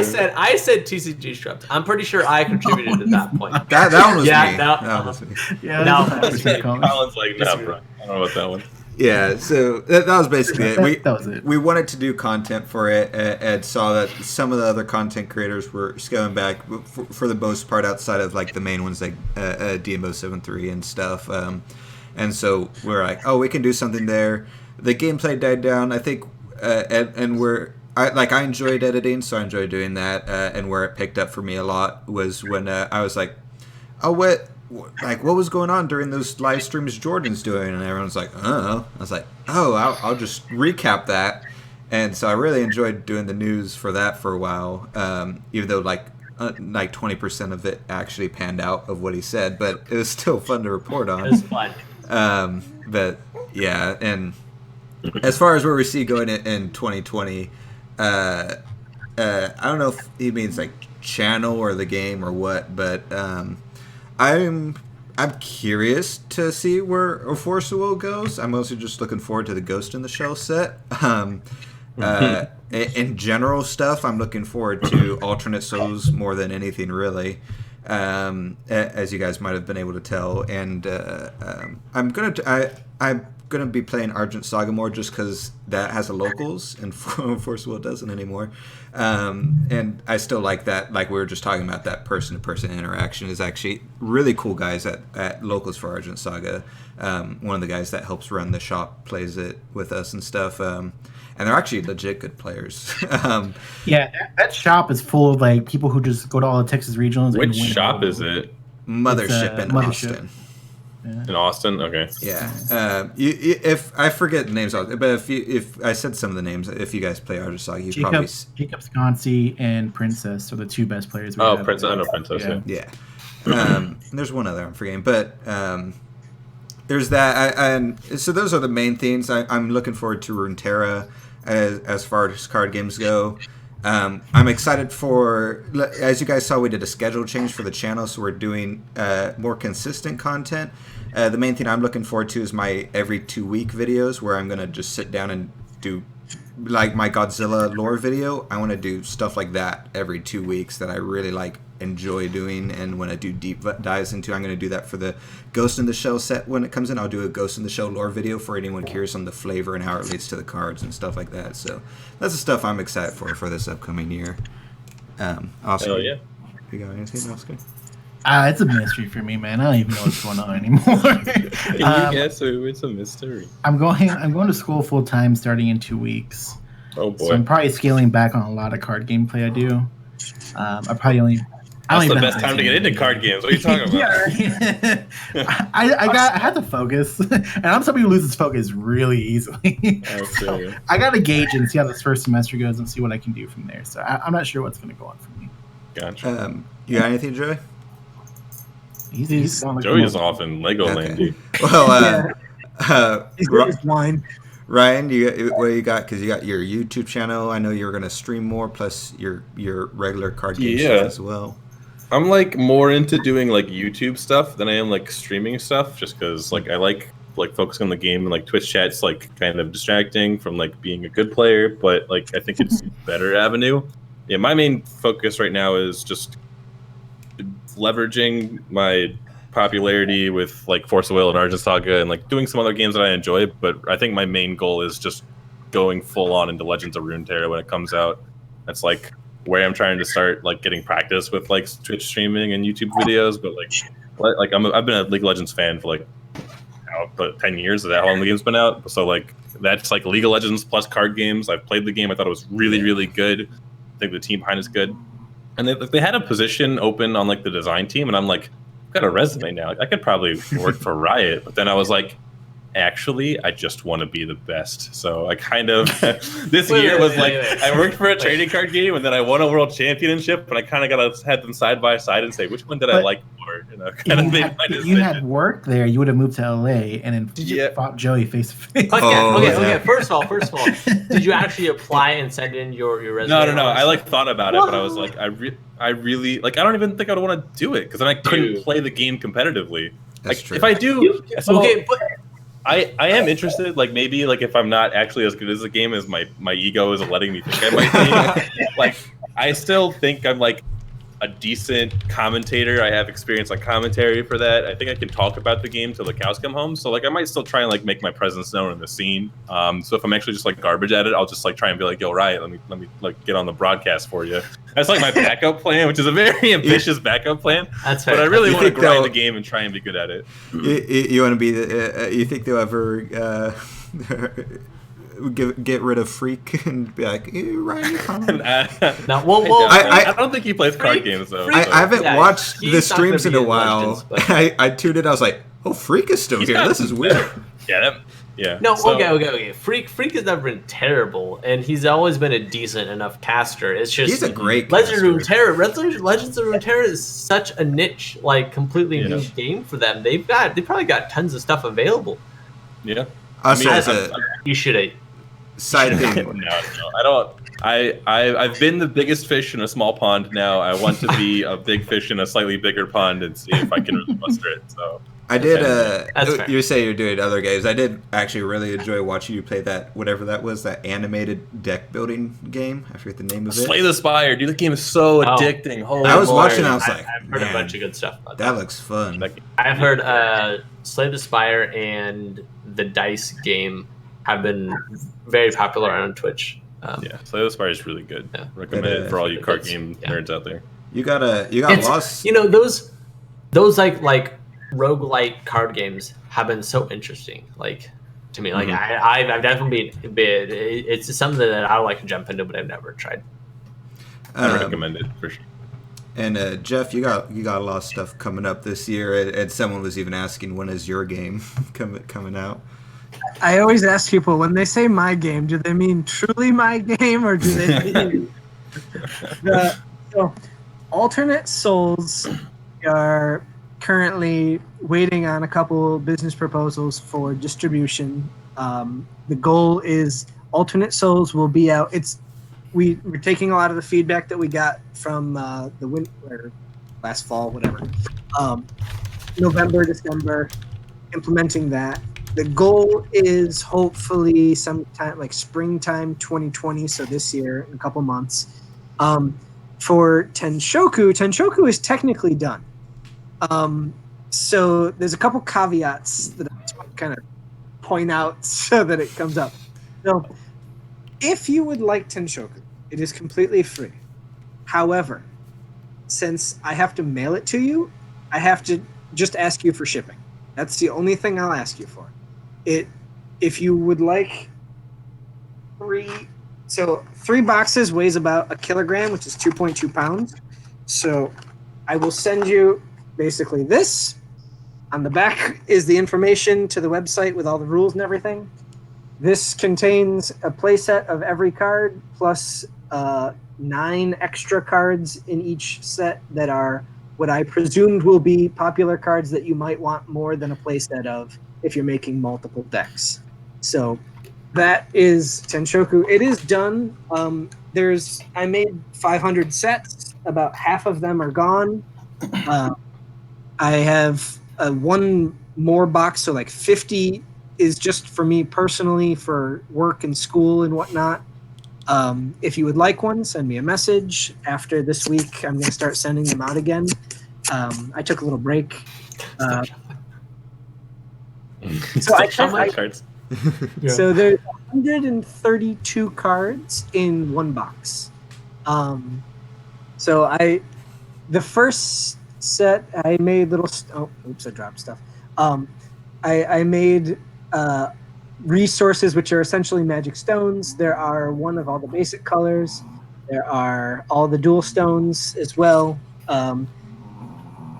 said TCGScrubs. I'm pretty sure I contributed at that point. That one was me. That was me. Colin's like, nah, bro. I don't know about that one. Yeah, so that was basically it. That was it. We wanted to do content for it and saw that some of the other content creators were scaling back for the most part outside of like the main ones like DMO73 and stuff. And so we're like, oh, we can do something there. The gameplay died down, I think, and I enjoyed editing, so I enjoyed doing that. And where it picked up for me a lot was when I was like, oh, what was going on during those live streams Jordan's doing? And everyone's like, oh. I was like, oh, I'll just recap that. And so I really enjoyed doing the news for that for a while, even though like 20% of it actually panned out of what he said, but it was still fun to report on. It was fun. But yeah, and as far as where we see going in 2020, I don't know if he means like channel or the game or what, but I'm curious to see where A Force of Will goes. I'm mostly just looking forward to the Ghost in the Shell set. In general stuff, I'm looking forward to alternate souls more than anything really, as you guys might have been able to tell. And I'm gonna be playing Argent Saga more just because that has a locals and Force of Will doesn't anymore. And I still like that, like we were just talking about, that person-to-person interaction is actually really cool. Guys at locals for Argent Saga, one of the guys that helps run the shop plays it with us and stuff. And they're actually legit good players. Yeah, that shop is full of like people who just go to all the Texas regionals. Which shop is it? Mothership in Mothership. Austin. Yeah. In Austin, okay. Yeah. If I forget the names, but if I said some of the names, if you guys play Argent Saga, you probably Jacob Sconsi and Princess are the two best players. Princess. I know Princess. Yeah. There's one other I'm forgetting, but there's that. And so those are the main things. I'm looking forward to Runeterra as far as card games go. I'm excited for, as you guys saw, we did a schedule change for the channel, so we're doing more consistent content. The main thing I'm looking forward to is my every 2-week videos, where I'm going to just sit down and do, like my Godzilla lore video. I want to do stuff like that every 2 weeks that I really enjoy doing, and when I do deep dives into, I'm going to do that for the Ghost in the Shell set when it comes in. I'll do a Ghost in the Shell lore video for anyone curious on the flavor and how it relates to the cards and stuff like that. So that's the stuff I'm excited for this upcoming year. Oscar, Hell yeah. You got anything, Oscar? It's a mystery for me, man. I don't even know what's going on anymore. Can you guess? It's a mystery. I'm going to school full time starting in 2 weeks. Oh boy. So I'm probably scaling back on a lot of card gameplay I do. I probably only. That's the best time to get into card games. What are you talking about? Yeah. I had to focus, and I'm somebody who loses focus really easily. I got to gauge and see how this first semester goes and see what I can do from there. So I'm not sure what's going to go on for me. Gotcha. You got anything, Joey? He's going like Joey's off in Legoland, dude. Well, He's got his wine. Ryan, what you got? Because you got your YouTube channel. I know you're going to stream more, plus your regular card game stuff as well. I'm like more into doing like YouTube stuff than I am like streaming stuff, just because like I like focusing on the game, and like Twitch chat's like kind of distracting from like being a good player, but like I think it's a better avenue. Yeah, my main focus right now is just leveraging my popularity with like Force of Will and Argent Saga and like doing some other games that I enjoy, but I think my main goal is just going full on into Legends of Runeterra when it comes out. That's like where I'm trying to start like getting practice with like Twitch streaming and YouTube videos, but like I've been a League of Legends fan for like about 10 years. Is that how long the game's been out? So like that's like League of Legends plus card games. I've played the game. I thought it was really, really good. I think the team behind is good. And they had a position open on like the design team, and I'm like, I've got a resume now. I could probably work for Riot. But then I was like, actually, I just want to be the best. So I kind of this year was like I worked for a trading card game, and then I won a world championship, and I kind of got to have them side by side and say which one did I like more. You know, kind of made my decision. If you had worked there, you would have moved to LA and then fought Joey face to face. Okay. First of all, did you actually apply and send in your resume? No. I like thought about it, but I was like, I really like. I don't even think I would want to do it because then I couldn't play the game competitively. That's like true. If I do, but. I am interested, like maybe like if I'm not actually as good as the game as my ego is letting me think I might be. Like I still think I'm like a decent commentator. I have experience on commentary for that. I think I can talk about the game till the cows come home. So like I might still try and like make my presence known in the scene. So if I'm actually just like garbage at it, I'll just like try and be like, yo, Riot, let me like get on the broadcast for you. That's like my backup plan, which is a very ambitious backup plan. That's fair. But I really want to grind the game and try and be good at it. You want to be you think they'll ever get rid of Freak and be like, hey, Ryan, I don't think he plays card games though. I haven't watched the streams in a while. I tuned in. I was like, oh, Freak is still here. This is weird. Yeah. No, okay. Freak has never been terrible, and he's always been a decent enough caster. It's just he's a great Legends of Runeterra is such a niche, like completely niche game for them. They probably got tons of stuff available. Yeah. You should have. Side thing. No, I don't. I've been the biggest fish in a small pond. Now I want to be a big fish in a slightly bigger pond and see if I can really muster it. So I did. You say you're doing other games. I did actually really enjoy watching you play that whatever that was, that animated deck building game. I forget the name of it. Slay the Spire, dude. The game is so addicting. Holy I was Lord. watching. I was like, I've heard a bunch of good stuff about that. That looks fun. I've heard Slay the Spire and the Dice game have been very popular on Twitch. Slay the Spire is really good. Yeah. Recommend it for all you card game nerds out there. You got lost. You know, those like roguelike card games have been so interesting. Like to me, like I've definitely been. It's something that I would like to jump into, but I've never tried. I recommend it for sure. And Jeff, you got a lot of stuff coming up this year, and someone was even asking when is your game coming out. I always ask people when they say my game, do they mean truly my game or do they mean so Alternate Souls are currently waiting on a couple business proposals for distribution. The goal is Alternate Souls will be out. We're taking a lot of the feedback that we got from the winter, last fall, whatever. November, December, implementing that. The goal is hopefully sometime like springtime 2020, so this year in a couple months. For Tenshoku is technically done. So there's a couple caveats that I just want to kind of point out so that it comes up. So if you would like Tenshoku, it is completely free. However, since I have to mail it to you, I have to just ask you for shipping. That's the only thing I'll ask you for. If you would like 3 boxes weighs about a kilogram, which is 2.2 pounds. So I will send you basically this. On the back is the information to the website with all the rules and everything. This contains a playset of every card plus 9 extra cards in each set that are what I presumed will be popular cards that you might want more than a playset of if you're making multiple decks. So that is Tenshoku. It is done. I made 500 sets. About half of them are gone. I have one more box, so like 50 is just for me personally for work and school and whatnot. If you would like one, send me a message. After this week, I'm going to start sending them out again. I took a little break. So cards. So there's 132 cards in one box. The first set I made little. I dropped stuff. I made resources, which are essentially magic stones. There are one of all the basic colors. There are all the dual stones as well. A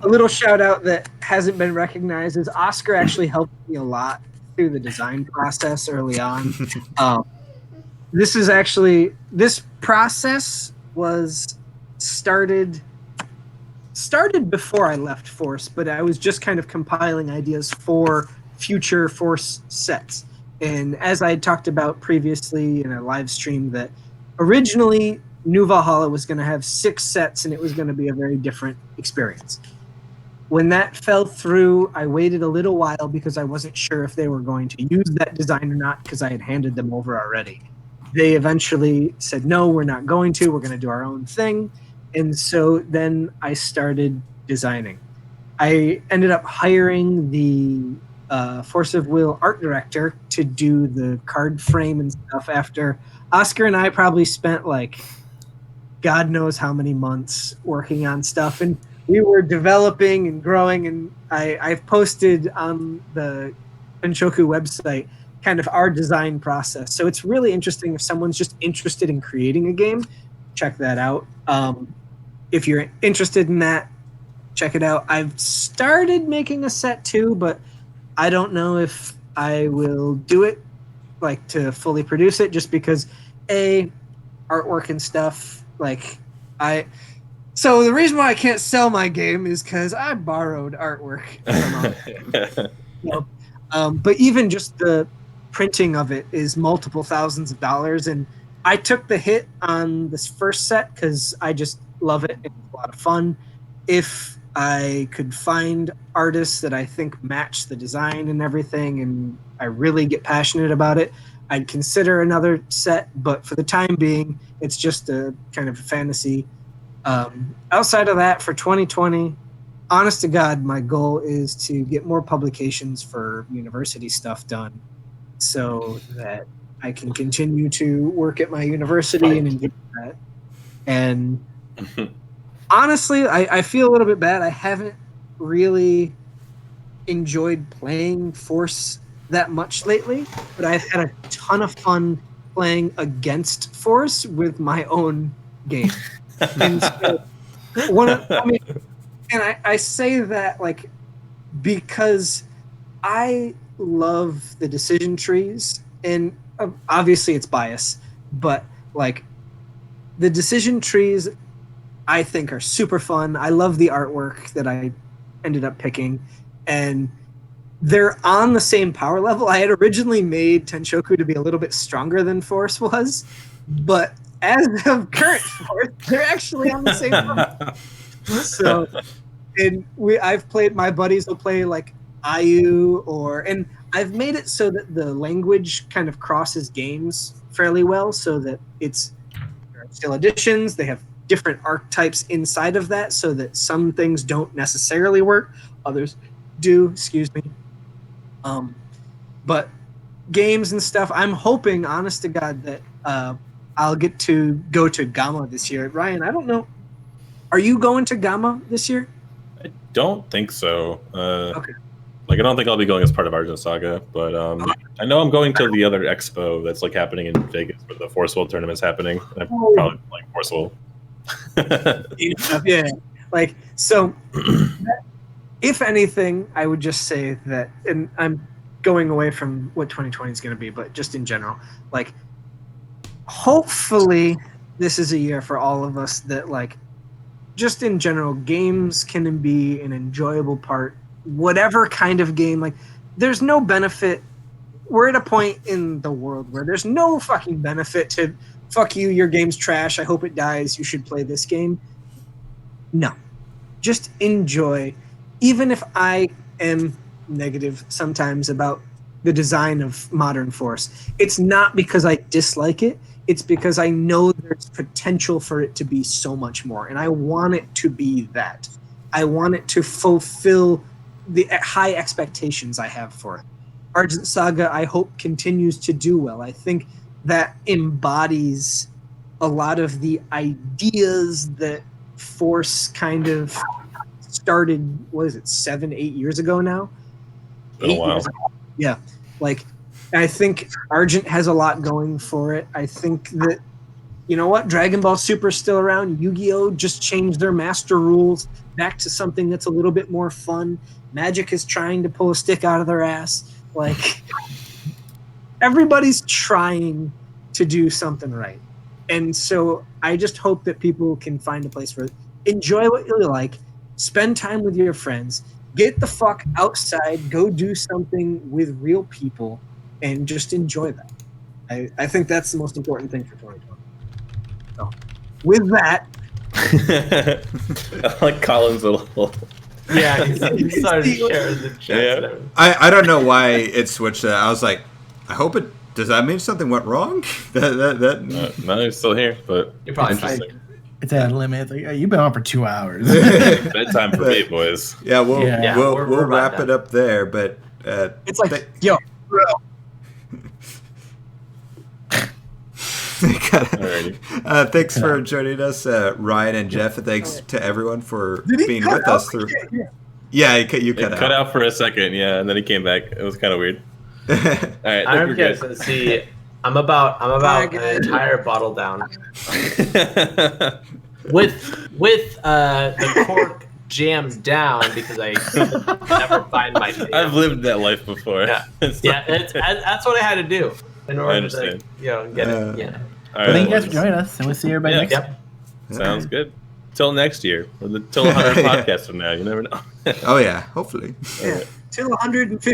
little shout out that hasn't been recognized is Oscar actually helped me a lot through the design process early on. This process was started before I left Force, but I was just kind of compiling ideas for future Force sets. And as I had talked about previously in a live stream, that originally New Valhalla was going to have 6 sets and it was going to be a very different experience. When that fell through, I waited a little while because I wasn't sure if they were going to use that design or not because I had handed them over already. They eventually said, no, we're not going to. We're going to do our own thing. And so then I started designing. I ended up hiring the Force of Will art director to do the card frame and stuff after Oscar and I probably spent like God knows how many months working on stuff. And we were developing and growing, and I've posted on the Tenshoku website kind of our design process. So it's really interesting if someone's just interested in creating a game, check that out. If you're interested in that, check it out. I've started making a set too, but I don't know if I will do it like to fully produce it just because artwork and stuff So the reason why I can't sell my game is because I borrowed artwork from but even just the printing of it is multiple thousands of dollars, and I took the hit on this first set because I just love it. It's a lot of fun. If I could find artists that I think match the design and everything, and I really get passionate about it, I'd consider another set. But for the time being, it's just a kind of fantasy. Outside of that, for 2020, honest to God, my goal is to get more publications for university stuff done so that I can continue to work at my university and enjoy that. And honestly, I feel a little bit bad. I haven't really enjoyed playing Force that much lately, but I've had a ton of fun playing against Force with my own game. And so I say that like because I love the decision trees, and obviously it's bias, but like the decision trees I think are super fun. I love the artwork that I ended up picking, and they're on the same power level. I had originally made Tenshoku to be a little bit stronger than Force was, but as of current Force, they're actually on the same level. So, and I've played. My buddies will play like Ayu, and I've made it so that the language kind of crosses games fairly well, so that there are still additions. They have different archetypes inside of that, so that some things don't necessarily work, others do. Excuse me. But games and stuff, I'm hoping, honest to God, that I'll get to go to Gamma this year. Ryan, I don't know. Are you going to Gamma this year? I don't think so. Okay. Like, I don't think I'll be going as part of Argent Saga, but I know I'm going to the other expo that's like happening in Vegas where the Force World tournament's happening. And I'm probably playing Force World. Yeah. Like, so if anything, I would just say that, and I'm going away from what 2020 is going to be, but just in general, like, hopefully this is a year for all of us that like just in general, games can be an enjoyable part. Whatever kind of game, like, there's no benefit. We're at a point in the world where there's no fucking benefit to, fuck you, your game's trash, I hope it dies, you should play this game. No. Just enjoy. Even if I am negative sometimes about the design of Modern Force, it's not because I dislike it, it's because I know there's potential for it to be so much more, and I want it to be that. I want it to fulfill the high expectations I have for it. Argent Saga, I hope, continues to do well. I think that embodies a lot of the ideas that Force kind of started, what is it, 7-8 years ago now? Oh, wow. Years ago. Yeah. Like, I think Argent has a lot going for it. I think that, you know what, Dragon Ball Super is still around. Yu-Gi-Oh! Just changed their master rules back to something that's a little bit more fun. Magic is trying to pull a stick out of their ass. Like, everybody's trying to do something right. And so I just hope that people can find a place for it. Enjoy what you like. Spend time with your friends. Get the fuck outside. Go do something with real people and just enjoy that. I think that's the most important thing for 2020. So, with that... I like Colin's little... Yeah, he started sharing the chat. Yeah. I don't know why it switched that. I was like, I hope it... Does that mean something went wrong? No, he's still here, but You're probably interesting. fine. It's at a limit. Like, you've been on for 2 hours. Bedtime for me, boys. Yeah, we'll we're wrap about it up there, but... It's like, yo, bro. Alrighty. Thanks for joining us, Ryan and Jeff. And thanks to everyone for being with us through. Yeah, you cut out. Cut out for a second, yeah, and then he came back. It was kind of weird. All right, I don't guess. See, I'm about an entire bottle down with the cork jammed down because I could never find my thing. I've lived that life before. Yeah, that's what I had to do in order to get it. Yeah. All right, Thank you guys for joining us, and we'll see everybody next time. Yep. Sounds good. Till next year, or till 100 podcasts from now. You never know. Oh yeah, hopefully. Yeah. Till 150